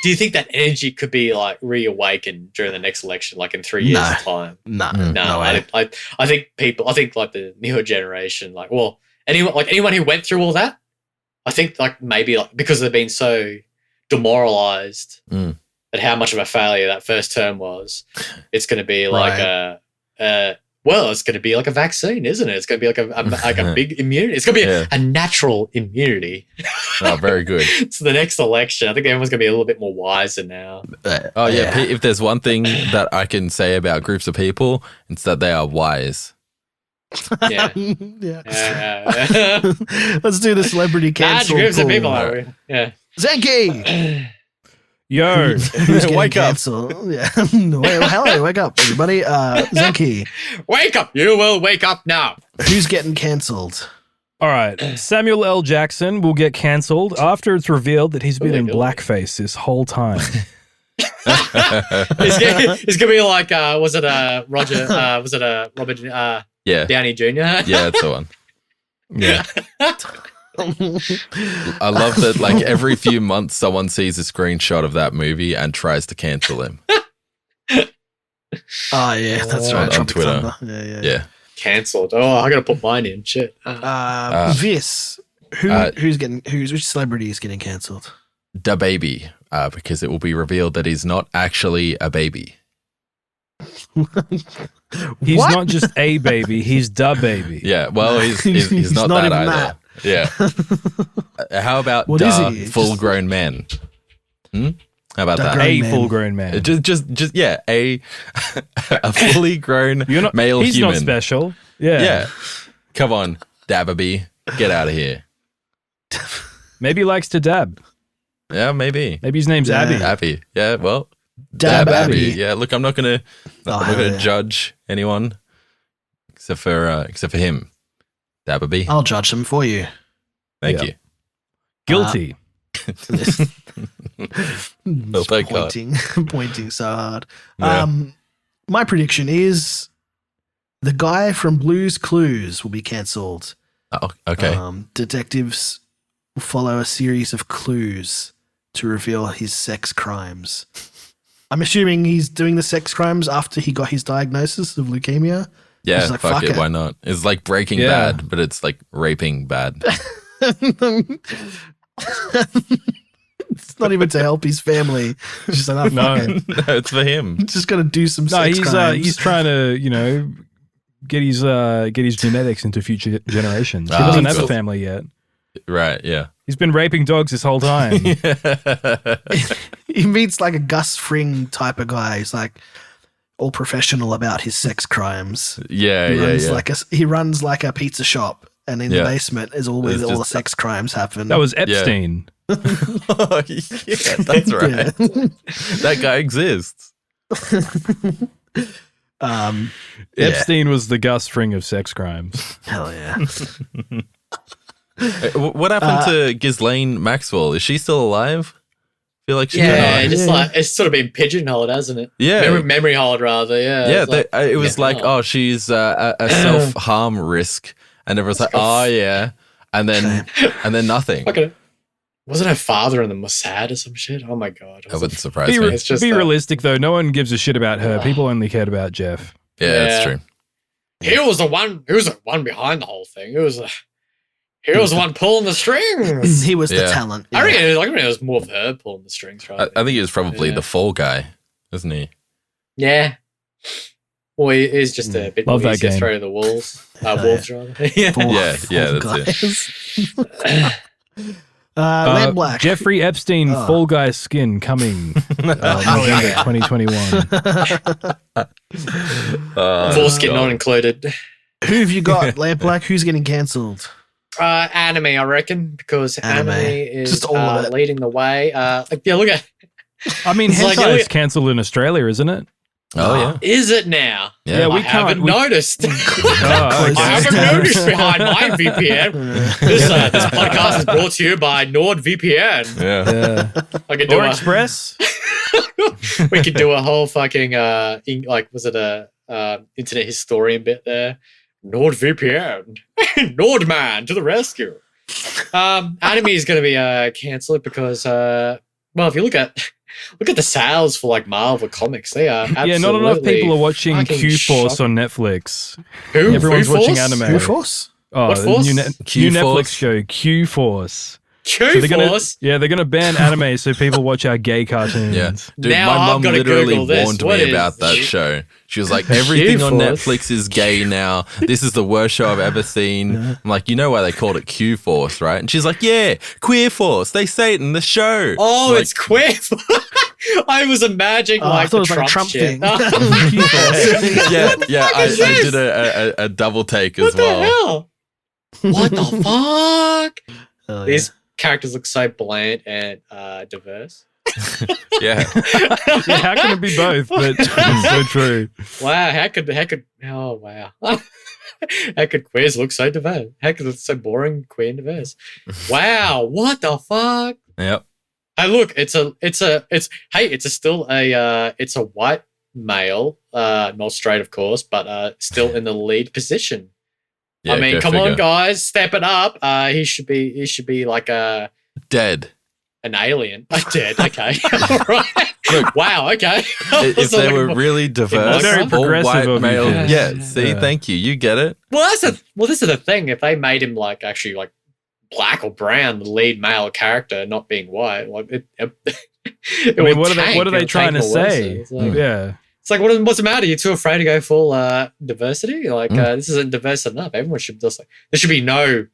you think that energy could be like reawakened during the next election, like in 3 years' No. time? No, Mm. no No, way. I think like the newer generation, anyone who went through all that, I think like maybe like because they've been so demoralized Mm. at how much of a failure that first term was, it's going to be like Right. it's going to be like a vaccine, isn't it? It's going to be like a big immunity. It's going to be Yeah. a natural immunity. Oh, very good. To the next election, I think everyone's going to be a little bit more wiser now. Oh yeah, Pete, if there's one thing that I can say about groups of people, it's that they are wise. Yeah. yeah. Let's do the celebrity Large cancel. groups of pool. people are. Yeah. Zenki. Yo, Who's getting wake up. cancelled? Yeah. Hello, wake up, everybody. Zenki. Wake up! You will wake up now. Who's getting cancelled? All right. Samuel L. Jackson will get cancelled after it's revealed that he's been in blackface this whole time. It's gonna be like was it Robert Yeah, Downey Jr.? yeah, that's the one. Yeah. I love that. Like every few months, someone sees a screenshot of that movie and tries to cancel him. Oh yeah, that's right. On Tropic Twitter. Thunder. Yeah. Yeah. Cancelled. Oh, I gotta put mine in. Shit. Vys, which celebrity is getting cancelled? Da baby, because it will be revealed that he's not actually a baby. He's What? not just a baby, he's da baby. Yeah, well, he's not not that even either. that. Yeah. How about What is da he? full-grown man? How about Da that? grown A man. full-grown man. Just yeah, a fully grown You're not, male he's human. not special. Yeah. Yeah. Come on, Dababy, get out of here. Maybe he likes to dab. Yeah, maybe. Maybe his name's Yeah. Abby. Abby. Yeah, well, Dab Abby. Abby. Yeah, look, I'm not gonna hell yeah. judge anyone except for him. Dababy. I'll judge them for you. Thank Yeah. you. Guilty. Oh, thank God. Pointing so hard. Yeah. My prediction is the guy from Blue's Clues will be cancelled. Oh, okay. Detectives will follow a series of clues to reveal his sex crimes. I'm assuming he's doing the sex crimes after he got his diagnosis of leukemia. Yeah, he's like, fuck fuck it. it. Why not? It's like Breaking Yeah. Bad, but it's like raping bad. It's not even to help his family. It's just like, No. No, it's for him. just gonna do some No, sex crimes. he's trying to, get his genetics into future generations. He Ah, doesn't have a cool. family yet. Right, yeah. He's been raping dogs this whole time. He meets like a Gus Fring type of guy. He's like all professional about his sex crimes. Yeah, He yeah, runs yeah. he runs like a pizza shop, and in Yeah. the basement is all where It's all the just- sex crimes happen. That was Epstein. Oh, yeah, that's right. That guy exists. Yeah. Epstein was the Gus Fring of sex crimes. Hell yeah. What happened to Ghislaine Maxwell? Is she still alive? I feel like she Yeah, could just Yeah. like it's sort of been pigeonholed, hasn't it? Yeah. Memory hold rather. Yeah. Yeah, It's like- it was yeah. like, oh, she's a self-harm risk. And everyone's like, oh, yeah. And then nothing. Fucking- wasn't her father in the Mossad or some shit? Oh my god! That wouldn't surprise Be, me. It's just be that- realistic, though. No one gives a shit about her. People only cared about Jeff. Yeah, that's Yeah. true. He was the one. He was the one behind the whole thing. He was the one pulling the strings. He was the Yeah. talent. I reckon it was more of her pulling the strings, right? I think he was probably Yeah. the fall guy, isn't he? Yeah. Well, he is just a bit Love more that easy to game. throw to the wolves. Wolves, rather. Yeah. Four- Yeah, four yeah, that's guys. Lampblak. Jeffrey Epstein Oh. Fall Guy skin coming November 2021. Foreskin God. not included. Who have you got, Lampblak? Who's getting cancelled? Anime, I reckon, because anime, Anime. is Just all of it. leading the way. Yeah, look at. I mean, It's like, hentai look is cancelled in Australia, isn't it? Oh, yeah. Is it now? Yeah, we I can't- haven't we- noticed. Oh, okay. I haven't noticed behind my VPN. This podcast is brought to you by NordVPN. Yeah. Yeah. I could do Or a, Express. we could do a whole fucking was it a internet historian bit there? NordVPN, Nordman to the rescue. Anime is going to be cancelled because if you look at the sales for like Marvel comics, they are absolutely Yeah, not enough people are watching fucking Q-Force shocking. on Netflix. Who? Everyone's Who watching Force? anime. Who Force? Oh, What the Force? new, new Q-Force? Netflix show, Q-Force. Q they're gonna, Force. yeah, they're going to ban anime so people watch our gay cartoons. Yeah. Dude, Now my I've mum gotta literally Google this. warned What me is about that this? show. She was like, everything on Q-Force? Netflix is gay now. This is the worst show I've ever seen. I'm like, you know why they called it Q-Force, right? And she's like, yeah, Queer Force. They say it in the show. Oh, I'm like, it's Queer. I was imagining I like thought the it was like a Trump, Trump shit. thing. yeah, I is this? did a double take What as the well. hell? What the fuck? Oh, yeah. These characters look so bland and diverse. Yeah. Yeah, how can it be both? But it's so true. Wow, oh wow. How could queers look so diverse? How could it look so boring, queer and diverse? Wow, what the fuck? Yep. Hey, look, it's still a white male, not straight, of course, but still in the lead position. Yeah, I mean, go come figure. on, guys, step it up. He should be like Dead. an alien. Dead. Okay. All right. Look, Wow. Okay. If they were really diverse, Very all progressive white of you. male. Yeah. Yeah, see, Yeah. thank you. You get it. Well, this is the thing. If they made him like actually like black or brown, the lead male character not being white. Like it I mean, would what are they tank trying to the world, say? so it's like, Yeah. It's like, what's the matter? You're too afraid to go full diversity? Like, this isn't diverse enough. Everyone should just like, there should be no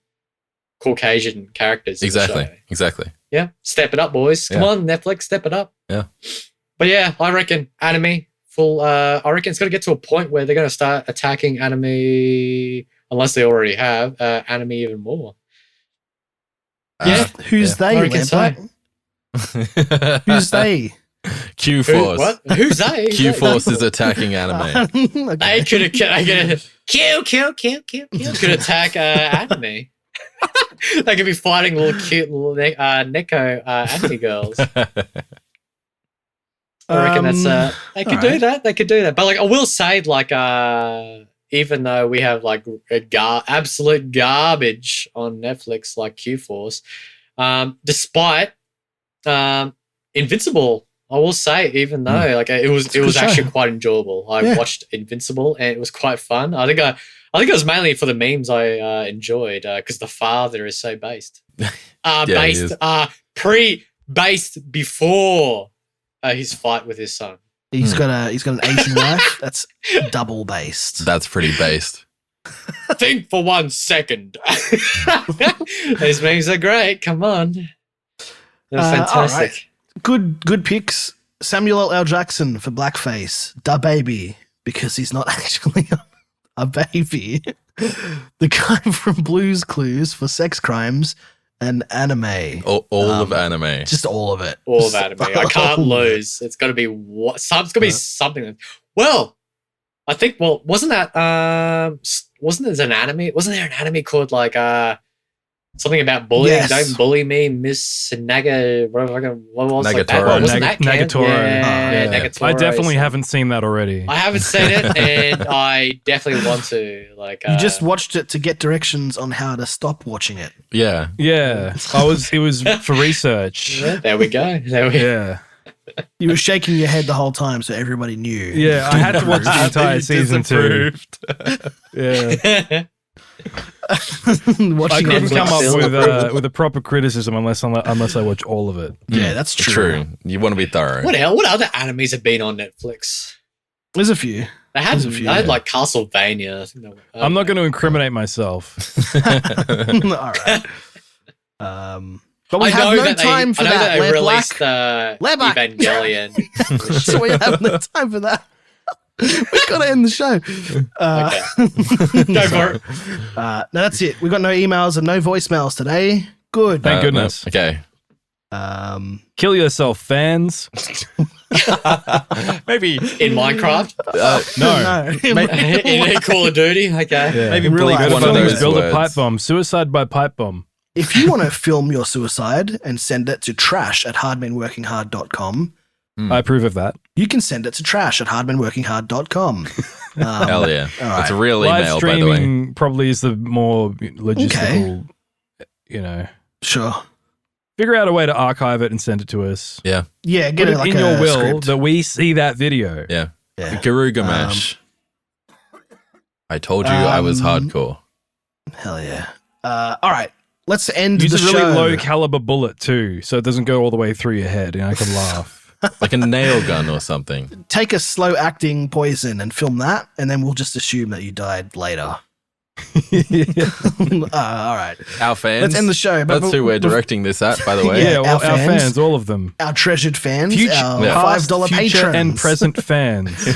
Caucasian characters. in the show. Exactly. Yeah, step it up, boys. Come on, Netflix, step it up. Yeah. But yeah, I reckon anime full. I reckon it's going to get to a point where they're going to start attacking anime, unless they already have anime even more. Who's they? I reckon so. Lampblak? Who's they? Q Force. What? Who's they? Q Force is attacking anime. They could attack anime. They could be fighting little cute little Neko anime girls. I reckon that's they could do that. They could do that. But like I will say, like even though we have like absolute garbage on Netflix like Q Force, despite Invincible, I will say, even though like it was actually quite enjoyable. I watched Invincible and it was quite fun. I think it was mainly for the memes I enjoyed because the father is so based. Based before his fight with his son. He's got an Asian wife. That's double based. That's pretty based. Think for 1 second. These memes are great. Come on. They're fantastic. Right. Good picks. Samuel L. Jackson for blackface. Da baby, because he's not actually a baby. The guy from Blue's Clues for sex crimes and anime. All of anime. Just all of it. All of anime. I can't lose. It's got to be it's got to be something. Well, I think. Well, wasn't there an anime called like something about bullying? Yes. Don't bully me, Miss Naga. What was like that? Nagatoro. Wasn't that Nagatoro. Yeah, Nagatoro. I definitely haven't seen that already. I haven't seen it, and I definitely want to. Like, You just watched it to get directions on how to stop watching it. Yeah. Yeah. It was for research. yeah, there we go. Yeah. You were shaking your head the whole time, so everybody knew. Yeah, I had to watch the entire season too. Yeah. I couldn't come up with a proper criticism unless I watch all of it. Yeah, that's true. You want to be thorough. What other animes have been on Netflix? There's a few. I had like Castlevania. I think I'm not going to incriminate myself. All right. But we have no time for that. They released Lampblak. Evangelion. So we have no time for that. We've got to end the show. Okay. Go for it. No, that's it. We've got no emails and no voicemails today. Good. Thank goodness. No. Okay. Kill yourself, fans. Maybe In Minecraft? No. In Call of Duty? Okay. Yeah. maybe In real bleep life, one of those Build words. a pipe bomb. Suicide by pipe bomb. If you want to film your suicide and send it to trash@hardmenworkinghard.com, I approve of that. you can send it to trash@hardmenworkinghard.com. Hell yeah. all right. It's a real Live email, by the way. streaming probably is the more logistical, Sure. Figure out a way to archive it and send it to us. Yeah. Yeah, get Put it it like in a your will script. that we see that video. Yeah. Yeah. Garugamash. I told you I was hardcore. Hell yeah. All right. Let's end Use the a really show. low caliber bullet too, so it doesn't go all the way through your head, and I can laugh. Like a nail gun or something. Take a slow acting poison and film that, and then we'll just assume that you died later. All right. Our fans. Let's end the show. But That's who we're directing this at, by the way. Yeah, Yeah, well, our our fans. fans, all of them. Our treasured fans, our Past, $5 future, patrons. and present fans.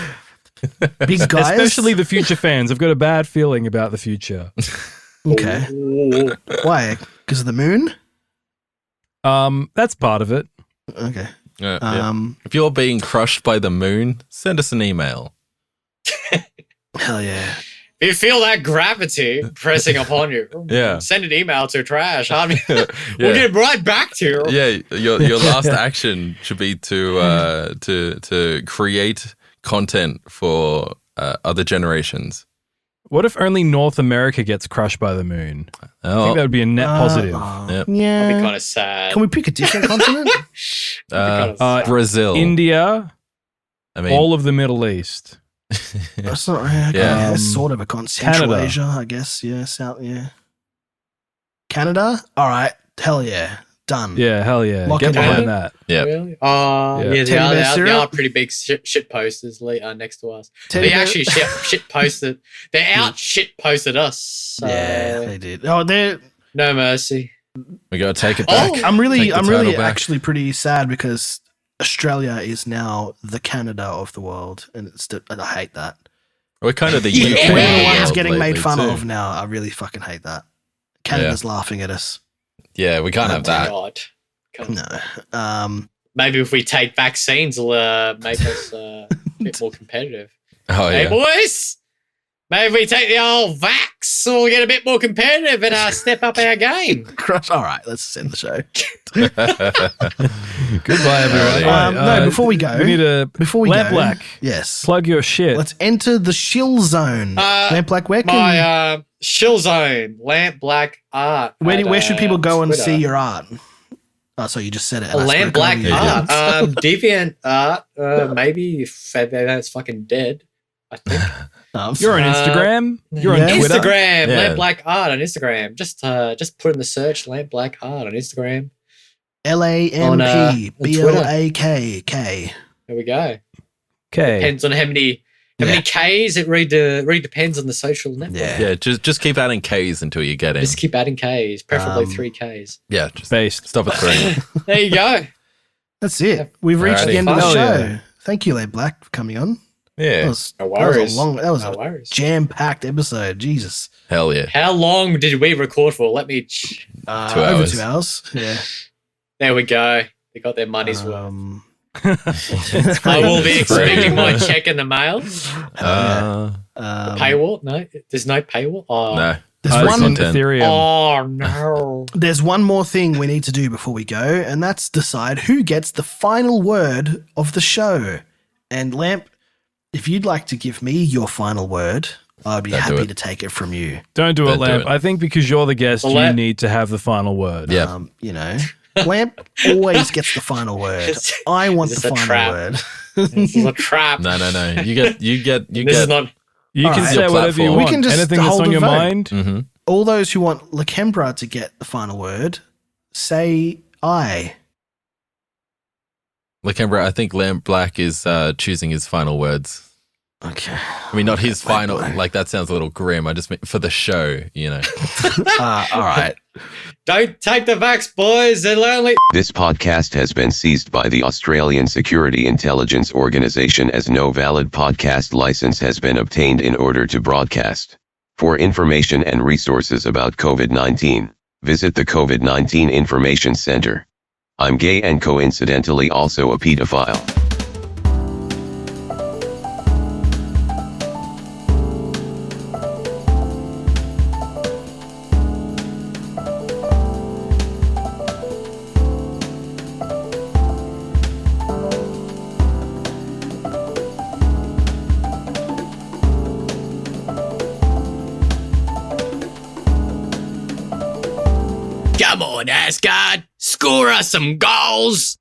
Big guys. Especially the future fans. I've got a bad feeling about the future. Okay. Why? Because of the moon? That's part of it. Okay. Yeah. If you're being crushed by the moon, send us an email. Hell yeah. If you feel that gravity pressing upon you, Yeah. send an email to trash. I mean, Yeah. we'll get right back to you. Yeah, your last action should be to create content for other generations. What if only North America gets crushed by the moon? I Oh, think that would be a net positive. Yep. Yeah. That'd be kind of sad. Can we pick a different continent? Brazil. India, I mean, all of the Middle East. That's not okay. Yeah. That's sort of a continent. Central Canada. Asia, I guess. Yeah. South. Yeah. Canada? All right. Hell yeah. Done. Yeah, hell yeah. Lock Get it behind in. that. Yeah. Really? Oh, Yeah. yeah, Teddy bear they syrup? are pretty big shit posters next to us. Teddy They bear- actually shit posted. They out shit posted us. So Yeah, they did. Oh, they're. no mercy. We gotta take it back. Oh. I'm Take really the title back. actually pretty sad because Australia is now the Canada of the world, and I hate that. We're kind of the Yeah. UK. We're of the the ones world getting made lately, fun too. of now. I really fucking hate that. Canada's laughing at us. Yeah, we can't have that. God. Come No. on. Maybe if we take vaccines, it'll make us a bit more competitive. Oh Hey, yeah. boys! Maybe we take the old vax, we'll get a bit more competitive and step up our game. Crush. All right, let's end the show. Goodbye, everyone. Alright, no, before we go, we need a before we Lampblak. go, yes, Plug your shit. let's enter the Shill zone. Lampblak, where can My Shill Zone, Lampblak art. where should people go and Twitter. see your art? Oh, so you just said it. A and I spoke Lampblak over you. Yeah. art? Deviant art. Maybe that's fucking dead. I think. You're on Instagram. You're yeah. on Twitter. Instagram, Yeah. Lampblak art on Instagram. Just put in the search Lampblak art on Instagram. LAMP Twitter. BLAKK. There we go. Okay. Depends on how many Ks. It really depends on the social network. Yeah. Yeah, just keep adding K's until you get in. Just keep adding Ks, preferably Um, 3Ks. Yeah, just Based. stop at 3. There you go. That's it. We've reached Alrighty. the end of the Hell show. yeah. Thank you, Lampblak, for coming on. That Yeah, was, No that was worries. that was No a worries. jam-packed episode. Jesus. hell yeah. How long did we record for? Let me. 2 Over hours. 2 hours. Yeah. There we go. They got their money's worth. I I will be expecting my check in the mail. Paywall? No, there's no paywall. Oh, No. There's It's one. on content. Ethereum. Oh no! There's one more thing we need to do before we go, and that's decide who gets the final word of the show. And Lamp, if you'd like to give me your final word, I'd be Don't do happy it. to take it from you. Don't do it, Don't do Lamp. it. I think because you're the guest, Well, you Lamp- need to have the final word. Yeah. You know, Lamp always gets the final word. I want Is the this a final trap? word. This is a trap. No. You get. This is not. You All can right. say Your whatever you platform. want. We can just Anything that's hold on the your vote. mind. Mm-hmm. All those who want Lakembra to get the final word, say I. Lakembra, I think Lampblak is choosing his final words. Okay. I mean, not his final. boy. Like that sounds a little grim. I just mean for the show, you know. All right. Don't take the vax, boys. They're only. This podcast has been seized by the Australian Security Intelligence Organisation as no valid podcast license has been obtained in order to broadcast. For information and resources about COVID-19, visit the COVID-19 Information Center. I'm gay and coincidentally also a pedophile. Come on, Asgard. Score us some goals.